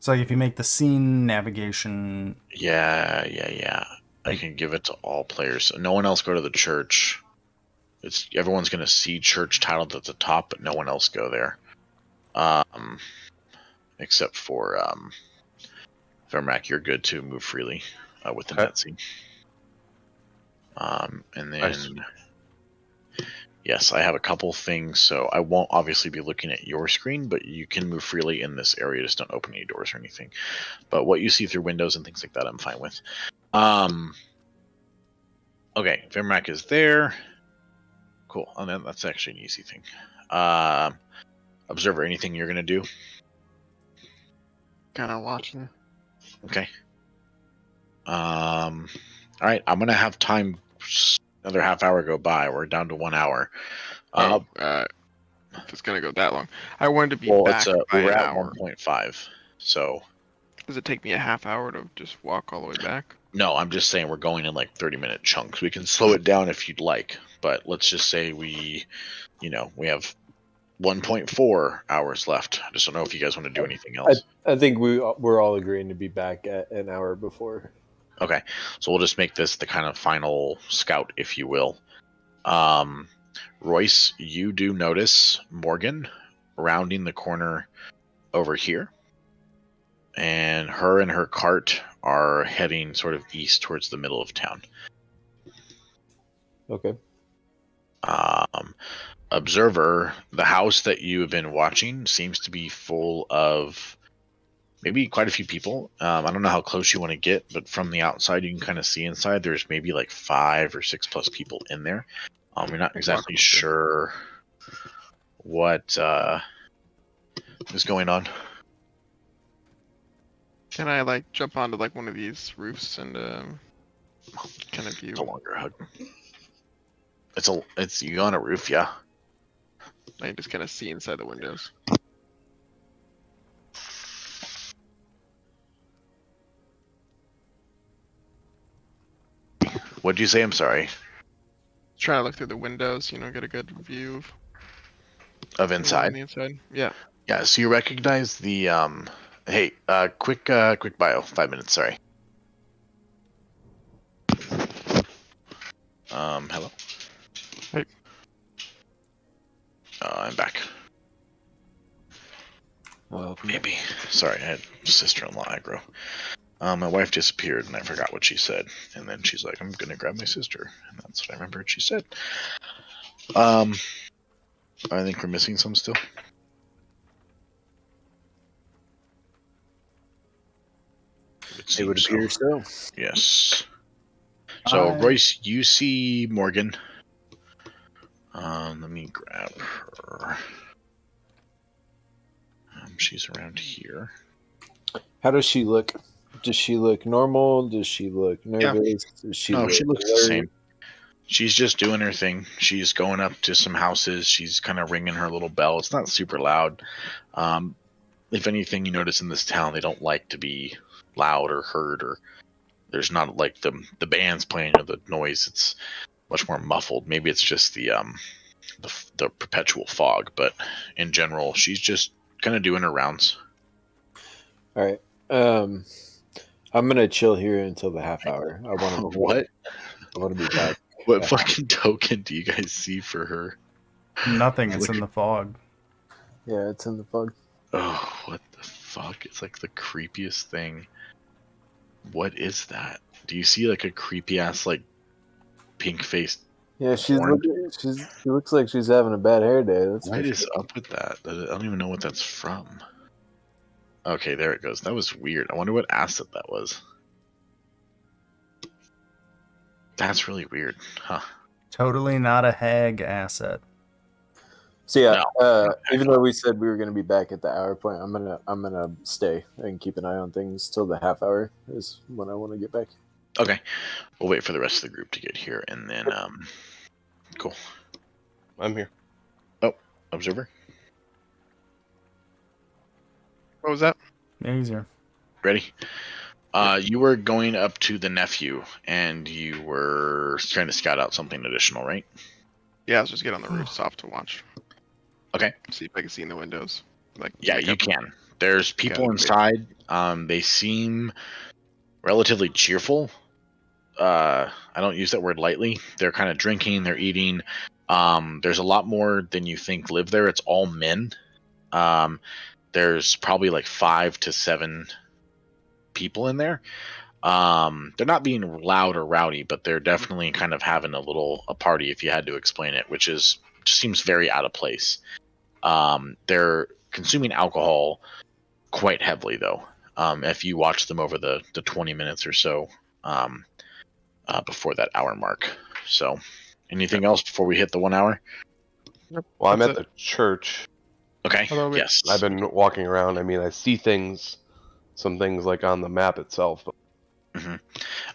So if you make the scene navigation... Yeah. I can give it to all players. No one else go to the church. Everyone's going to see church titled at the top, but no one else go there. Except for Vermac, you're good to move freely within that scene. And then, Nice. yes, I have a couple things, so I won't obviously be looking at your screen, but you can move freely in this area. Just don't open any doors or anything. But what you see through windows and things like that, I'm fine with. Okay, Vimrak is there. Cool. And then that's actually an easy thing. Observer, anything you're gonna do? Kind of watching. Okay. All right. I'm gonna have time. Another half hour go by. We're down to 1 hour. If it's gonna go that long, I wanted to be Well, back by we're an at hour. 1.5. So. Does it take me a half hour to just walk all the way back? No, I'm just saying we're going in like 30-minute chunks. We can slow it down if you'd like, but let's just say we have 1.4 hours left. I just don't know if you guys want to do anything else. I think we're all agreeing to be back at an hour before. Okay, so we'll just make this the kind of final scout, if you will. Royce, you do notice Morgan rounding the corner over here, and her cart are heading sort of east towards the middle of town. Okay. Observer, the house that you have been watching seems to be full of maybe quite a few people. I don't know how close you want to get, but from the outside you can kind of see inside. There's maybe like 5 or 6 plus people in there. You're not exactly sure what is going on. Can I like jump onto like one of these roofs and kind of view? It's a longer hug. It's you on a roof, yeah. I can just kind of see inside the windows. What'd you say? I'm sorry. Try to look through the windows, get a good view of Of the world on inside. the inside. Yeah. Yeah. So you recognize the Hey, quick bio. 5 minutes. Sorry. Hello. Hey. I'm back. Well, Maybe. Sorry, I had sister-in-law aggro. My wife disappeared, and I forgot what she said. And then she's like, "I'm gonna grab my sister," and that's what I remembered she said. I think we're missing some still. it would seems appear so. Yes. So Royce, you see Morgan. Let me grab her. She's around here. How does she look? Does she look normal? Does she look nervous? Does she No, look she looks the alert? same. She's just doing her thing. She's going up to some houses. She's kind of ringing her little bell. It's not super loud. If anything, you notice in this town, they don't like to be loud or heard, or there's not like the band's playing or the noise. It's much more muffled. Maybe it's just the perpetual fog, but in general, she's just kind of doing her rounds. All right. I'm gonna chill here until the half hour. I want to. What? I want to be back. What fucking token do you guys see for her? Nothing. It's in the fog. Yeah, it's in the fog. Oh, what the fuck? It's like the creepiest thing. What is that? Do you see like a creepy ass like pink faced? Yeah, she Horn. looks like she's having a bad hair day. That's What for is up with that? I don't even know what that's from. Okay, there it goes. That was weird. I wonder what asset that was. That's really weird, huh? Totally not a hag asset. So yeah, No. even though we said we were going to be back at the hour point, I'm gonna stay and keep an eye on things till the half hour is when I want to get back. Okay, we'll wait for the rest of the group to get here, and then cool. I'm here. Oh, observer, What was that? Yeah, easier. ready? You were going up to the nephew, and you were trying to scout out something additional, right? Yeah, let's just get on the rooftop to watch. Okay. See if I can see in the windows. Yeah, you can. There's people inside. They seem relatively cheerful. I don't use that word lightly. They're kind of drinking, they're eating. There's a lot more than you think live there. It's all men. There's probably like 5 to 7 people in there. They're not being loud or rowdy, but they're definitely kind of having a party, if you had to explain it, which just seems very out of place. They're consuming alcohol quite heavily, though. If you watch them over the 20 minutes or so before that hour mark. So, anything else before we hit the 1 hour? Yep, Well, I'm at that's the church. Okay. Yes. I've been walking around. I mean, I see some things like on the map itself. But... Mm-hmm.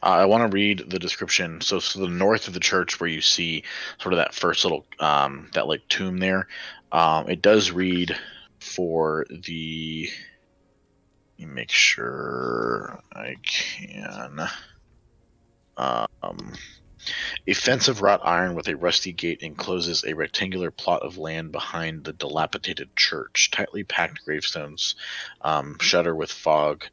I want to read the description. So the north of the church, where you see sort of that first little that like tomb there, it does read for the. Let me make sure I can. A fence of wrought iron with a rusty gate encloses a rectangular plot of land behind the dilapidated church. Tightly packed gravestones shudder with fog.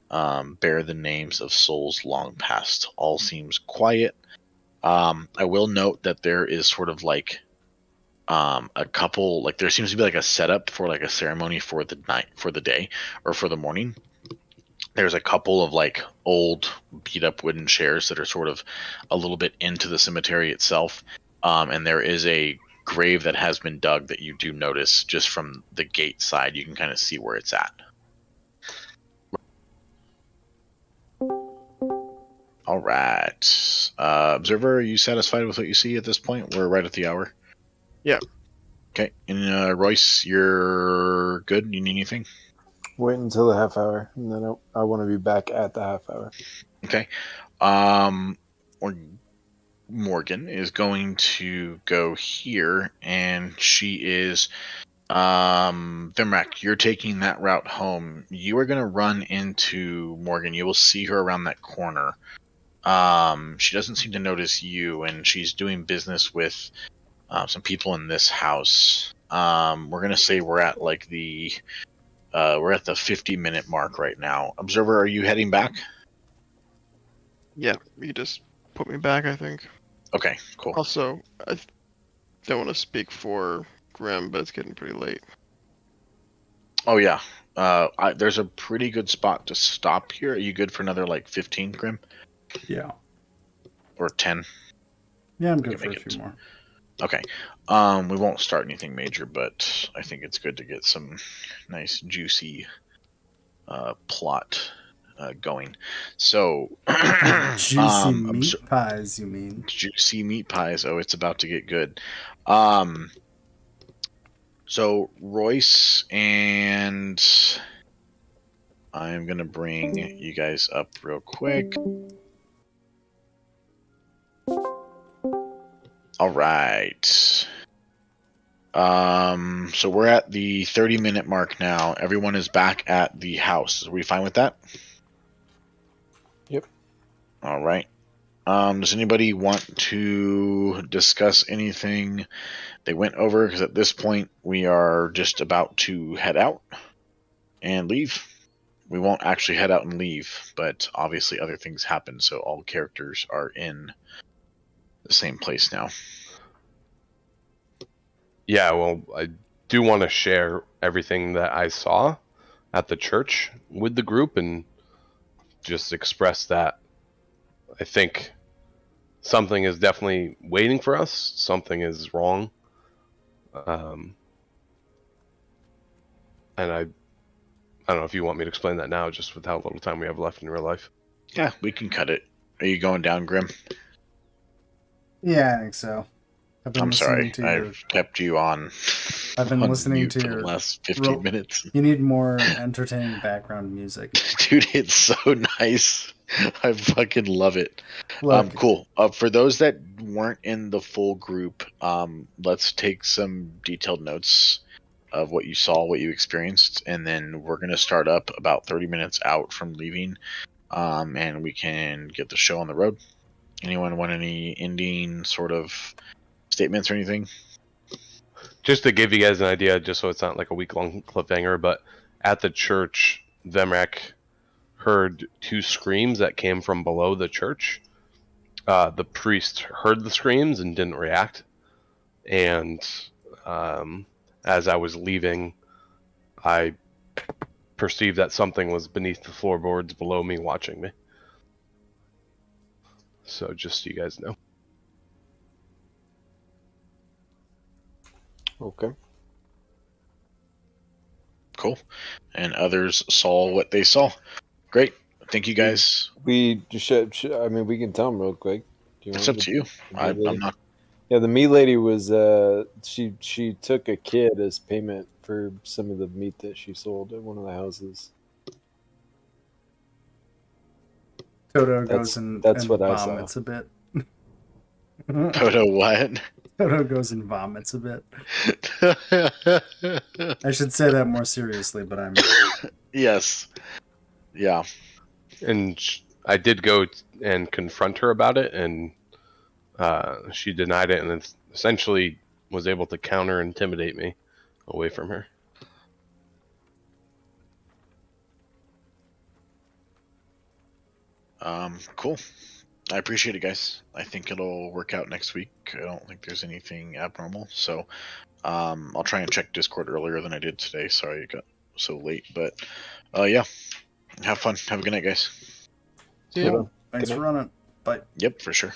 Bear the names of souls long past. All seems quiet. I will note that there is sort of like a couple, like there seems to be like a setup for like a ceremony for the night, for the day, or for the morning. There's a couple of like old beat up wooden chairs that are sort of a little bit into the cemetery itself. And there is a grave that has been dug that you do notice just from the gate side. You can kind of see where it's at. All right. Observer, are you satisfied with what you see at this point? We're right at the hour. Yeah. Okay. And Royce, you're good? You need anything? Wait until the half hour, and then I want to be back at the half hour. Okay. Or Morgan is going to go here, and she is Vimrak, you're taking that route home. You are going to run into Morgan. You will see her around that corner. She doesn't seem to notice you, and she's doing business with some people in this house. We're going to say we're at like we're at the 50-minute mark right now. Observer, are you heading back? Yeah, you just put me back, I think. Okay, cool. Also, I don't want to speak for Grim, but it's getting pretty late. Oh yeah. There's a pretty good spot to stop here. Are you good for another like 15, Grim? Yeah. Or 10? Yeah, I'm We good can for a make few it. more. Okay. We won't start anything major, but I think it's good to get some nice juicy plot going. So Juicy meat pies, you mean? Juicy meat pies. Oh, it's about to get good. So Royce and I'm gonna bring you guys up real quick. All right. So we're at the 30-minute mark now. Everyone is back at the house. Are we fine with that? Yep. All right. Does anybody want to discuss anything they went over? Because at this point, we are just about to head out and leave. We won't actually head out and leave, but obviously other things happen, so all characters are in the same place now. Yeah, well, I do want to share everything that I saw at the church with the group and just express that I think something is definitely waiting for us. Something is wrong. And I don't know if you want me to explain that now, just with how little time we have left in real life. Yeah, we can cut it. Are you going down, Grim? Yeah, I think so. I'm sorry. I've kept you on. I've been listening to for the last 15 minutes. You need more entertaining background music. Dude, it's so nice. I fucking love it. Look, Cool. For those that weren't in the full group, let's take some detailed notes of what you saw, what you experienced, and then we're gonna start up about 30 minutes out from leaving, and we can get the show on the road. Anyone want any ending sort of statements or anything? Just to give you guys an idea, just so it's not like a week-long cliffhanger, but at the church, Vemrak heard 2 screams that came from below the church. The priest heard the screams and didn't react. And as I was leaving, I perceived that something was beneath the floorboards below me watching me. So just so you guys know. Okay. Cool. And others saw what they saw. Great. Thank you guys. We should I mean, we can tell them real quick. Do you It's want up to you. I'm not. Yeah, the meat lady was she took a kid as payment for some of the meat that she sold at one of the houses. Toto goes and what I saw. vomits a bit. Toto what? Toto goes and vomits a bit. I should say that more seriously, but I'm... Yes. Yeah. And I did go and confront her about it, and she denied it, and essentially was able to counter-intimidate me away from her. Cool. I appreciate it, guys. I think it'll work out next week. I don't think there's anything abnormal, so I'll try and check Discord earlier than I did today. Sorry it got so late, but yeah, have fun. Have a good night, guys. Yeah. Thanks for running. Bye. Yep, for sure.